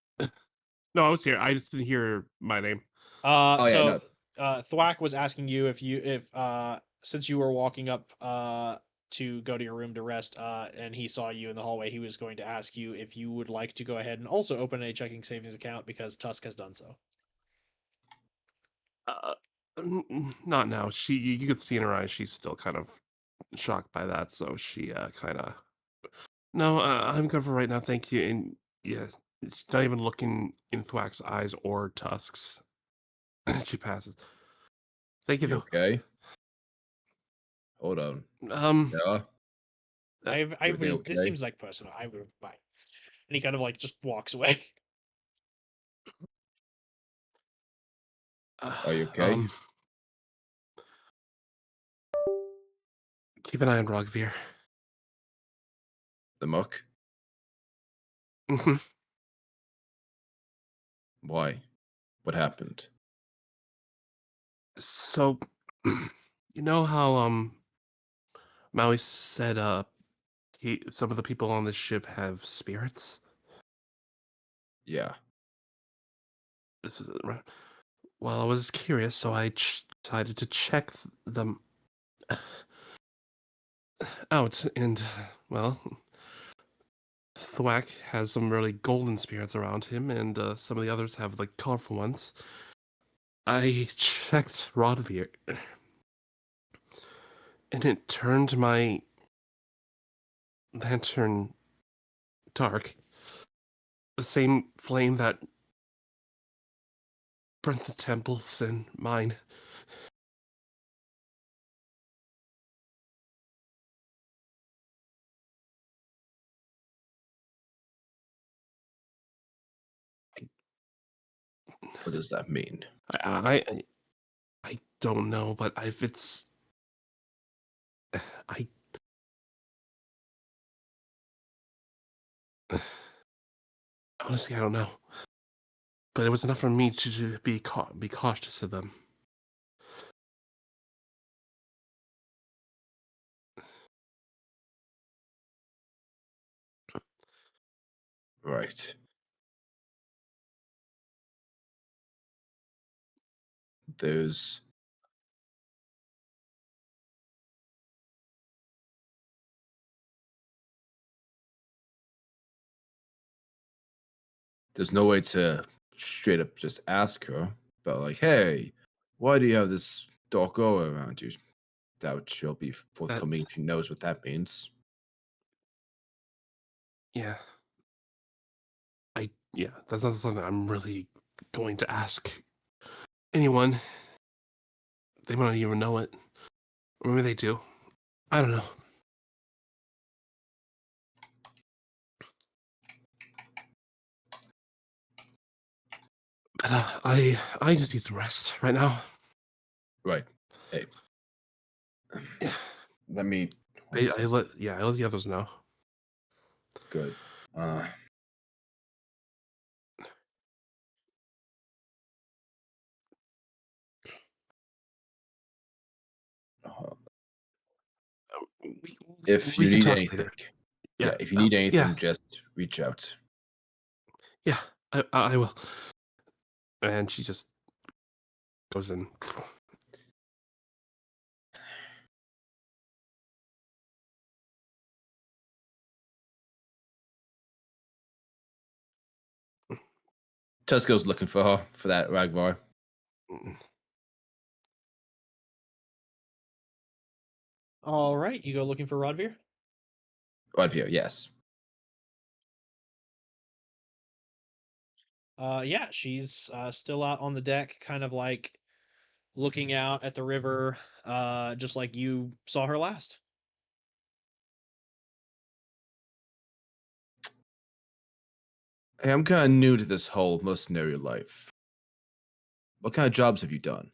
No, I was here. I just didn't hear my name. Oh, yeah, So no. Thwack was asking you if since you were walking up to go to your room to rest and he saw you in the hallway, he was going to ask you if you would like to go ahead and also open a checking savings account because Tusk has done so. Not now. You could see in her eyes, she's still kind of shocked by that. So she kind of, no, I'm good for right now. Thank you. And yeah, she's not even looking in Thwack's eyes or Tusk's. She passes. Thank you, You though. okay? Hold on. Yeah. Everything okay? This seems like personal. Bye. And he kind of like just walks away. Are you okay? Keep an eye on Rogvir. The muck? Mm-hmm. Why? What happened? So, you know how Maui said some of the people on this ship have spirits? Yeah. This is right. Well, I was curious, so I decided to check them out, and well, Thwack has some really golden spirits around him, and some of the others have like colorful ones. I checked Rodvir, and it turned my lantern dark. the same flame that burnt the temples and mine. What does that mean? I don't know, but if it's I honestly I don't know. But it was enough for me to be cautious of them. Right. There's no way to straight up just ask her about like, hey, why do you have this dark aura around you? Doubt she'll be That forthcoming if she knows what that means. yeah. That's not something I'm really going to ask anyone. They might not even know it. Or maybe they do. I don't know. But I just need some rest right now. Right. Hey, Yeah. let me. I let the others know. Good. Uh, if We you can need talk anything, later. yeah, Yeah. if you need anything, Yeah. just reach out. Yeah. I will. And she just goes in. Tesco's looking for her for that Ragvar. All right, you go looking for Rodvir. Right here, yes. Yeah, she's still out on the deck, kind of like looking out at the river, just like you saw her last. Hey, I'm kind of new to this whole mercenary life. What kind of jobs have you done?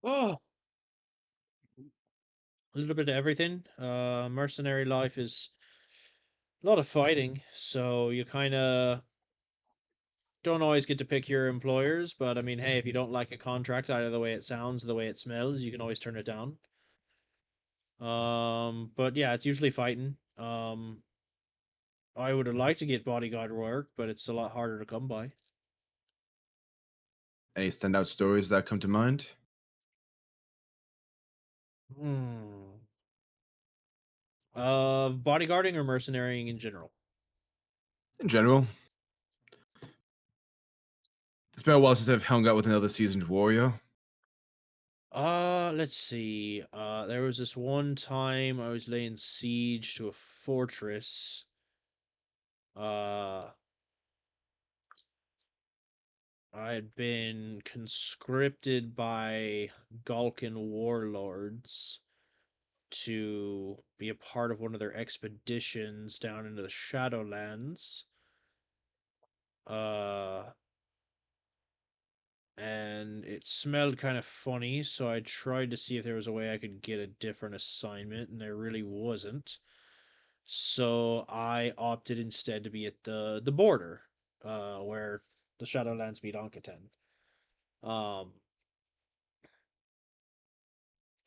Oh, a little bit of everything. Mercenary life is a lot of fighting, so you kind of don't always get to pick your employers. But I mean, hey, if you don't like a contract, either the way it sounds or the way it smells, you can always turn it down. But yeah, it's usually fighting. I would have liked to get bodyguard work, but it's a lot harder to come by. Any standout stories that come to mind? Hmm. Of bodyguarding or mercenarying in general? In general, it's been a while since I've hung out with another seasoned warrior. Let's see. There was this one time I was laying siege to a fortress. Uh, I had been conscripted by Galkan warlords to be a part of one of their expeditions down into the Shadowlands. Uh, and it smelled kind of funny, so I tried to see if there was a way I could get a different assignment, and there really wasn't. So I opted instead to be at the border, where the Shadowlands meet Onkaten. Um,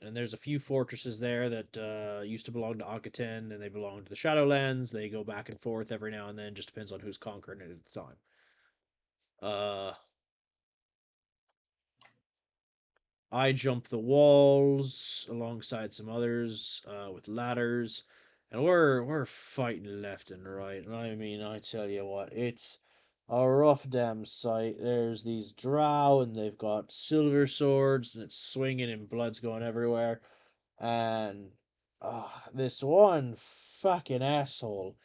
and there's a few fortresses there that used to belong to Onkaten, and they belong to the Shadowlands. They go back and forth every now and then, just depends on who's conquering it at the time. Uh, I jump the walls alongside some others with ladders, and we're fighting left and right. And I mean, I tell you what, it's a rough damn sight. There's these drow, and they've got silver swords, and it's swinging, and blood's going everywhere. And this one fucking asshole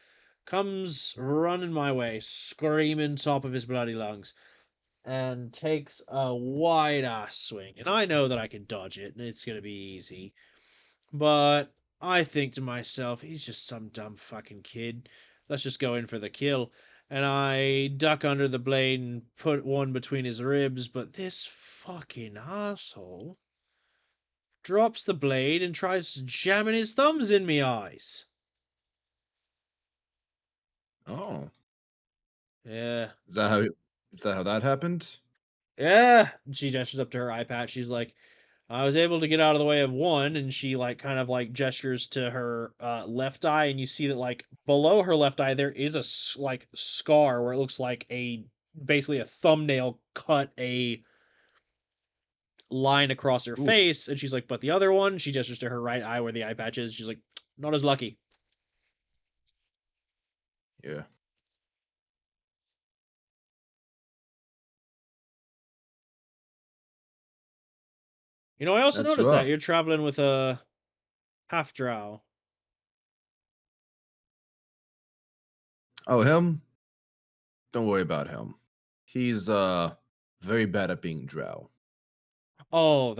comes running my way, screaming top of his bloody lungs, and takes a wide ass swing. And I know that I can dodge it, and it's gonna be easy. But I think to myself, he's just some dumb fucking kid. Let's just go in for the kill. And I duck under the blade and put one between his ribs, but this fucking asshole drops the blade and tries jamming his thumbs in me eyes. Oh, Yeah. is that how that happened? Yeah. She gestures up to her eye patch. She's like, I was able to get out of the way of one, and she like kind of like gestures to her left eye, and you see that like below her left eye there is a like scar where it looks like a basically a thumbnail cut a line across her Ooh, face, and she's like, but the other one, she gestures to her right eye where the eye patch is. She's like, not as lucky. yeah. You know, I also That's noticed that rough. you're traveling with a half drow. Oh, him? Don't worry about him. He's very bad at being drow. Oh,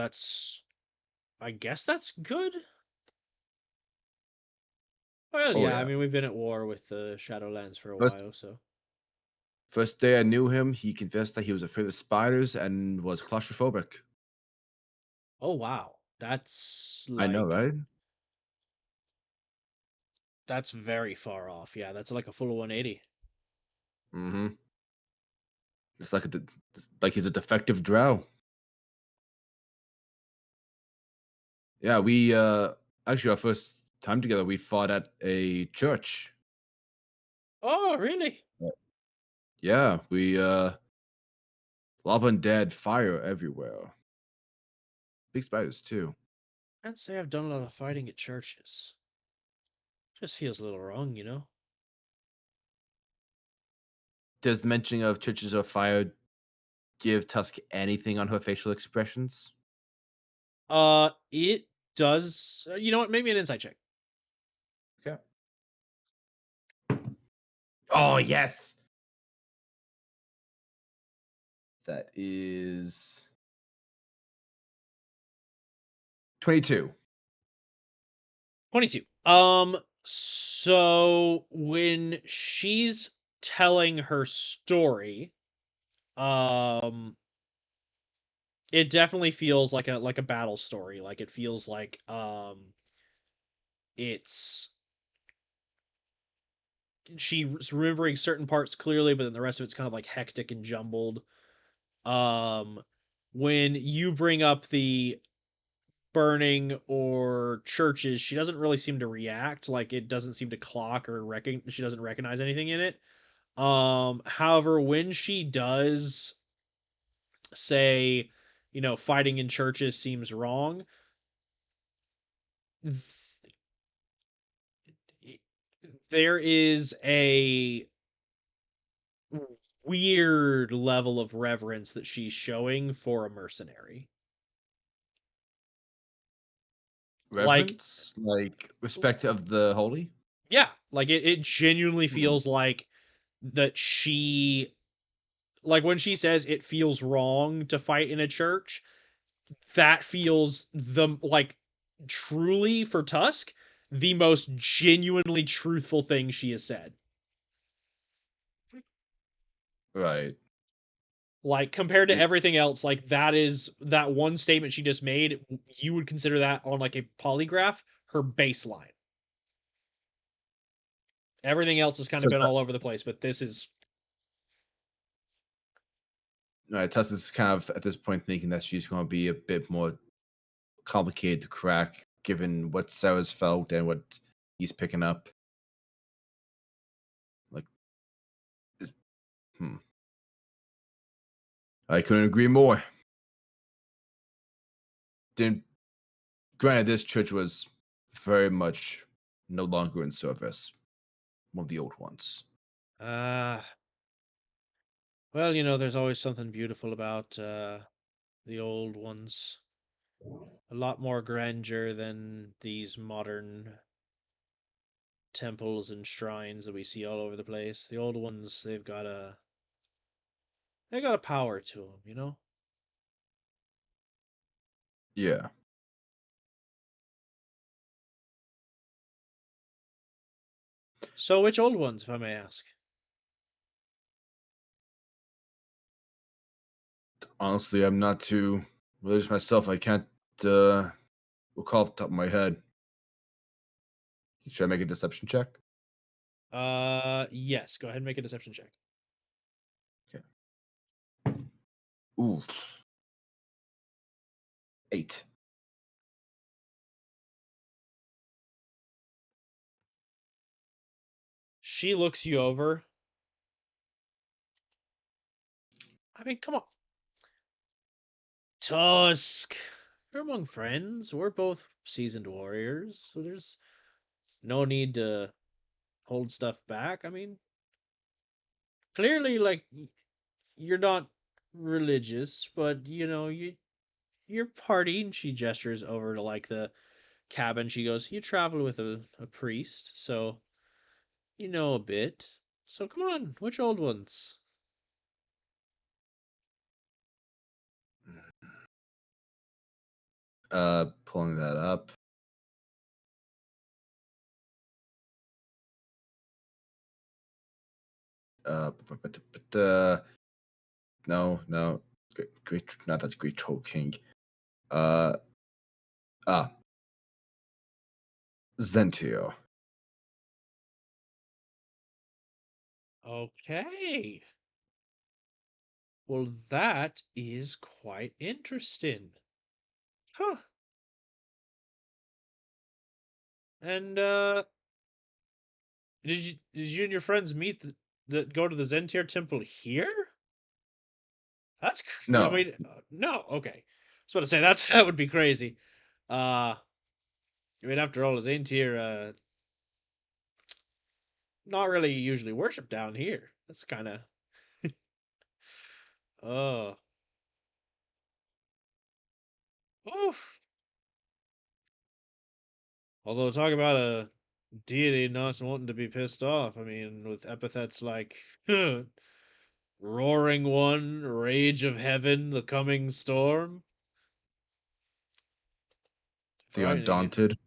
I guess that's good. Well, Oh yeah, I yeah. mean, we've been at war with the Shadowlands for a First while, so. first day I knew him, he confessed that he was afraid of spiders and was claustrophobic. Oh, wow. That's I know, like, right? that's very far off. Yeah, that's like a full 180. Mm-hmm. It's like he's a defective drow. Yeah, we actually our first time together we fought at a church. Oh, really? Yeah, we lava and dead fire everywhere. Big spiders too. Can't say I've done a lot of fighting at churches. Just feels a little wrong, you know? Does the mentioning of churches of fire give Tusk anything on her facial expressions? It does. You know what? Maybe an insight check. Okay. Oh yes. That is 22. 22. So when she's telling her story, um, it definitely feels like a battle story. Like it feels like it's she's remembering certain parts clearly, but then the rest of it's kind of like hectic and jumbled. Um, when you bring up the burning or churches, she doesn't really seem to react. Like it doesn't seem to clock or she doesn't recognize anything in it. However, when she does say, fighting in churches seems wrong, there is a weird level of reverence that she's showing for a mercenary. Like, Reverence, like respect of the holy. yeah, like it genuinely Hmm. feels like that like when she says it feels wrong to fight in a church, that feels like truly for Tusk, the most genuinely truthful thing she has said. Right. Like compared to It, everything else, like that one statement she just made, you would consider that on like a polygraph her baseline. Everything else has kind of so been all over the place, but this is right, Tess is kind of at this point thinking that she's going to be a bit more complicated to crack, given what Sarah's felt and what he's picking up. Like, hmm. I couldn't agree more. Didn't Granted, this church was very much no longer in service. One of the old ones. ah well, there's always something beautiful about the old ones. A lot more grandeur than these modern temples and shrines that we see all over the place. The old ones, they got a power to them, you know? Yeah. So which old ones, if I may ask? Honestly, I'm not too religious myself. I can't recall off the top of my head. Should I make a deception check? Yes, go ahead and make a deception check. Ooh. 8. She looks you over. I mean, come on. Tusk, we're among friends. We're both seasoned warriors, so there's no need to hold stuff back. I mean, clearly, like, you're not religious, but you know, you're partying. She gestures over to like the cabin. She goes, "You travel with a priest, so you know a bit. So come on, which old ones?" Pulling that up. No, no. Great, not that's Great Troll King. Uh, Zentio. Okay. Well, that is quite interesting. Huh. And did you and your friends meet that go to the Zentier temple here? I No, mean, no, okay. I was about to say that would be crazy. I mean, after all, Zentier not really usually worship down here. That's kind of oh, oof. Although talk about a deity not wanting to be pissed off. I mean, with epithets like Roaring One, Rage of Heaven, the Coming Storm. the Frightening. Undaunted.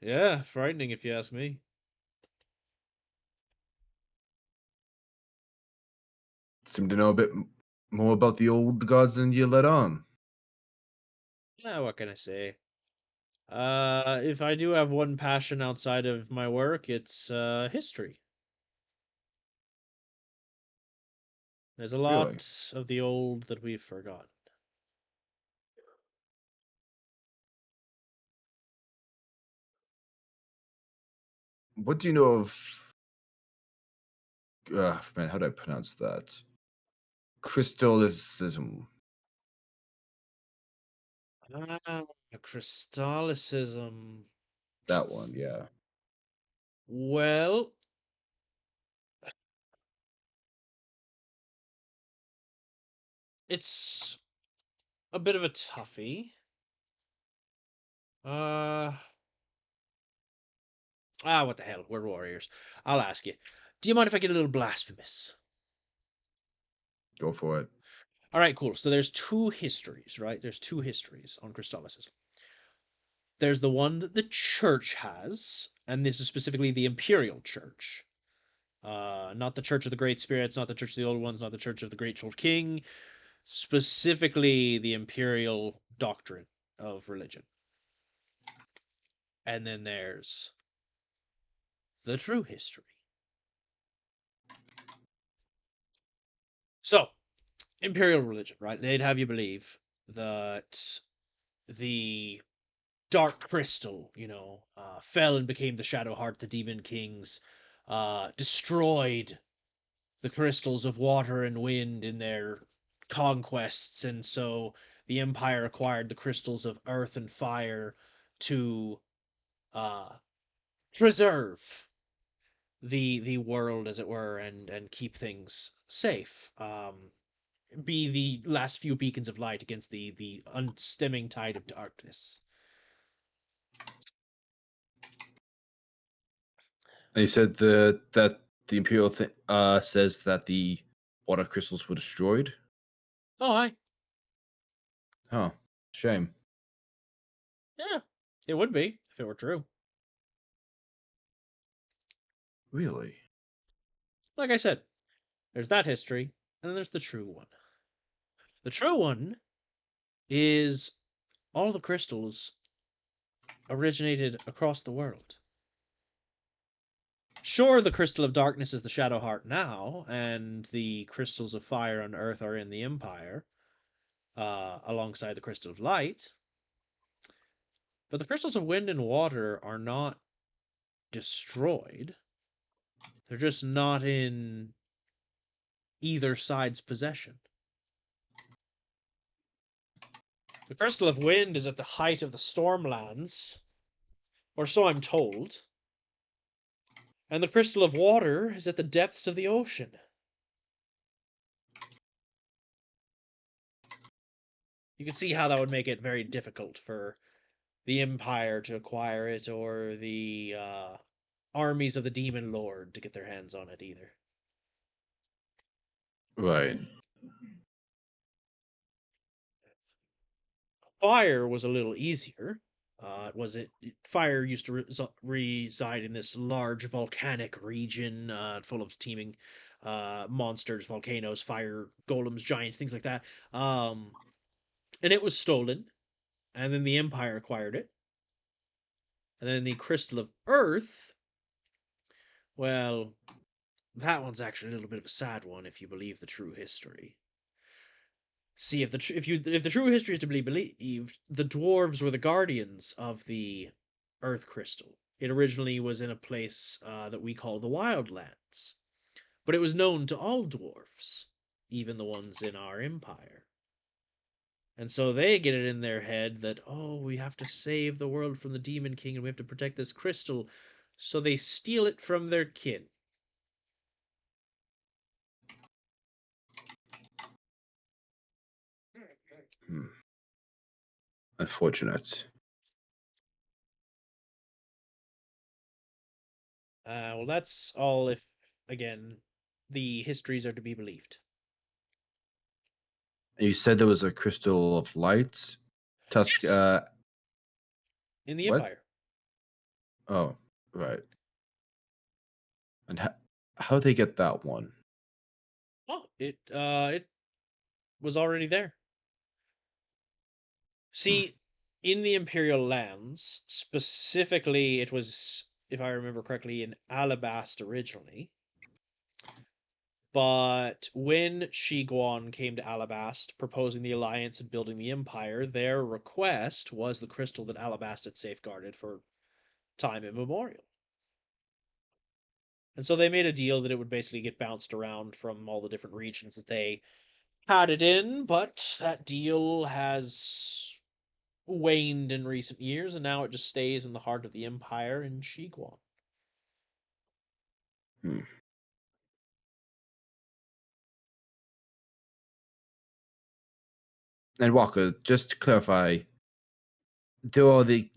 Yeah, frightening if you ask me. Seem to know a bit more about the old gods than you let on. Yeah, what can I say? If I do have one passion outside of my work, it's history. There's a Really? lot of the old that we've forgotten. What do you know of? Man, how do I pronounce that? Crystallicism. Ah, Christolicism. That one, yeah. Well, it's a bit of a toughie. Uh, what the hell? We're warriors. I'll ask you. Do you mind if I get a little blasphemous? Go for it. All right, cool. So there's two histories, right? There's two histories on Christolicism. There's the one that the church has, and this is specifically the imperial church. Not the Church of the Great Spirits, not the Church of the Old Ones, not the Church of the Great Troll King, specifically the imperial doctrine of religion. And then there's the true history. So, imperial religion, right? They'd have you believe that the dark crystal, fell and became the Shadow Heart, the Demon Kings, destroyed the crystals of water and wind in their conquests, and so the Empire acquired the crystals of earth and fire to uh, preserve the world, as it were, and keep things safe. Be the last few beacons of light against the unstemming tide of darkness. And you said that the Imperial says that the water crystals were destroyed. Oh, hi. Huh. Shame. Yeah, it would be if it were true. Really? Like I said, there's that history, and then there's the true one. The true one is all the crystals originated across the world. Sure, the crystal of darkness is the shadow heart now, and the crystals of fire and earth are in the empire, alongside the crystal of light. But the crystals of wind and water are not destroyed. They're just not in either side's possession. The crystal of wind is at the height of the stormlands, or so I'm told. And the crystal of water is at the depths of the ocean. You can see how that would make it very difficult for the Empire to acquire it, or the armies of the Demon Lord to get their hands on it either. Right. Fire was a little easier. Fire used to reside in this large volcanic region full of teeming monsters, volcanoes, fire golems, giants, things like that. And it was stolen, and then the Empire acquired it. And then the Crystal of Earth, well, that one's actually a little bit of a sad one if you believe the true history. See, if the true history is to be believed, the dwarves were the guardians of the Earth Crystal. It originally was in a place that we call the Wildlands, but it was known to all dwarves, even the ones in our empire. And so they get it in their head that, oh, we have to save the world from the Demon King and we have to protect this crystal. So they steal it from their kin. Hmm. Unfortunate. Well, that's all if, again, the histories are to be believed. You said there was a crystal of light. Tusk. Yes. In the What? Empire. Oh, right. And how they get that one? Oh, it was already there. Hmm. See, in the Imperial lands, specifically, it was, if I remember correctly, in Alabast originally. But when Shiguan came to Alabast, proposing the alliance and building the empire, their request was the crystal that Alabast had safeguarded for time immemorial. And so they made a deal that it would basically get bounced around from all the different regions that they had it in, but that deal has waned in recent years, and now it just stays in the heart of the empire in Shiguan. Hmm. And Walker, just to clarify, there are the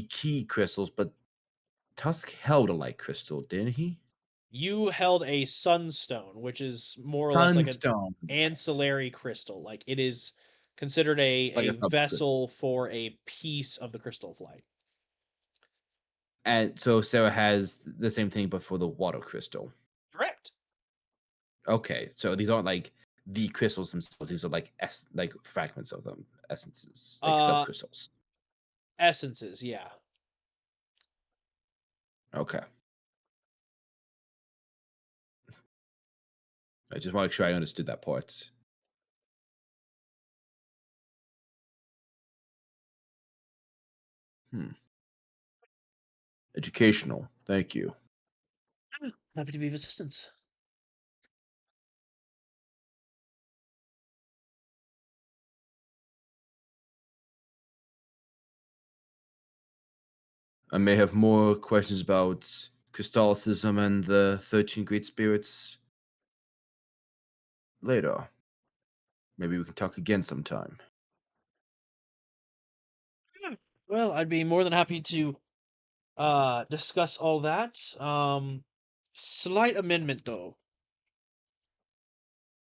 key crystals, but Tusk held a light crystal, didn't he? You held a sunstone, which is more or less like an Sunstone. ancillary crystal. Like it is considered Like a a sub crystal. vessel for a piece of the crystal of light. And so Sarah has the same thing, but for the water crystal. Correct. Okay, so these aren't like the crystals themselves. These are like like fragments of them, essences, like Uh subcrystals. Essences, yeah. Okay, I just want to make sure I understood that part. Hmm. Educational. Thank you. Happy to be of assistance. I may have more questions about Catholicism and the 13 Great Spirits later. Maybe we can talk again sometime. Yeah. Well, I'd be more than happy to discuss all that. Slight amendment though.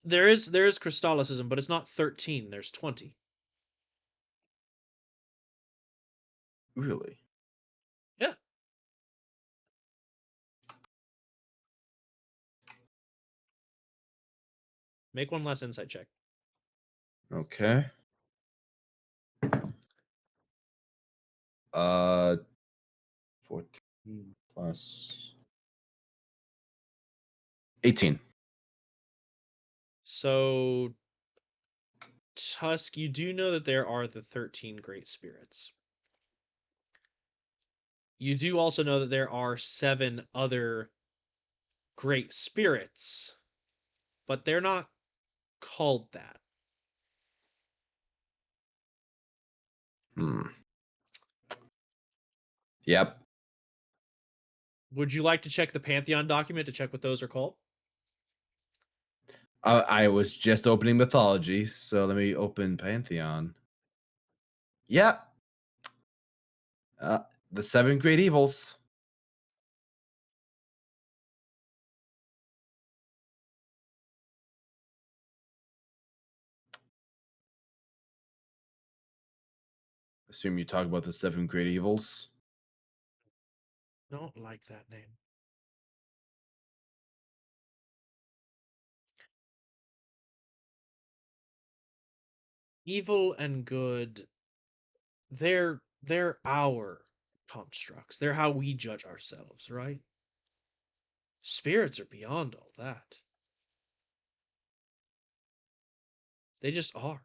There is Christolicism, but it's not 13. There's 20. Really? Yeah. Make one less insight check. Okay. 14 plus 18. So, Tusk, you do know that there are the 13 great spirits. You do also know that there are 7 other great spirits, but they're not called that. Hmm. Yep. Would you like to check the Pantheon document to check what those are called? I was just opening mythology, so let me open Pantheon. Yep. The 7 great evils. Assume you talk about the 7 great evils. Don't like that name. Evil and good, they're our constructs. They're how we judge ourselves, right? Spirits are beyond all that. They just are.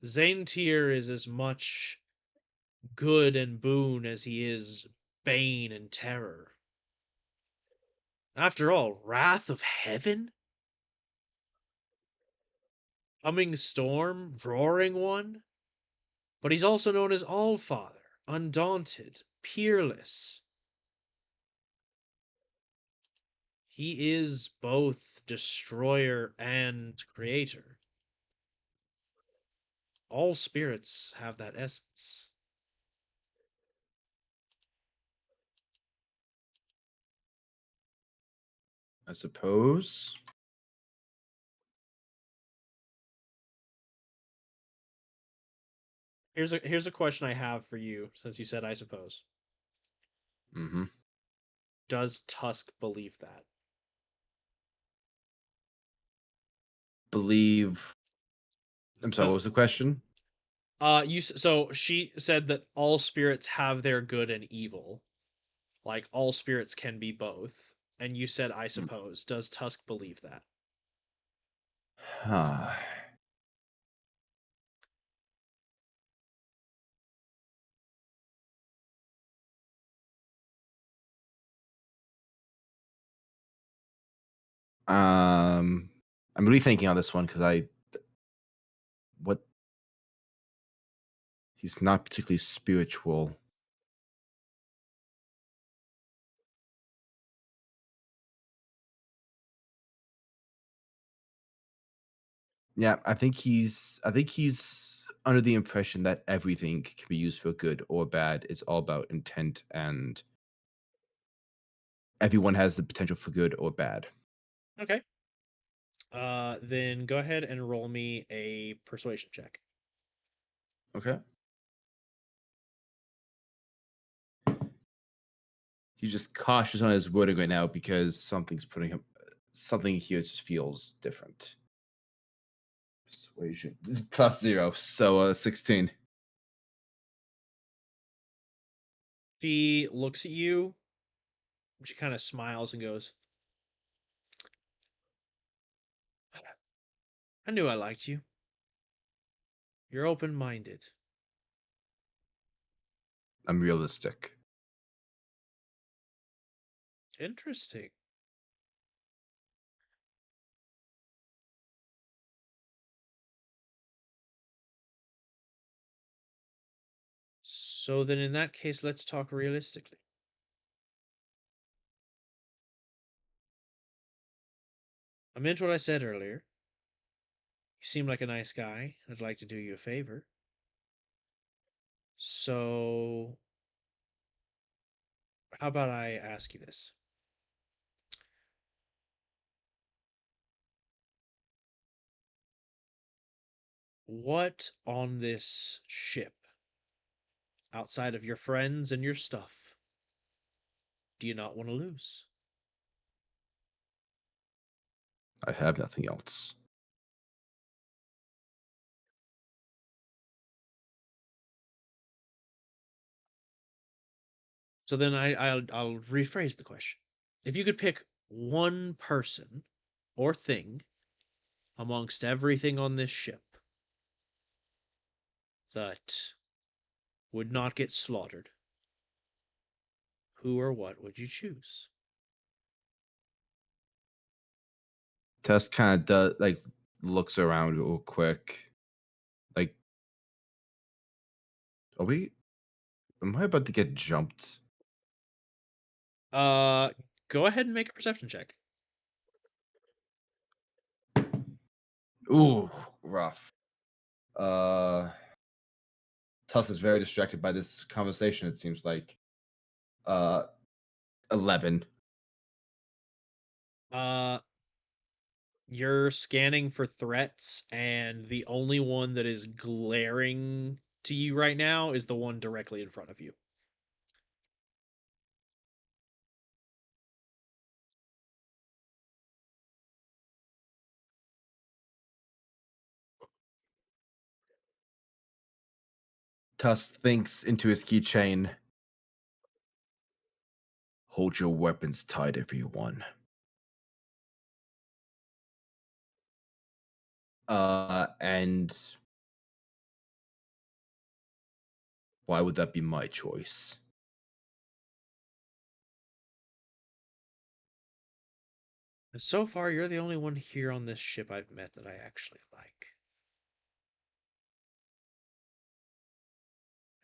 Zaintir is as much good and boon as he is bane and terror. After all, wrath of heaven? Coming storm, roaring one? But he's also known as Allfather, undaunted, peerless. He is both destroyer and creator. All spirits have that essence. I suppose. Here's a question I have for you, since you said I suppose. Mm-hmm. Does Tusk believe that? Believe. I'm sorry, what was the question? So she said that all spirits have their good and evil. Like all spirits can be both. And you said I suppose. Does Tusk believe that? Huh. I'm really thinking on this one because what he's not particularly spiritual. Yeah, I think he's under the impression that everything can be used for good or bad. It's all about intent, and everyone has the potential for good or bad. Okay. Then go ahead and roll me a persuasion check. Okay. He's just cautious on his wording right now because something here just feels different. Persuasion plus 0, so 16. She looks at you. She kind of smiles and goes, I knew I liked you. You're open-minded. I'm realistic. Interesting. So then in that case, let's talk realistically. I meant what I said earlier. You seem like a nice guy. I'd like to do you a favor. So, how about I ask you this? What on this ship, outside of your friends and your stuff, do you not want to lose? I have nothing else. So then I'll rephrase the question. If you could pick one person or thing amongst everything on this ship that would not get slaughtered, who or what would you choose? Tess kind of does looks around real quick. Like, are we? Am I about to get jumped? Go ahead and make a perception check. Ooh, rough. Tuss is very distracted by this conversation. It seems like. 11. You're scanning for threats, and the only one that is glaring to you right now is the one directly in front of you. Tuss thinks into his keychain. Hold your weapons tight, everyone. And why would that be my choice? And so far, you're the only one here on this ship I've met that I actually like.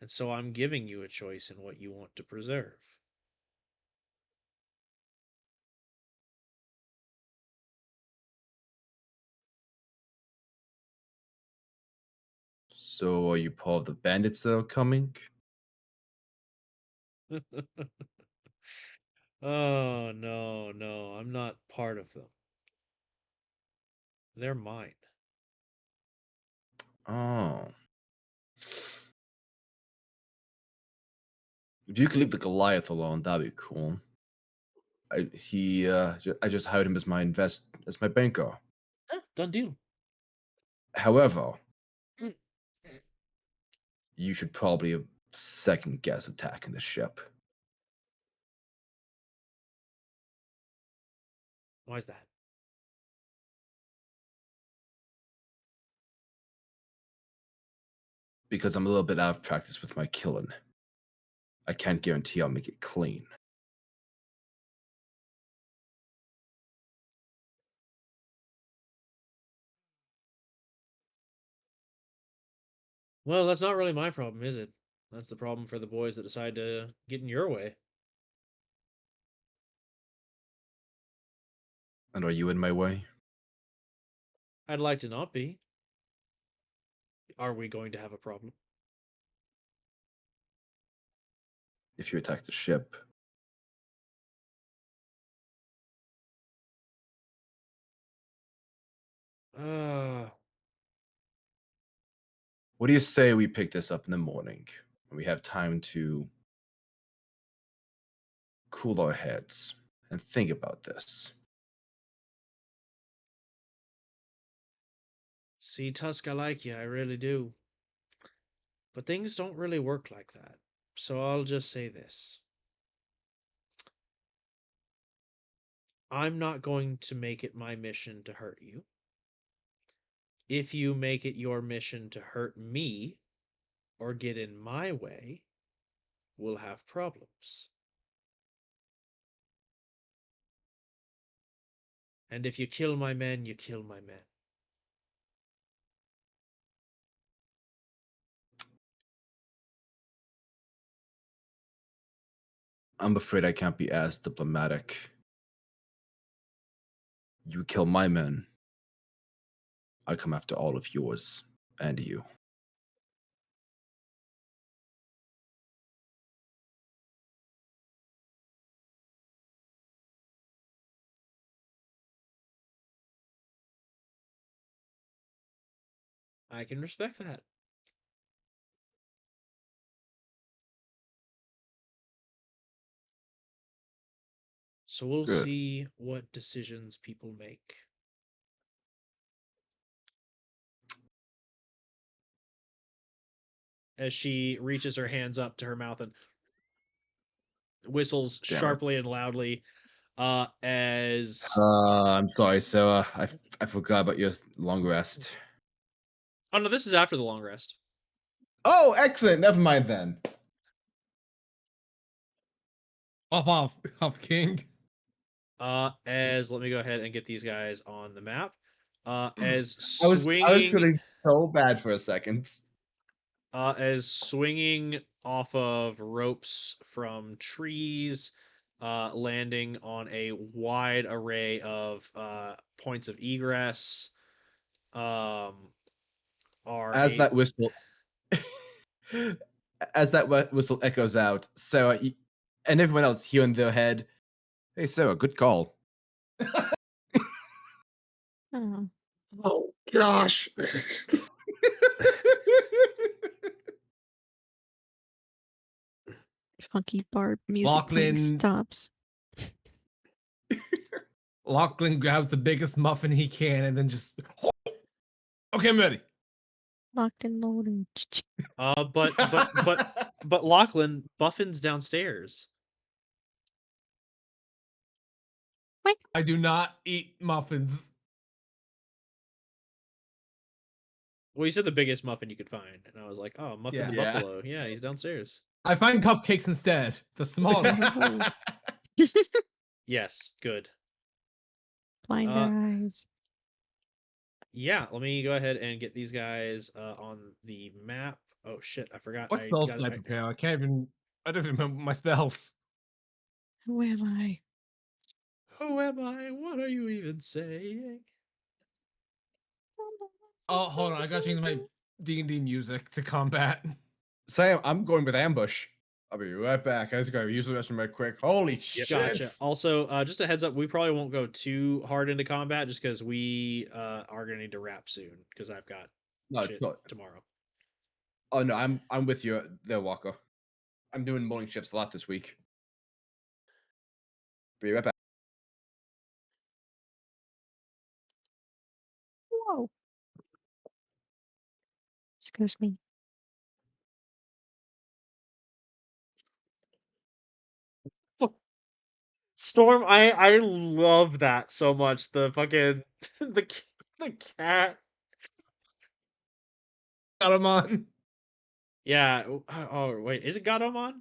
And so I'm giving you a choice in what you want to preserve. So are you part of the bandits that are coming? Oh, no, no, I'm not part of them. They're mine. Oh. If you could leave the Goliath alone, that'd be cool. I just hired him as my banker. Done deal. However, you should probably second guess attacking the ship. Why is that? Because I'm a little bit out of practice with my killing. I can't guarantee I'll make it clean. Well, that's not really my problem, is it? That's the problem for the boys that decide to get in your way. And are you in my way? I'd like to not be. Are we going to have a problem? If you attack the ship, Uh, what do you say we pick this up in the morning when we have time to cool our heads and think about this? see, Tusk, I like you, I really do. But things don't really work like that. So I'll just say this. I'm not going to make it my mission to hurt you. If you make it your mission to hurt me or get in my way, we'll have problems. And if you kill my men, you kill my men. I'm afraid I can't be as diplomatic. You kill my men, I come after all of yours and you. I can respect that. So we'll Good. see what decisions people make. As she reaches her hands up to her mouth and whistles Damn it. sharply and loudly, as I'm sorry, Sarah. I forgot about your long rest. oh no, this is after the long rest. Oh, excellent. Never mind then. Off, King. As let me go ahead and get these guys on the map. As I was swinging, feeling so bad for a second. as swinging off of ropes from trees, landing on a wide array of points of egress. Are As a that whistle, as that whistle echoes out, Sarah and everyone else here in their head, "Hey, Sarah, good call." Oh, Oh gosh. funky barb music playing Lachlan- stops. Lachlan grabs the biggest muffin he can and then just. Okay, I'm ready. Locked and loaded. but Lachlan, Buffin's downstairs. I do not eat muffins. Well, you said the biggest muffin you could find, and I was like, "Oh, Muffin the Yeah. Buffalo. Yeah, he's downstairs." I find cupcakes instead. The small. Oh, Yes, good. blind their eyes. Yeah, let me go ahead and get these guys on the map. Oh shit, I forgot. What spells did I prepare? I can't even. I don't even remember my spells. Who am I? Who am I? What are you even saying? Oh, hold on. I gotta change my D&D music to combat. Sam, I'm going with ambush. I'll be right back. I just gotta use the restroom right quick. Holy shit! Gotcha. Also, just a heads up, we probably won't go too hard into combat just because we are gonna need to wrap soon because I've got No, shit no. tomorrow. Oh no, I'm with you there, Walker. I'm doing morning shifts a lot this week. Be right back. Whoa. Excuse me. Storm, I love that so much. The fucking the cat. Got him on. Yeah. Oh wait, is it Gatomon?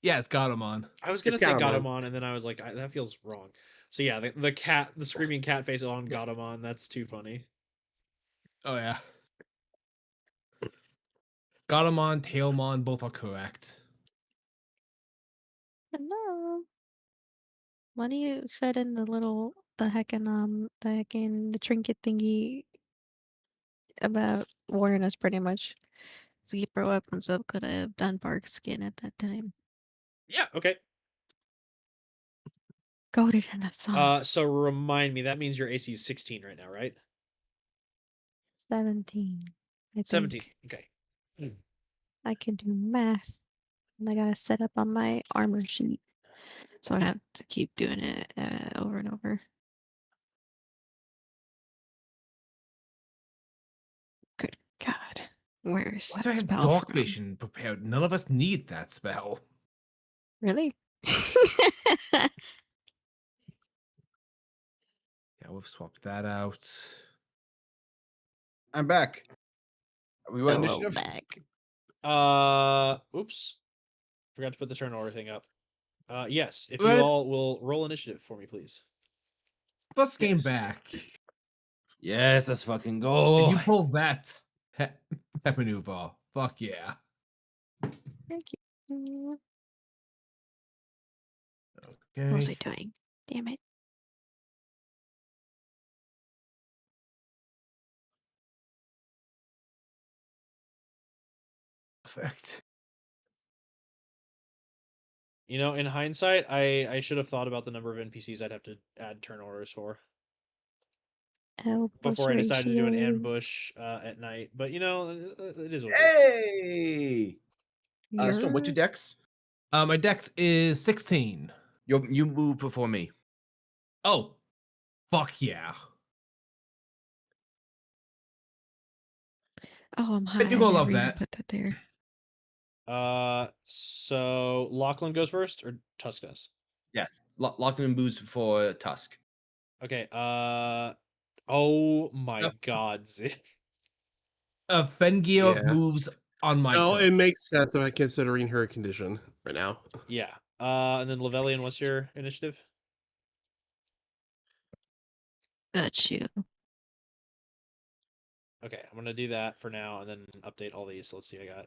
Yeah, it's got him on. I was gonna It's say Gatomon. Gatomon, and then I was like, that feels wrong. So yeah, the cat, the screaming cat face on Gatomon. That's too funny. Oh yeah. Got him on, Tailmon, both are correct. Hello. What do you said in the the trinket thingy about warning us pretty much. Zebra weapons up could have done bark skin at that time. Yeah. Okay. Goaded in the sauce. So remind me, that means your AC is 16 right now, right? 17. I think 17. Okay. I can do math. And I gotta set up on my armor sheet. So I have to keep doing it over and over. Good God. Where's Why that do I have spell dark from? vision prepared? None of us need that spell. Really? Yeah, we'll swap that out. I'm back. We want Hello, initiative. back. Oops. Forgot to put the turn order thing up. Yes, if you What? all will roll initiative for me, please. First game Yes. back. Yes, let's fucking And go. you pull that pet maneuver. Fuck yeah. Thank you. Okay. What was I doing? Damn it. Perfect. You know, in hindsight, I should have thought about the number of NPCs I'd have to add turn orders for Oh, before I decided to do an here. ambush at night. But you know, it is what it is. Hey! Storm, what's your You're- dex? My dex is 16. You move before me. Oh, fuck yeah. Oh, I'm high. You I gonna never love even that. put that there. So Lachlan goes first or Tusk does? Yes. Lachlan moves before Tusk. Okay. Oh my Yep. God, Zip. Fengio Yeah. moves on my No, turn. it makes sense considering her condition right now. Yeah. And then Levelian, what's your initiative? Got you. Okay, I'm gonna do that for now and then update all these. So let's see. I got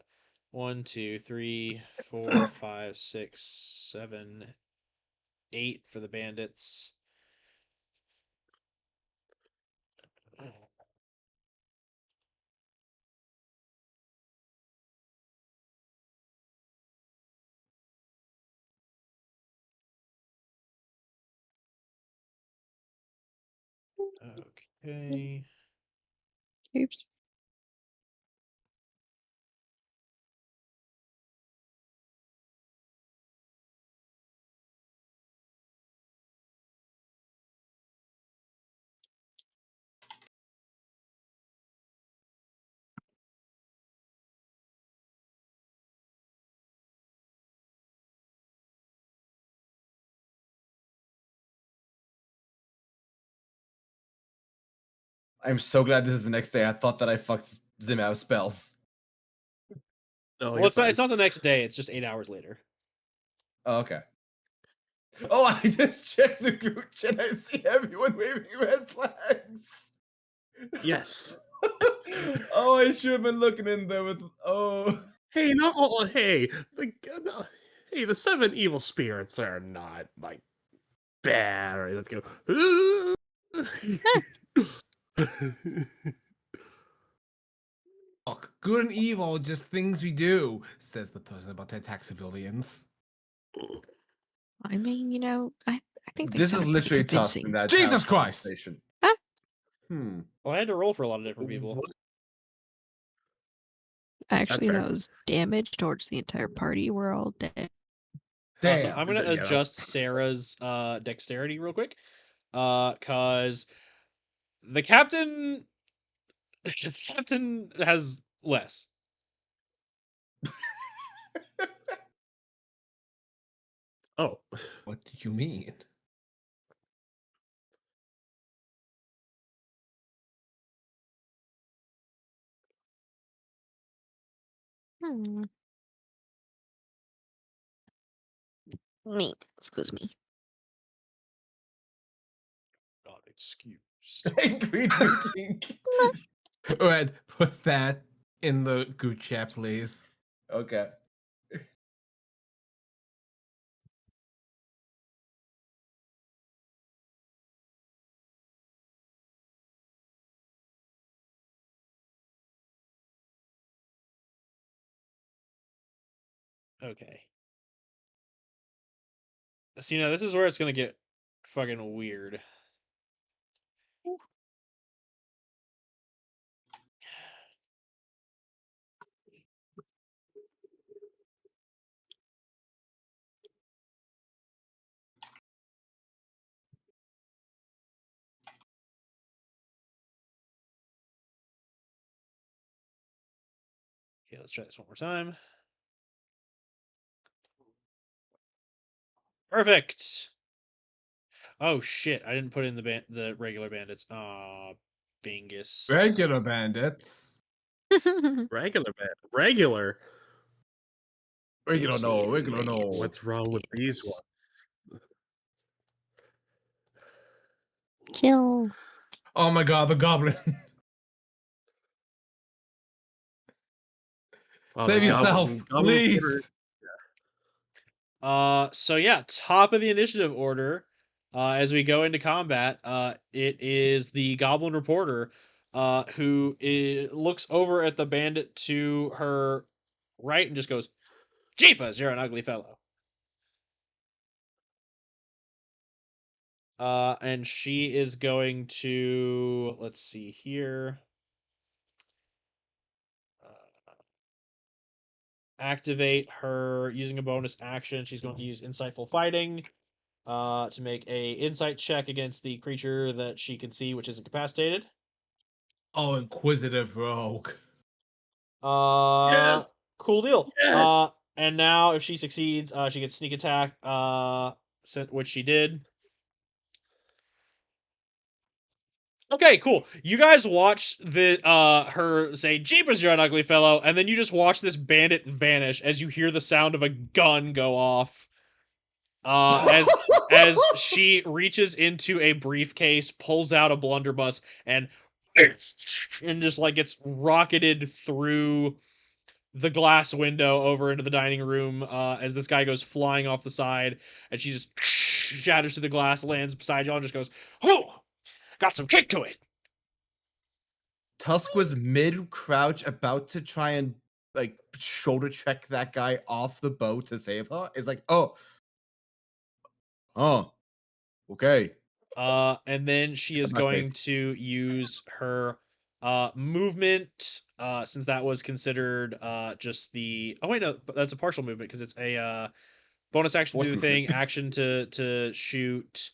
1, 2, 3, 4, 5, 6, 7, 8 for the bandits. Okay. Oops. I'm so glad this is the next day. I thought that I fucked Zim out of spells. No, Well, you're it's not. fine. It's not the next day. It's just 8 hours later. Oh, okay. Oh, I just checked the group chat. I see everyone waving red flags. Yes. Oh, I should have been looking in there with. Oh. Hey, no, hey, hey, the 7 evil spirits are not like bad. All right, let's go. Look, good and evil, just things we do, says the person about to attack civilians. I mean, I think they This sounded is pretty literally tough convincing. in that Jesus town Christ! conversation. Ah. Hmm. Well, I had to roll for a lot of different people. Actually, fair. that was damage towards the entire party. We're all dead. So Damn. I'm gonna Yeah. adjust Sarah's dexterity real quick. Cause the captain the captain has less. Oh, What do you mean? Hmm. Me. Excuse me. Not excused. Angry looting. Alright, put that in the group chat, please. Okay. Okay. See, now this is where it's gonna get fucking weird. Okay, let's try this one more time. Perfect. Oh shit! I didn't put in the regular bandits. Bingus. Regular bandits. regular man. Regular. Regular no, regular Indian no. What's wrong with these bandits. ones? Kill. Oh my god, the goblin. Wow, Save the yourself, goblin reporter- please. So yeah, top of the initiative order, as we go into combat, it is the Goblin Reporter, who looks over at the bandit to her right and just goes, "Jeepers, you're an ugly fellow." And she is going to, let's see here, activate her using a bonus action. She's going to use Insightful Fighting to make a insight check against the creature that she can see, which is incapacitated. Oh, inquisitive rogue. Yes! Cool deal. Yes! And now if she succeeds, she gets sneak attack, which she did. Okay, cool. You guys watch the her say, "Jeepers, you're an ugly fellow," and then you just watch this bandit vanish as you hear the sound of a gun go off. As she reaches into a briefcase, pulls out a blunderbuss, and just like gets rocketed through the glass window over into the dining room as this guy goes flying off the side, and she just shatters through the glass, lands beside y'all, and just goes, "Oh, got some kick to it." Tusk was mid crouch, about to try and like shoulder check that guy off the boat to save her. It's like, oh, okay. And then she is Nice going face. to use her movement, since that was considered just the. Oh wait, no, but that's a partial movement because it's a bonus action to do Force the thing, movement. action to shoot,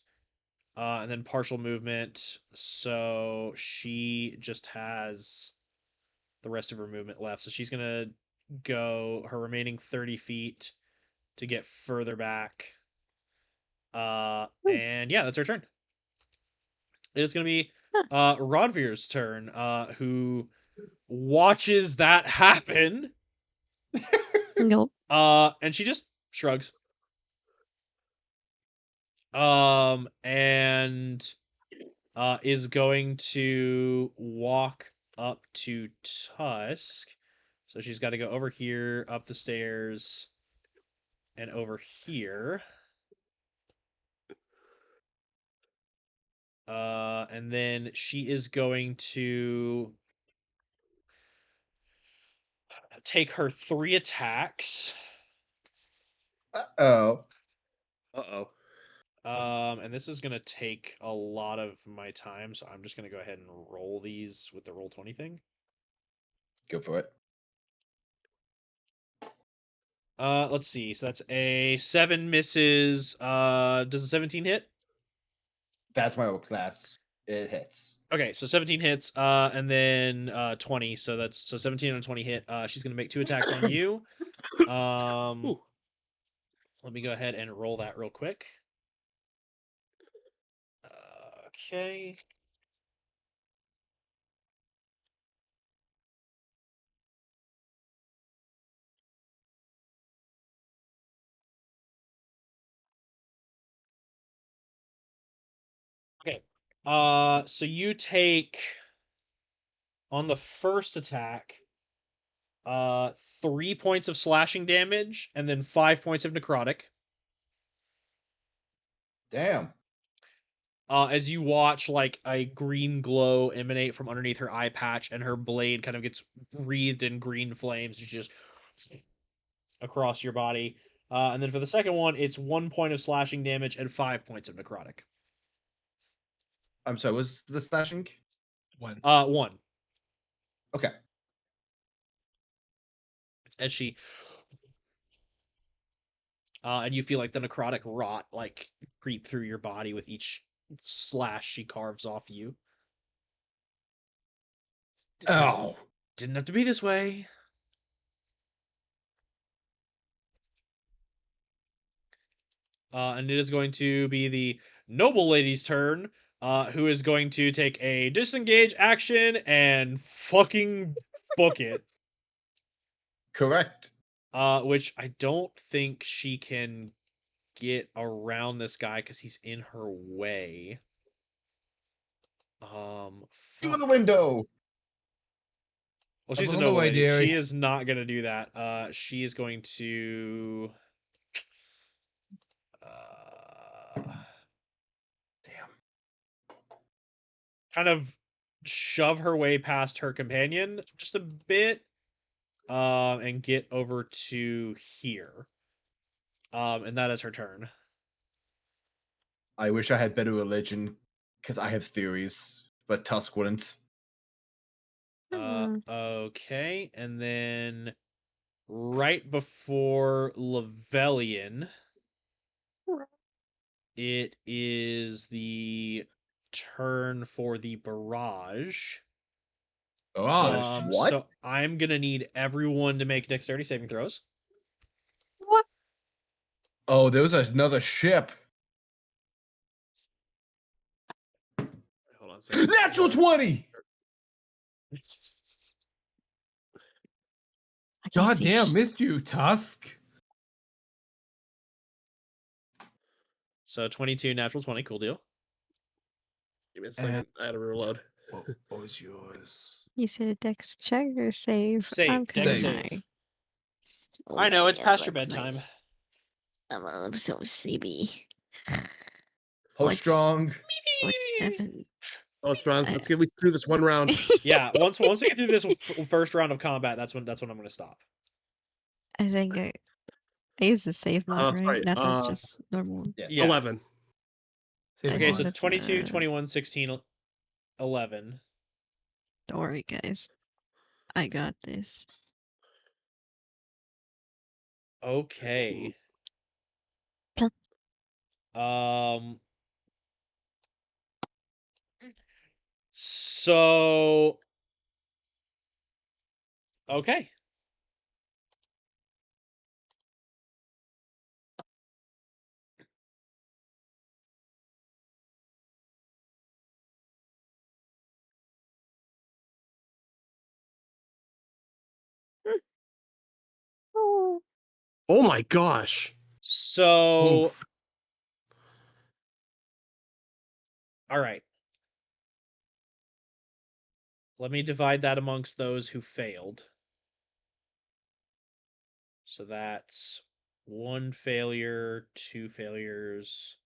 and then partial movement. So she just has the rest of her movement left. So she's gonna go her remaining 30 feet to get further back. And yeah, that's her turn. It is going to be Huh. Rodvir's turn, who watches that happen. Nope. And she just shrugs. And is going to walk up to Tusk. So she's got to go over here, up the stairs, and over here. And then she is going to take her 3 attacks. Oh. Uh-oh. And this is gonna take a lot of my time, so I'm just gonna go ahead and roll these with the Roll20 thing. Go for it. Let's see. So that's a 7 misses. Does a 17 hit? That's my old class. It hits. Okay, so 17 hits. And then 20. So that's 17 and a 20 hit. She's gonna make 2 attacks on you. Ooh. Let me go ahead and roll that real quick. Okay. Okay. So you take on the first attack, 3 points of slashing damage and then 5 points of necrotic. Damn. As you watch like a green glow emanate from underneath her eye patch, and her blade kind of gets wreathed in green flames, just across your body. And then for the second one, it's 1 point of slashing damage and 5 points of necrotic. I'm sorry, was the slashing? One. 1. Okay. As she and you feel like the necrotic rot like creep through your body with each slash she carves off you. Oh. Didn't have to be this way. And it is going to be the noble lady's turn, who is going to take a disengage action and fucking book it. Correct. Which I don't think she can get around this guy because he's in her way. Through the window. Well, she's a Open the noble way, lady. dearie. She is not going to do that. She is going to. Damn. Kind of shove her way past her companion just a bit. and get over to here. And that is her turn. I wish I had better religion, because I have theories, but Tusk wouldn't. Okay, and then right before Levelian, it is the turn for the barrage. What? So I'm gonna need everyone to make dexterity saving throws. What? Oh, there was another ship. Hold on a second. Natural 20! I can't God see damn, sh- missed you, Tusk. So 22, natural 20, cool deal. Give me a second. I had to reload. What was yours? You said a dex check or save? Save, I'm dex kinda save. high. I know, it's Yeah, past your let's bedtime. see. I'm so sleepy. Hold What's- strong. What's 7? Oh, strong. Let's get at least through this one round. Yeah, once we get through this first round of combat, that's when I'm gonna stop. I think I used the save mod, right? Sorry, That's just normal. Yes. Yeah. 11. Save Okay, mod. so that's 22, a- 21, 16, 11. Don't worry, guys. I got this. Okay. Huh. So okay. Oh. Oh my gosh. So Oof. all right. Let me divide that amongst those who failed. So that's 1 failure, 2 failures,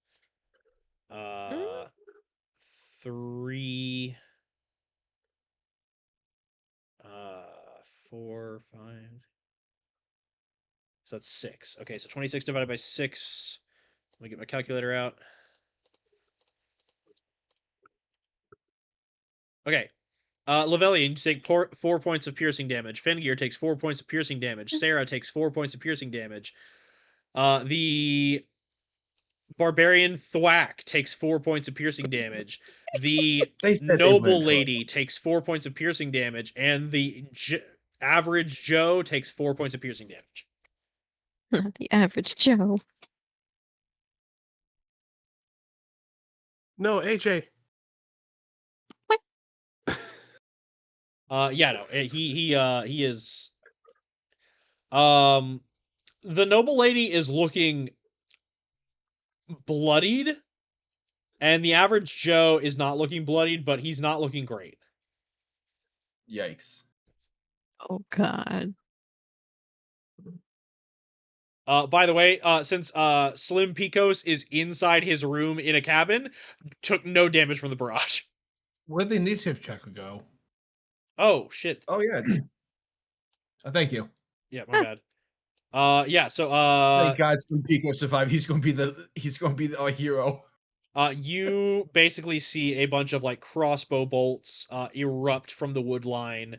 3, 4, 5. So that's 6. Okay, so 26 divided by 6. Let me get my calculator out. Okay. Levelian, you take 4 points of piercing damage. Fengear takes 4 points of piercing damage. Sarah takes 4 points of piercing damage. The Barbarian Thwack takes 4 points of piercing damage. The They said they Noble wouldn't hurt. Lady takes 4 points of piercing damage. And the Average Joe takes 4 points of piercing damage. The average Joe. No, AJ. Yeah, no, he is. The Noble Lady is looking bloodied, and the Average Joe is not looking bloodied, but he's not looking great. Yikes. Oh God. By the way, since Slim Picos is inside his room in a cabin, took no damage from the barrage. Where'd the initiative checker go? Oh shit. Oh, yeah. Oh, thank you. Yeah, my bad. Yeah, so Thank God some Pico survived. He's gonna be our hero. you basically see a bunch of like crossbow bolts erupt from the wood line,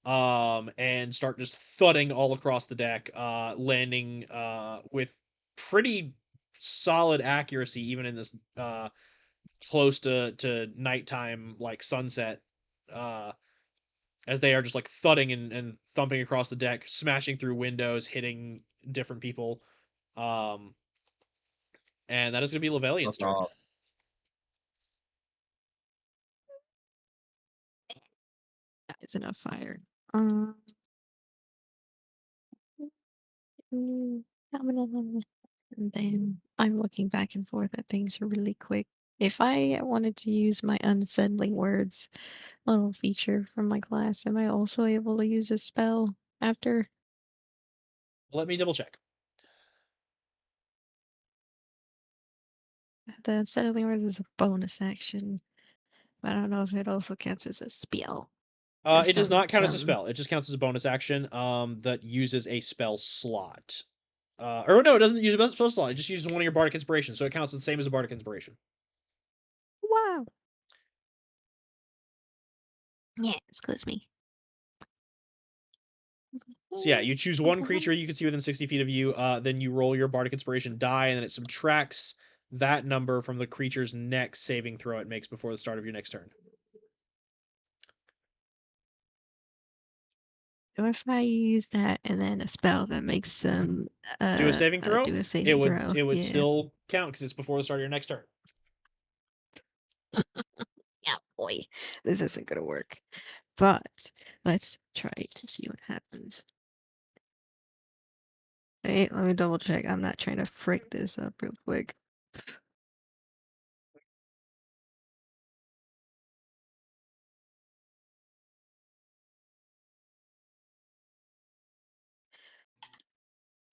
and start just thudding all across the deck, landing with pretty solid accuracy, even in this close to nighttime, like sunset, as they are just like thudding and thumping across the deck, smashing through windows, hitting different people. Um, and that is going to be Levelian's turn. That is enough fire. Mm, And then I'm looking back and forth at things really quick. If I wanted to use my unsettling words little feature from my class, am I also able to use a spell after? Let me double check. The unsettling words is a bonus action, but I don't know if it also counts as a spell. It does not count as a some. spell. It just counts as a bonus action that uses a spell slot. Or no, it doesn't use a spell slot. It just uses one of your bardic inspiration, so it counts the same as a bardic inspiration. Wow. Yeah, excuse me. So yeah, you choose one creature you can see within 60 feet of you. Then you roll your bardic inspiration die, and then it subtracts that number from the creature's next saving throw it makes before the start of your next turn. Or if I use that and then a spell that makes them Do a saving throw. do a saving throw. It would Yeah. still count because it's before the start of your next turn. Yeah, boy, this isn't gonna work. But let's try to see what happens. Wait, let me double check. I'm not trying to frick this up real quick.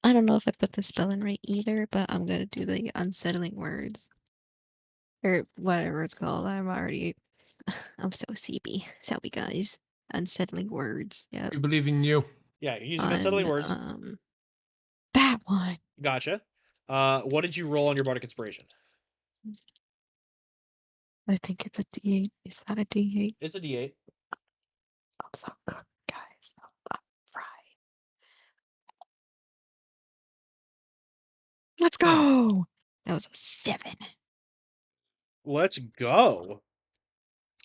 I don't know if I put the spell in right either, but I'm gonna do the unsettling words. Or whatever it's called. I'm already I'm so sleepy. Sorry guys. Unsettling words. Yep. We believe in you. Yeah, you're using unsettling words. That one. Gotcha. What did you roll on your bardic inspiration? I think it's a D8. Is that a D8? It's a D8. I'm so cooked, guys. I'm fried. Let's go! That was a 7. Let's go.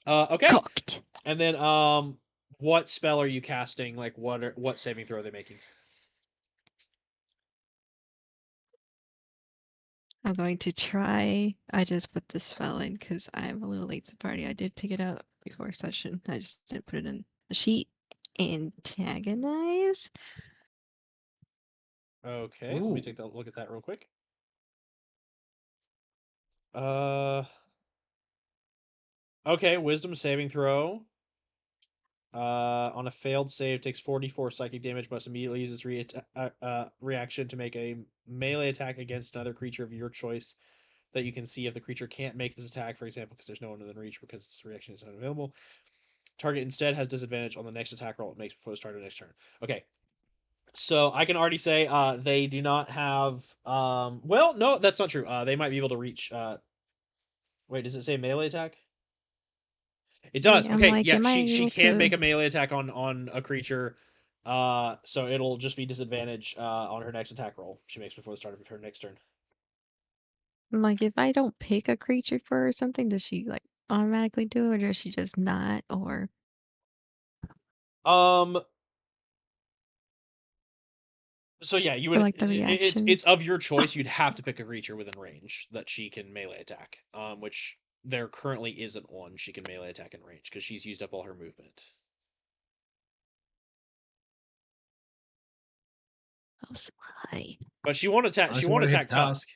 Okay. Cooked. And then what spell are you casting? Like what saving throw are they making? I'm going to try. I just put the spell in because I'm a little late to the party. I did pick it up before session. I just didn't put it in the sheet. Antagonize. Okay, let me take a look at that real quick. Okay, wisdom saving throw. On a failed save, takes 44 psychic damage. Must immediately use its reaction to make a melee attack against another creature of your choice that you can see. If the creature can't make this attack, for example, because there's no one within reach because its reaction is unavailable, target instead has disadvantage on the next attack roll it makes before the start of the next turn. Okay, so I can already say they do not have. Well, no, that's not true. They might be able to reach. Wait, does it say melee attack? It does. I'm Okay, like, yeah, am I she able can't to? make a melee attack on a creature. So it'll just be disadvantage on her next attack roll she makes before the start of her next turn. I'm like, if I don't pick a creature for her or something, does she like automatically do it, or does she just not? Or Um. So yeah, you for would. like the reaction? It's of your choice. You'd have to pick a creature within range that she can melee attack. Which there currently isn't one she can melee attack in range because she's used up all her movement. Oh, so high. But she won't attack. Unless She you won't wanna hit attack Tusk.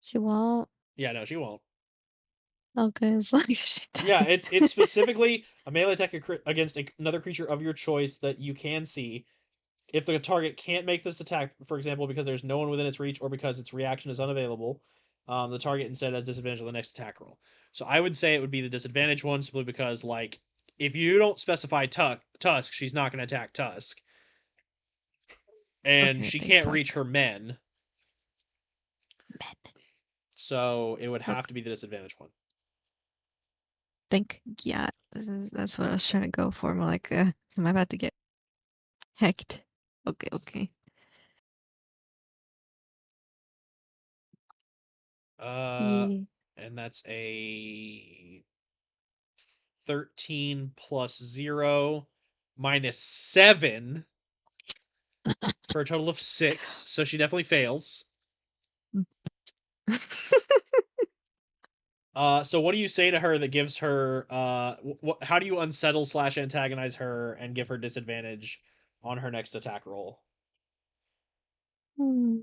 She won't. Yeah, no, she won't. Okay, as long as she Yeah, doesn't. it's specifically a melee attack against another creature of your choice that you can see. If the target can't make this attack, for example, because there's no one within its reach or because its reaction is unavailable, the target instead has disadvantage on the next attack roll. So I would say it would be the disadvantage one simply because, like, if you don't specify Tusk, she's not going to attack Tusk. And Okay, she thank can't fuck. reach her men. Men. So it would have Okay. to be the disadvantage one. Yeah, that's what I was trying to go for. I'm like, am I about to get hecked? Okay. Yeah. And that's a 13 plus 0 minus 7 for a total of 6. So she definitely fails. So what do you say to her that gives her how do you unsettle / antagonize her and give her disadvantage on her next attack roll? Hmm.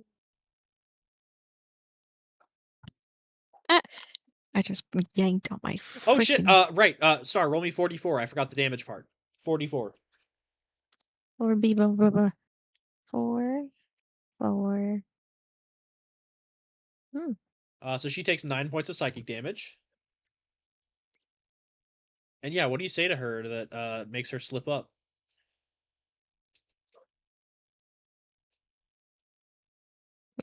Ah, I just yanked on my Oh shit. freaking Right. Star, roll me 44. I forgot the damage part. 44. or be blah, blah, blah. 4. Hmm. So she takes 9 points of psychic damage. And yeah, what do you say to her that makes her slip up?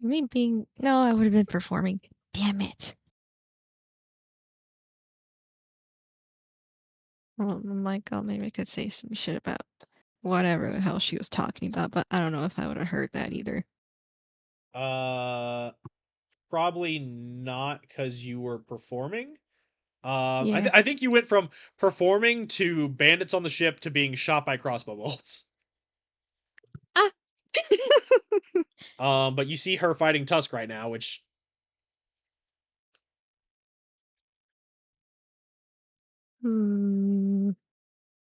Me being no, I would have been performing. Damn it. Well, I'm like, oh, maybe I could say some shit about whatever the hell she was talking about, but I don't know if I would have heard that either. Probably not because you were performing. Yeah. I think you went from performing to bandits on the ship to being shot by crossbow bolts. Ah! But you see her fighting Tusk right now, which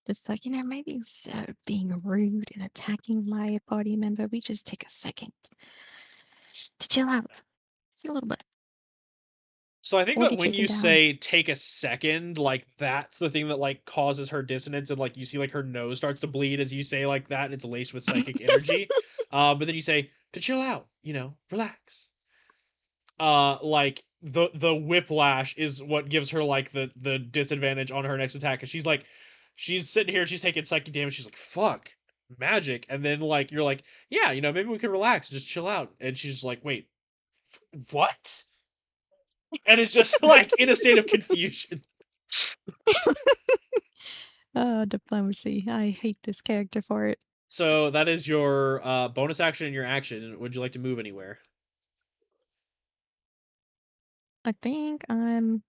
Just like, maybe instead of being rude and attacking my party member, we just take a second to chill out. Just a little bit. so I think Or that be when taken you down. say take a second, like that's the thing that like causes her dissonance and like you see like her nose starts to bleed as you say like that and it's laced with psychic energy. But then you say to chill out, relax. Like the whiplash is what gives her like the disadvantage on her next attack. And she's sitting here, she's taking psychic damage, she's like, fuck, magic. And then like you're like, yeah, maybe we can relax, just chill out. And she's just like, wait, what? And it's just like in a state of confusion. Diplomacy. I hate this character for it. So that is your bonus action and your action. Would you like to move anywhere? I think I'm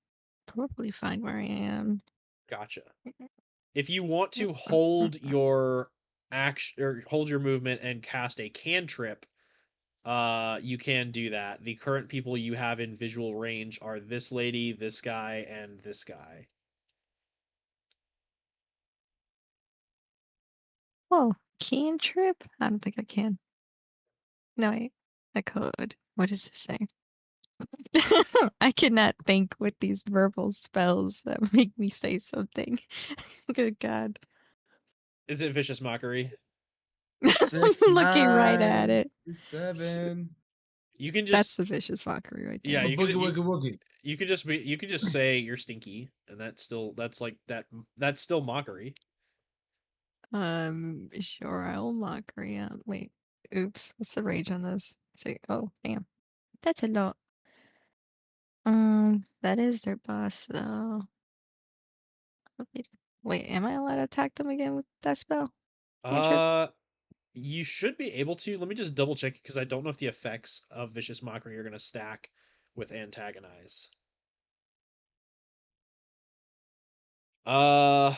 probably fine where I am. Gotcha. If you want to hold your action or hold your movement and cast a cantrip, you can do that. The current people you have in visual range are this lady, this guy, and this guy. Oh, cantrip? I don't think I can. No, I could. What does this say? I cannot think with these verbal spells that make me say something. Good God. Is it vicious mockery? 6, Looking right at 9, it. 7. You can That's just the vicious mockery right yeah, there. you can Boogie woogie woogie. you could just say you're stinky, and that's like that's still mockery. Sure, I'll mockery. Wait. Oops. What's the rage on this? Say, oh, damn. That's a lot. That is their boss, though. Wait, am I allowed to attack them again with that spell? Cantrip? You should be able to. Let me just double check because I don't know if the effects of vicious mockery are going to stack with antagonize. Uh,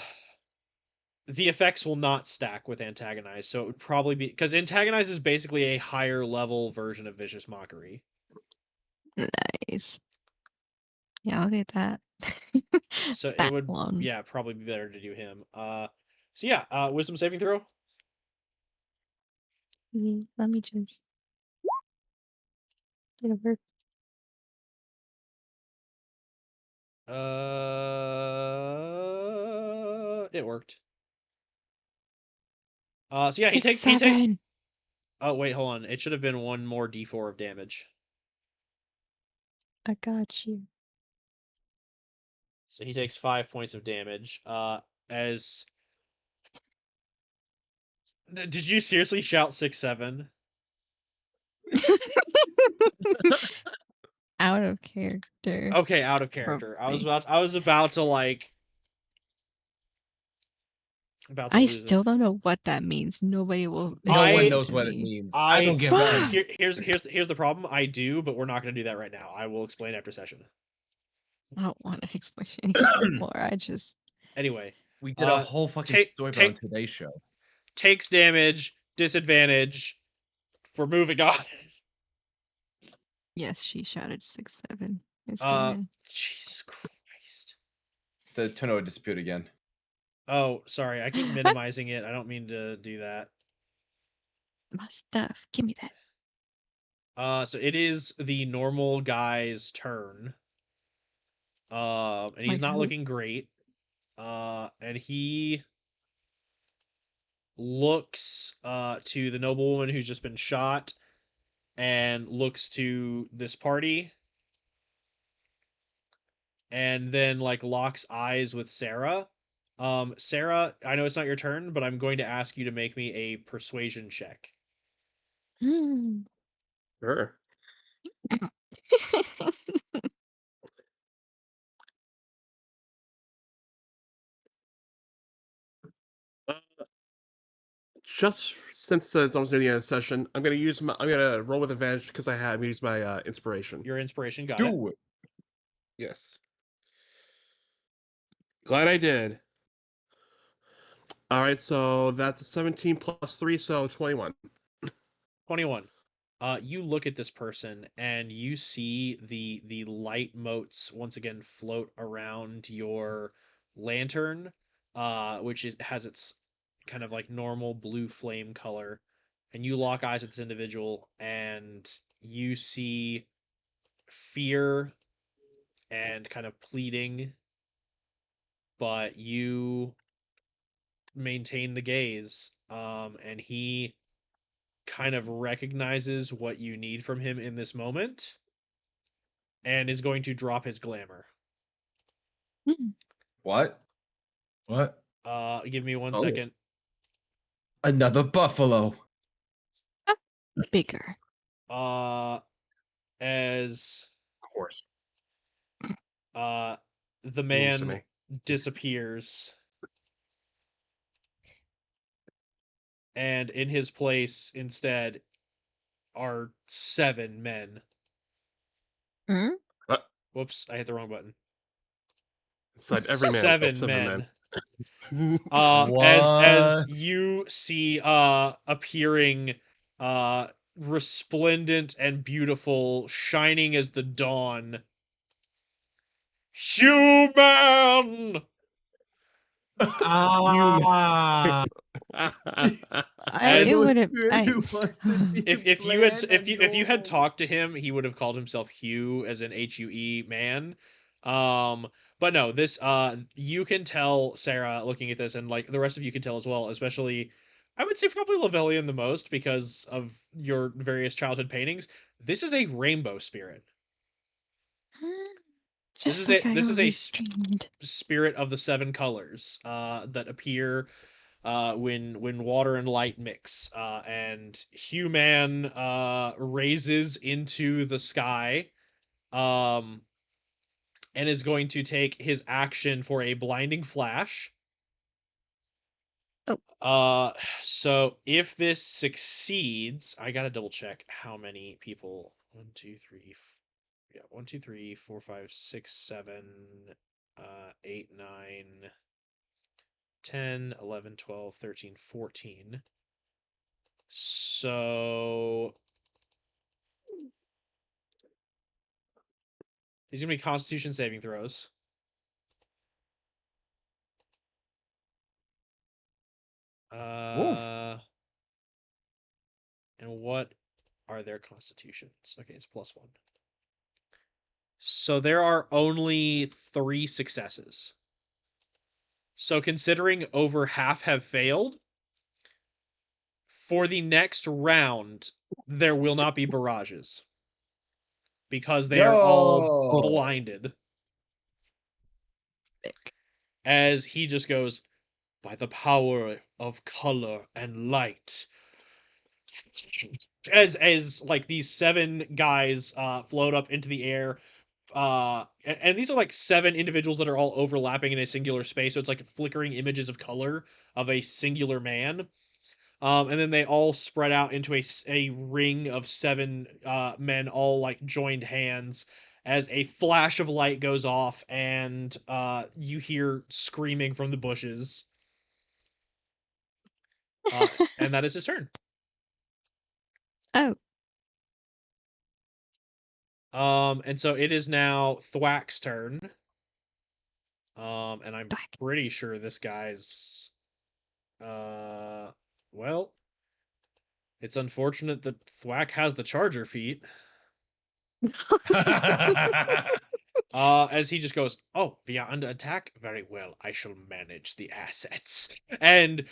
the effects will not stack with antagonize, so it would probably be because antagonize is basically a higher level version of vicious mockery. Nice. Yeah, I'll get that. So it That would, one. yeah, probably be better to do him. So yeah, wisdom saving throw. Let me just get over. It worked. So yeah, he 6, take. 7. Oh wait, hold on. It should have been one more d4 of damage. I got you. So he takes 5 points of damage. As did you seriously shout 6, 7? Out of character. Okay, out of character. Probably. I was about to like about to I lose it. still don't know what that means. Nobody will No one explain knows to what it me. means. I don't get mad. Here's the problem. I do, but we're not going to do that right now. I will explain after session. I don't want to explain anything more. I just Anyway, We did a whole fucking story on today's show. takes damage, disadvantage for moving on. yes, she shouted 6, 7. It's demon. Jesus Christ. The tornado disappeared again. Oh, sorry. I keep minimizing it. I don't mean to do that. My stuff. Give me that. So it is the normal guy's turn. And he's Wait, not who? looking great. And he looks to the noblewoman who's just been shot and looks to this party and then like locks eyes with Sarah Sarah, I know it's not your turn, but I'm going to ask you to make me a persuasion check. Hmm. Sure. Uh, just since it's almost near the end of the session, I'm gonna roll with advantage because I have used my inspiration. Your inspiration, got it. Do it. Yes. Glad I did. All right, so that's a 17 plus 3, so 21. 21. You look at this person and you see the light motes once again float around your lantern, has its kind of like normal blue flame color, and you lock eyes with this individual and you see fear and kind of pleading, but you maintain the gaze, and he kind of recognizes what you need from him in this moment and is going to drop his glamour. What? What? Give me one Oh. second. Another buffalo. Bigger. As Of course. the Moves to man me. disappears, and in his place instead are 7 men. Hmm? Whoops, I hit the wrong button. Inside every man, 7 7 men. men. As What? you see appearing resplendent and beautiful, shining as the dawn, human. Ah. I As it know a would have spirit I who wants to be bland and if you had normal. talked to him, he would have called himself Hugh, as in Hue man. Um, but no, this you can tell, Sarah, looking at this, and like the rest of you can tell as well, especially I would say probably Lavelian the most because of your various childhood paintings. This is a rainbow spirit. just like I This is a always dreamed. spirit of the 7 colors that appear when water and light mix, and human raises into the sky, um, and is going to take his action for a blinding flash. Oh. So if this succeeds, I gotta double check how many people. 1, 2, 3. Yeah, 1, 2, 3, 4, 5, 6, 7, 8, 9, 10, 11, 12, 13, 14. So these are gonna be Constitution saving throws. And what are their constitutions? Okay, it's +1. So there are only 3 successes. So considering over half have failed, for the next round, there will not be barrages because they are all Yo. blinded. As he just goes, by the power of color and light. As like these 7 guys float up into the air, and these are like 7 individuals that are all overlapping in a singular space, so it's like flickering images of color of a singular man. And then they all spread out into a ring of 7 men, all like joined hands, as a flash of light goes off, and you hear screaming from the bushes. And that is his turn. Oh. And so it is now Thwack's turn. And I'm Thwack. pretty sure this guy's well, it's unfortunate that Thwack has the charger feat. As he just goes, oh, we are under attack? Very well, I shall manage the assets. And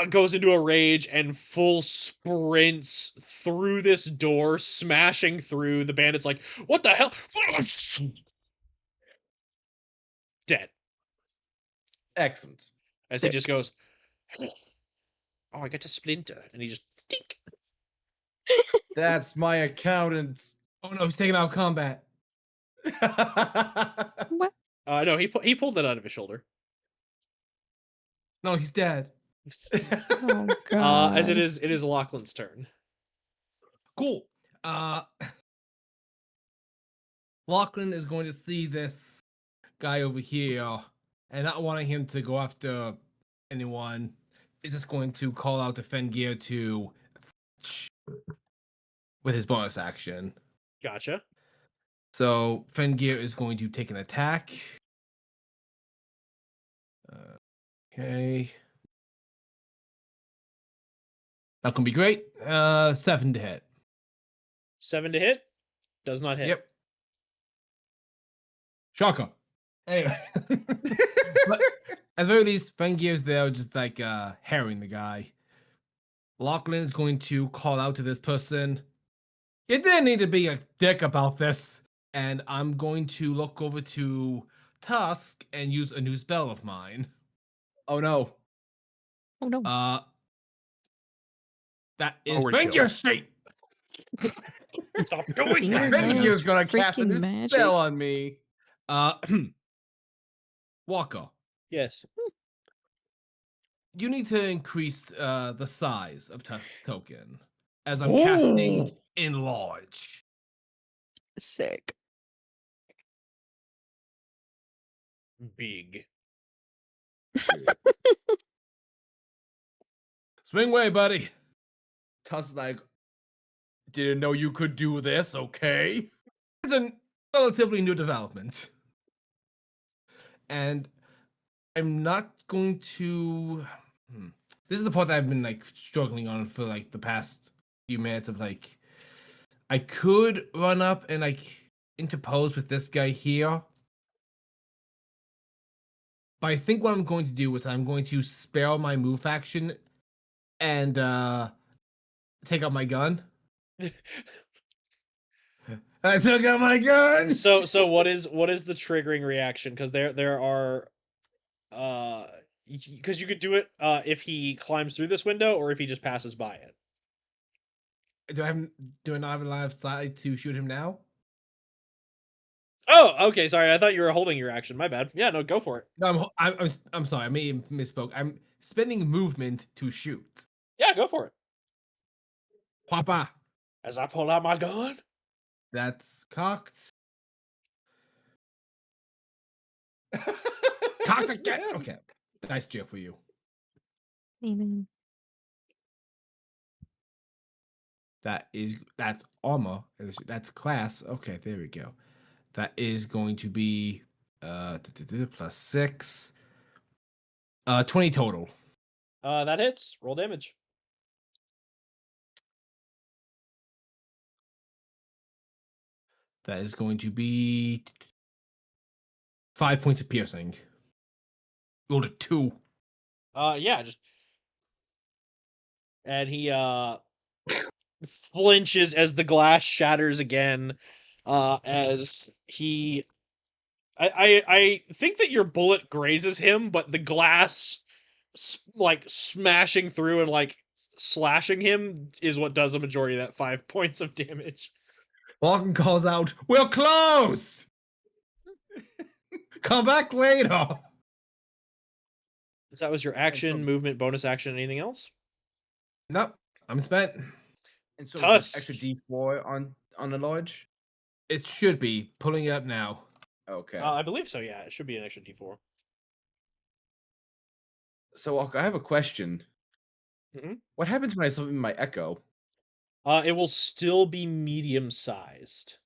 goes into a rage and full sprints through this door, smashing through. The bandit's like, what the hell? Dead. Excellent. As he just goes, oh, I get a splinter, and he just tink. That's my accountant. Oh no, he's taking out combat. What? No, he pulled that out of his shoulder. No, he's dead. Oh god. As it is Lachlan's turn. Cool. Lachlan is going to see this guy over here and not wanting him to go after anyone. Is just going to call out to Fengear to with his bonus action. Gotcha. So Fengear is going to take an attack. Okay. Not gonna be great. 7 to hit. 7 to hit. Does not hit. Yep. Shocker. Anyway. But at the very least, Fengear's there just like harrying the guy. Lachlan is going to call out to this person. You didn't need to be a dick about this. And I'm going to look over to Tusk and use a new spell of mine. Oh no. Oh no. That is Overkill. Fengear's shape. Stop doing that. Fingers. Fengear's gonna cast a Freaking new magic. spell on me. Walker, Yes. you need to increase the size of Tusk's token as I'm casting Enlarge. Sick. Big. Swing way, buddy. Tusk's like, Didn't know you could do this, okay? It's a relatively new development. And I'm not going to... This is the part that I've been like struggling on for like the past few minutes of like... I could run up and like interpose with this guy here. But I think what I'm going to do is I'm going to spare my move action and take out my gun. I took out my gun. So what is the triggering reaction? Because there are because you could do it if he climbs through this window or if he just passes by it. Do I not have a line of sight to shoot him now? Oh, okay. Sorry, I thought you were holding your action. My bad. Yeah, no, go for it. No, I'm sorry. I may have misspoke. I'm spending movement to shoot. Yeah, go for it. Papa. As I pull out my gun. That's cocked. Cocked again. Okay. Nice jail for you. Amen. That's armor. That's class. Okay, there we go. That is going to be plus 6. 20 total. That hits. Roll damage. That is going to be 5 points of piercing. Rolled a 2. Yeah, just and he flinches as the glass shatters again. As he I think that your bullet grazes him, but the glass like smashing through and like slashing him is what does a majority of that 5 points of damage. Lachlan calls out, "We're close! Come back later!" So that was your action, movement, bonus action, anything else? Nope, I'm spent. and so Tusk. it's extra D4 on the lodge. It should be. Pulling it up now. Okay. I believe so, yeah. It should be an extra D4. So I have a question. Mhm. What happens when I summon my echo? It will still be medium-sized.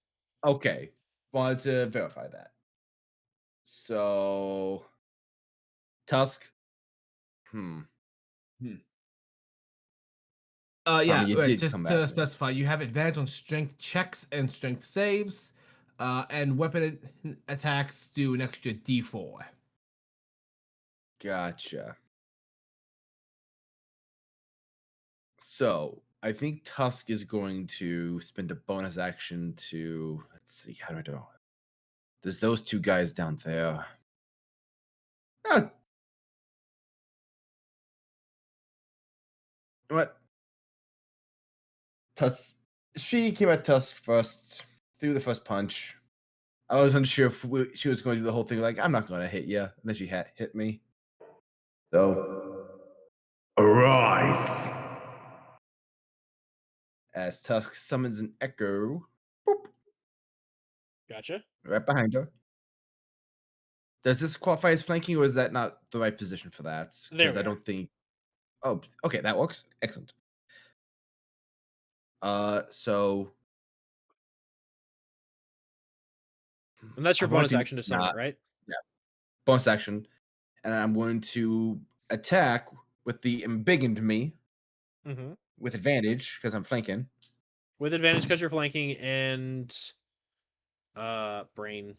Okay. Wanted to verify that. So Tusk. Yeah, you right, did just come to back, man. specify, you have advantage on strength checks and strength saves, and weapon attacks do an extra D4. Gotcha. So I think Tusk is going to spend a bonus action to, let's see, how do I do it? There's those two guys down there. What? Tusk. She came at Tusk first, threw the first punch. I was unsure if she was going to do the whole thing like, I'm not going to hit you. And then she hit me. So, arise. As Tusk summons an echo. Boop, Gotcha. right behind her. Does this qualify as flanking, or is that not the right position for that? There Because we I are. don't think. Oh, okay, that works. Excellent. So. And that's your I want bonus action to summon not- it, right? Yeah. Bonus action. And I'm going to attack with the embiggened me Mm-hmm. with advantage because I'm flanking. With advantage because you're flanking and brain.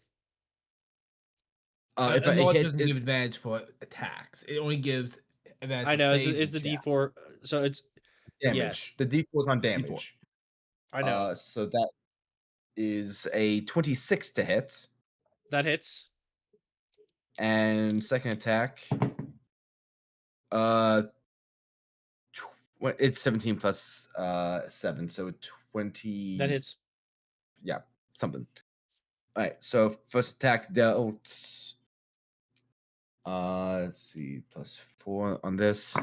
If a I mod hit doesn't it, give advantage for attacks. It only gives advantage I for know saves. is the and D4, so it's damage, yes. the D4 is on damage. I know. So that is a 26 to hit. That hits. And second attack, uh, it's 17 plus 7, so 20. That hits. Yeah, something. All right, so first attack dealt. Let's see, plus 4 on this.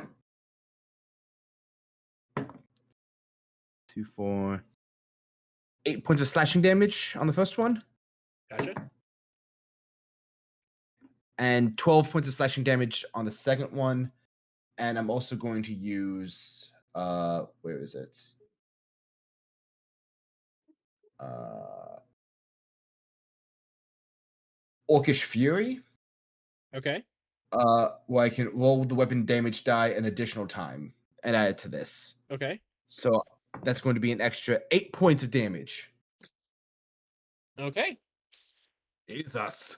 2, 4, 8 points of slashing damage on the first one, Gotcha. and 12 points of slashing damage on the second one. And I'm also going to use where is it? Orcish Fury. Okay. Where I can roll the weapon damage die an additional time and add it to this. Okay. So that's going to be an extra 8 points of damage. Okay. Jesus.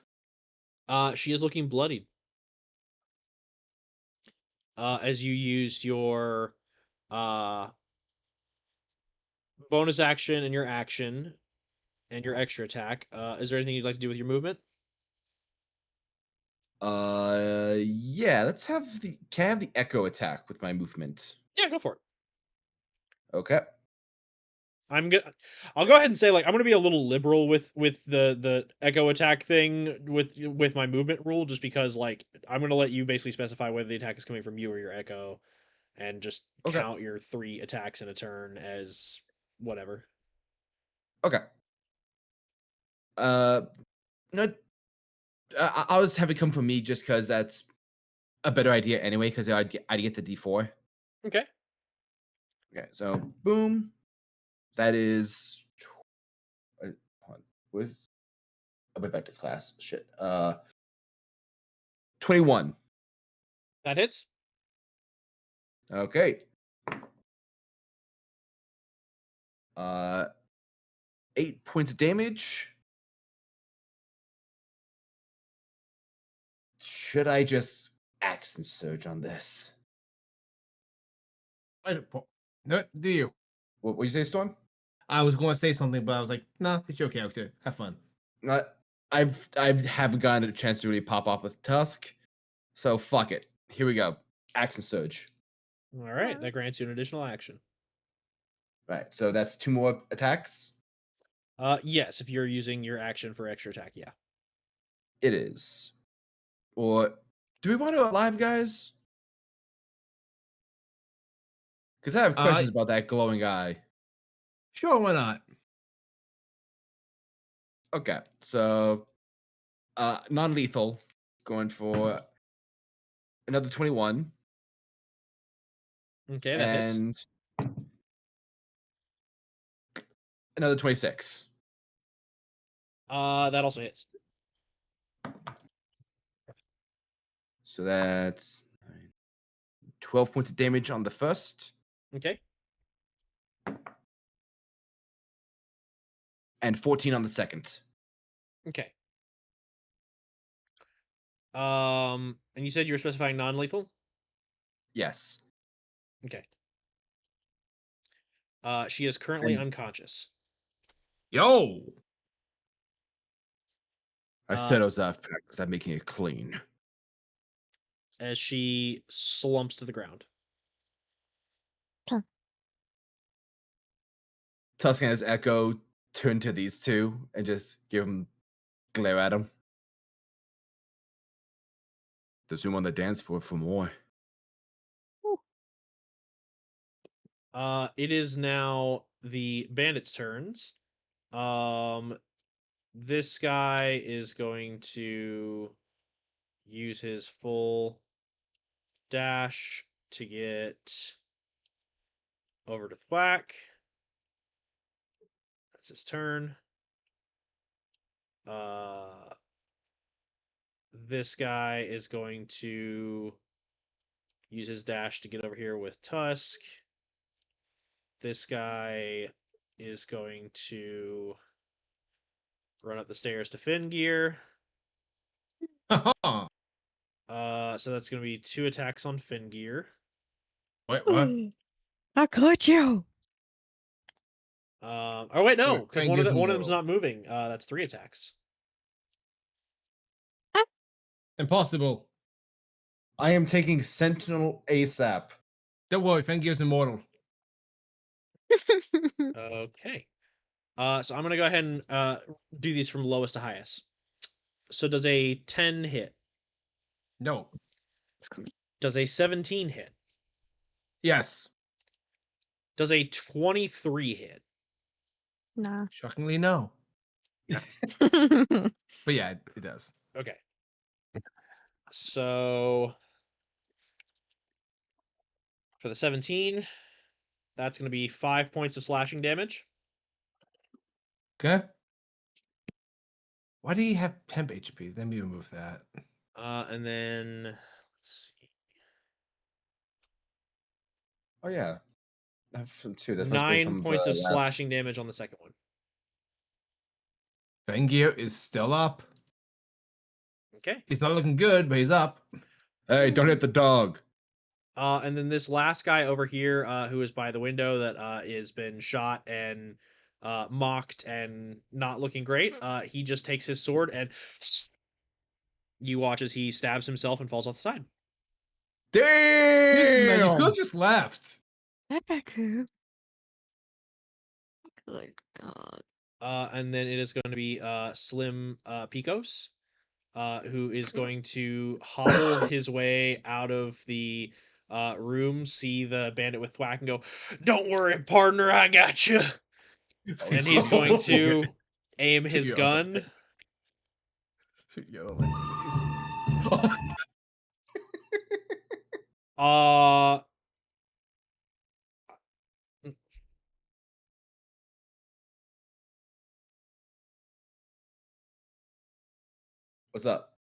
She is looking bloodied. As you used your bonus action and your action and your extra attack. Is there anything you'd like to do with your movement? Yeah, let's have the. Can I have the echo attack with my movement? Yeah, go for it. Okay. I'll go ahead and say, like, I'm gonna be a little liberal with the echo attack thing with my movement rule, just because, like, I'm gonna let you basically specify whether the attack is coming from you or your echo, and just Okay. count your 3 attacks in a turn as whatever. Okay. No, I'll just have it come from me just because that's a better idea anyway. Because I'd get the D4. Okay. Okay, so boom. That is. Hold on, I went back to class. Shit. 21. That hits. Okay. Uh, 8 points of damage. Should I just action surge on this? No, do you? What you say, Storm? I was going to say something, but I was like, no, it's okay. Okay, have fun. I haven't gotten a chance to really pop off with Tusk, so fuck it. Here we go. Action surge. All right, that grants you an additional action. Right, so that's 2 more attacks. Yes, if you're using your action for extra attack, yeah. It is. Or do we want to alive, guys? Because I have questions about that glowing eye. Sure, why not? Okay, so non-lethal, going for another 21. Okay, that hits. And another 26. That also hits. So that's 12 points of damage on the first. Okay. And 14 on the second. Okay. And you said you were specifying non-lethal? Yes. Okay. She is currently unconscious. Yo! I said I was out of practice. I'm making it clean. As she slumps to the ground. Tusk and his Echo turn to these two and just give them glare at them. There's room on the dance floor for more. It is now the bandits' turns. This guy is going to use his full dash to get over to Thwack. That's his turn. This guy is going to use his dash to get over here with Tusk. This guy is going to run up the stairs to Fin Gear. Haha. So that's going to be 2 attacks on Fin Gear. Wait, what? How could you? Oh wait, no, Wait, because Fin one of Gear's them's immortal. not moving. That's 3 attacks. Impossible. I am taking Sentinel ASAP. Don't worry, Fengear's immortal. Okay. So I'm gonna go ahead and do these from lowest to highest. So does a 10 hit? No. Does a 17 hit? Yes. Does a 23 hit? Nah. Shockingly, no. That's But yeah, it does. Okay. So for the 17, that's gonna be 5 points of slashing damage. Okay. Why do you have temp HP? Let me remove that. And then let's see. Oh yeah, I have some too. That must be 9 from points the of last- slashing damage on the second one. Fengear is still up. Okay. He's not looking good, but he's up. Hey, don't hit the dog. And then this last guy over here, who is by the window that has been shot and mocked and not looking great, he just takes his sword and you watch as he stabs himself and falls off the side. Jesus, man, you could Damn! have just left. Baku. Good God. And then it is going to be Slim Picos, who is going to hobble his way out of the room, see the bandit with Thwack, and go, "Don't worry, partner, I got you." And he's going to aim his Shoot your gun. other leg. Shoot your other leg, please. Oh, Uh, What's up?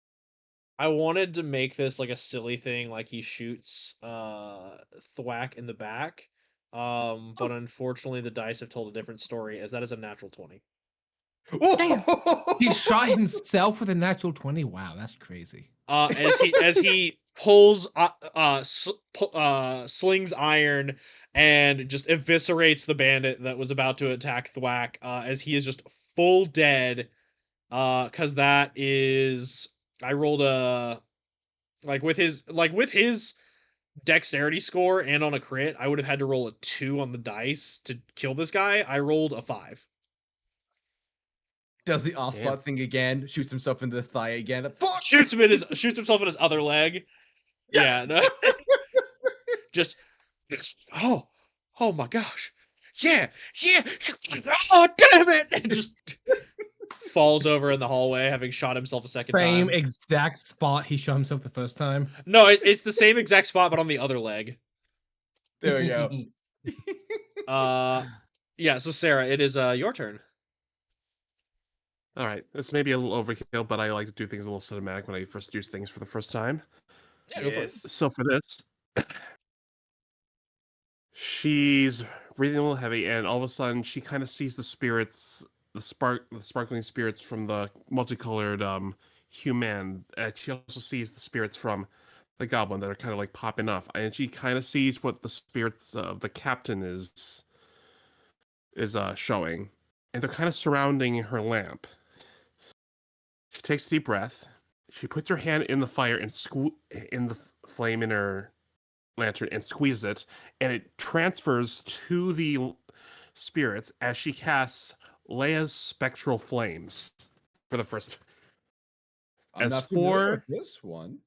I wanted to make this like a silly thing, like he shoots Thwack in the back. But unfortunately the dice have told a different story, as that is a natural 20. he shot himself with a natural 20. Wow, that's crazy. As he pulls slings iron and just eviscerates the bandit that was about to attack Thwack, as he is just full dead. Cause that is, I rolled a with his dexterity score and on a crit, I would have had to roll a 2 on the dice to kill this guy. I rolled a 5. Does the Ocelot thing again, shoots himself in the thigh again. Fuck! Shoots himself in his other leg. Yes! Yeah, no. just oh my gosh. Yeah. Oh damn it. And just falls over in the hallway, having shot himself a second Same time. exact spot he shot himself the first time. No, it's the same exact spot, but on the other leg. There we go. Yeah, so Sarah, it is your turn. All right, this may be a little overkill, but I like to do things a little cinematic when I first use things for the first time. Yeah, go for it. Yes. So for this, she's breathing a little heavy, and all of a sudden she kind of sees the spirits, the sparkling spirits from the multicolored human. She also sees the spirits from the goblin that are kind of like popping off, and she kind of sees what the spirits of the captain is showing, and they're kind of surrounding her lamp. She takes a deep breath. She puts her hand in the fire and in the flame in her lantern and squeezes it, and it transfers to the spirits as she casts Leia's spectral flames for the first. I'm As not familiar for- with this one.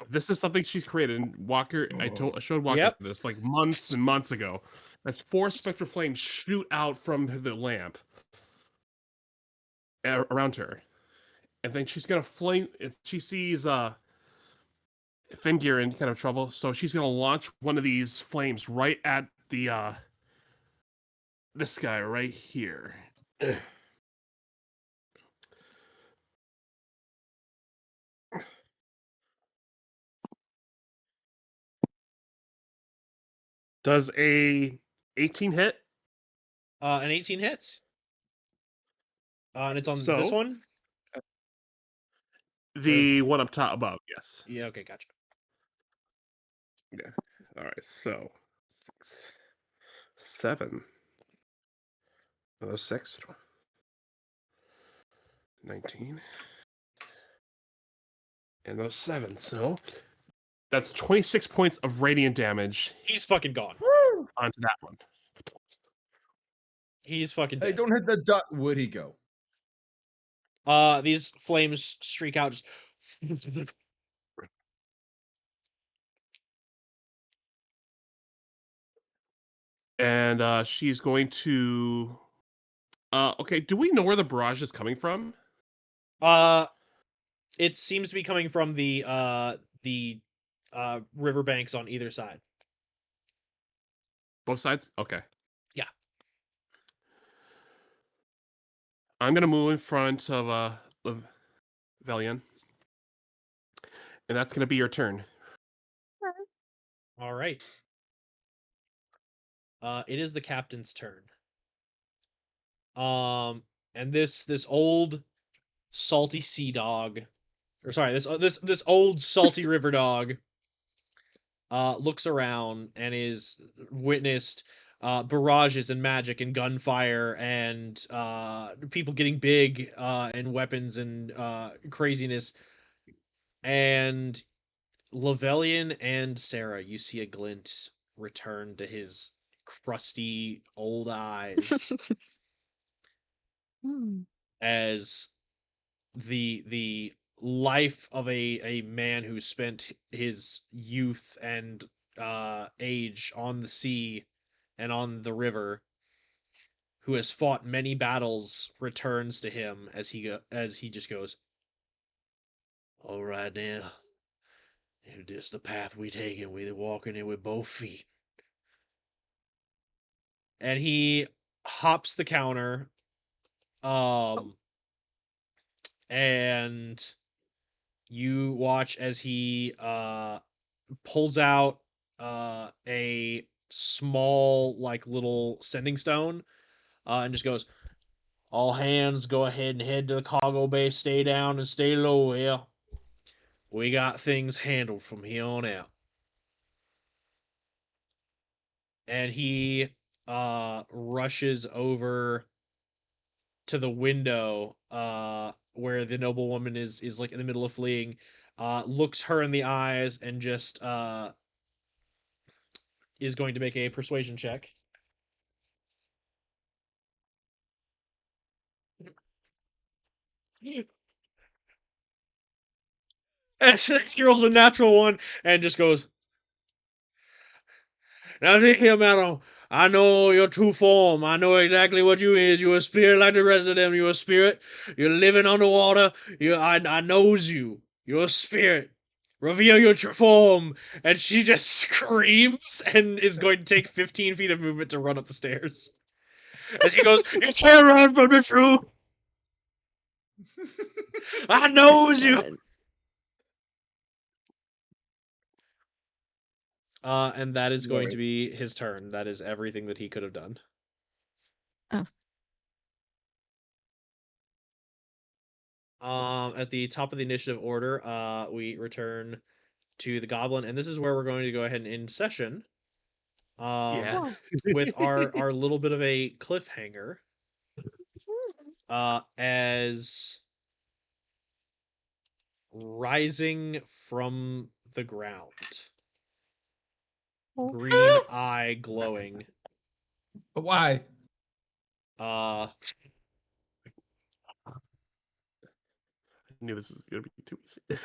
This is something she's created. And Walker, I showed Walker Yep. this like months and months ago. As 4 spectral flames shoot out from the lamp around her, and then she's gonna flame. If she sees Fenrir in kind of trouble, so she's gonna launch one of these flames right at the this guy right here. Does a 18 hit? An 18 hits. And it's on So- this one? The one up top above, yes. Yeah, okay, gotcha. Yeah. All right. So 6, 7. Another 6. 19. And another 7. So that's 26 points of radiant damage He's fucking gone. onto that one. He's fucking Hey, dead. don't hit the dot. Where'd he go? These flames streak out just And she's going to. Okay. Do we know where the barrage is coming from? it seems to be coming from the riverbanks on either side. Both sides. Okay. Yeah. I'm gonna move in front of Velian, and that's gonna be your turn. All right. It is the captain's turn. And this old salty sea dog, or sorry, this old salty river dog, looks around and is witnessed barrages and magic and gunfire and people getting big and weapons and craziness. And Lavelian and Sarah, you see a glint return to his crusty old eyes Hmm. as the life of a man who spent his youth and age on the sea and on the river, who has fought many battles, returns to him as he just goes, all right now, if this the path we taking, we walking it with both feet. And he hops the counter, and you watch as he pulls out a small like little sending stone, and just goes, all hands go ahead and head to the cargo bay, stay down and stay low here. We got things handled from here on out. And he rushes over to the window where the noblewoman is like in the middle of fleeing, looks her in the eyes and just is going to make a persuasion check. And 6 rolls a natural one and just goes, now see here, madam. I know your true form. I know exactly what you is. You a spirit like the rest of them. You a spirit. You're living underwater. I knows you. You're a spirit. Reveal your true form. And she just screams and is going to take 15 feet of movement to run up the stairs. As he goes, you can't run from the truth. I knows you. God. And that is going to Glorious. be his turn. That is everything that he could have done. At the top of the initiative order, we return to the goblin, and this is where we're going to go ahead and end session. Yeah. With our little bit of a cliffhanger. As rising from the ground, green eye glowing, But why? I knew this was gonna be too easy.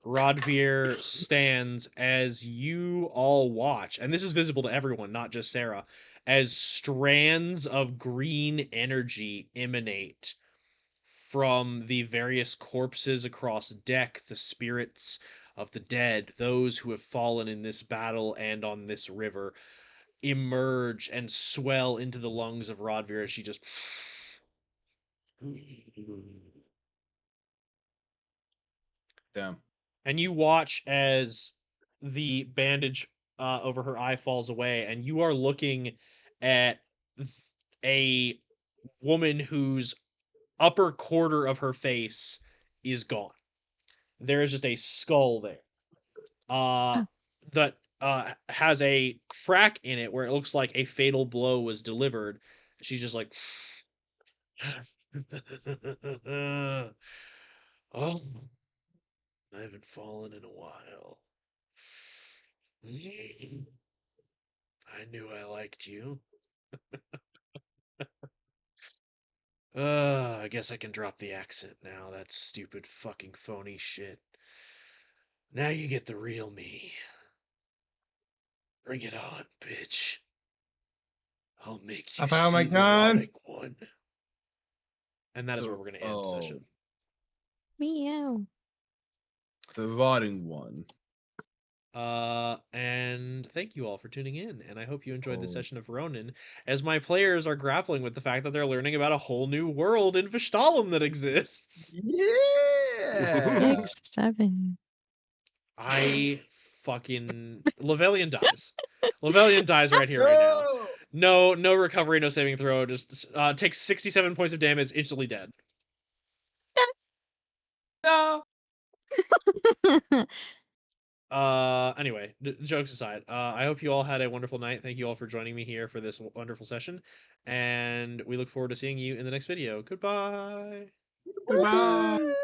Rodvir stands as you all watch, and this is visible to everyone, not just Sarah, as strands of green energy emanate from the various corpses across deck, the spirits of the dead, those who have fallen in this battle and on this river, emerge and swell into the lungs of Rodvir as she just. Damn. And you watch as the bandage over her eye falls away, and you are looking at a woman whose upper quarter of her face is gone. There is just a skull there Oh. that has a crack in it where it looks like a fatal blow was delivered. She's just like, oh, I haven't fallen in a while. I knew I liked you. I guess I can drop the accent now. That stupid fucking phony shit. Now you get the real me. Bring it on, bitch. I'll make you I found my see the gun. rotting one. And that is where we're going to end the session. Meow. The rotting one. And thank you all for tuning in, and I hope you enjoyed this Oh. session of Ronin, as my players are grappling with the fact that they're learning about a whole new world in Vishtalam that exists. Yeah. 6, 7. I fucking Levelian dies. Levelian dies right here, right now. No recovery, no saving throw. Just takes 67 points of damage, instantly dead. No. Anyway, jokes aside, I hope you all had a wonderful night. Thank you all for joining me here for this wonderful session, and we look forward to seeing you in the next video. Goodbye. Goodbye.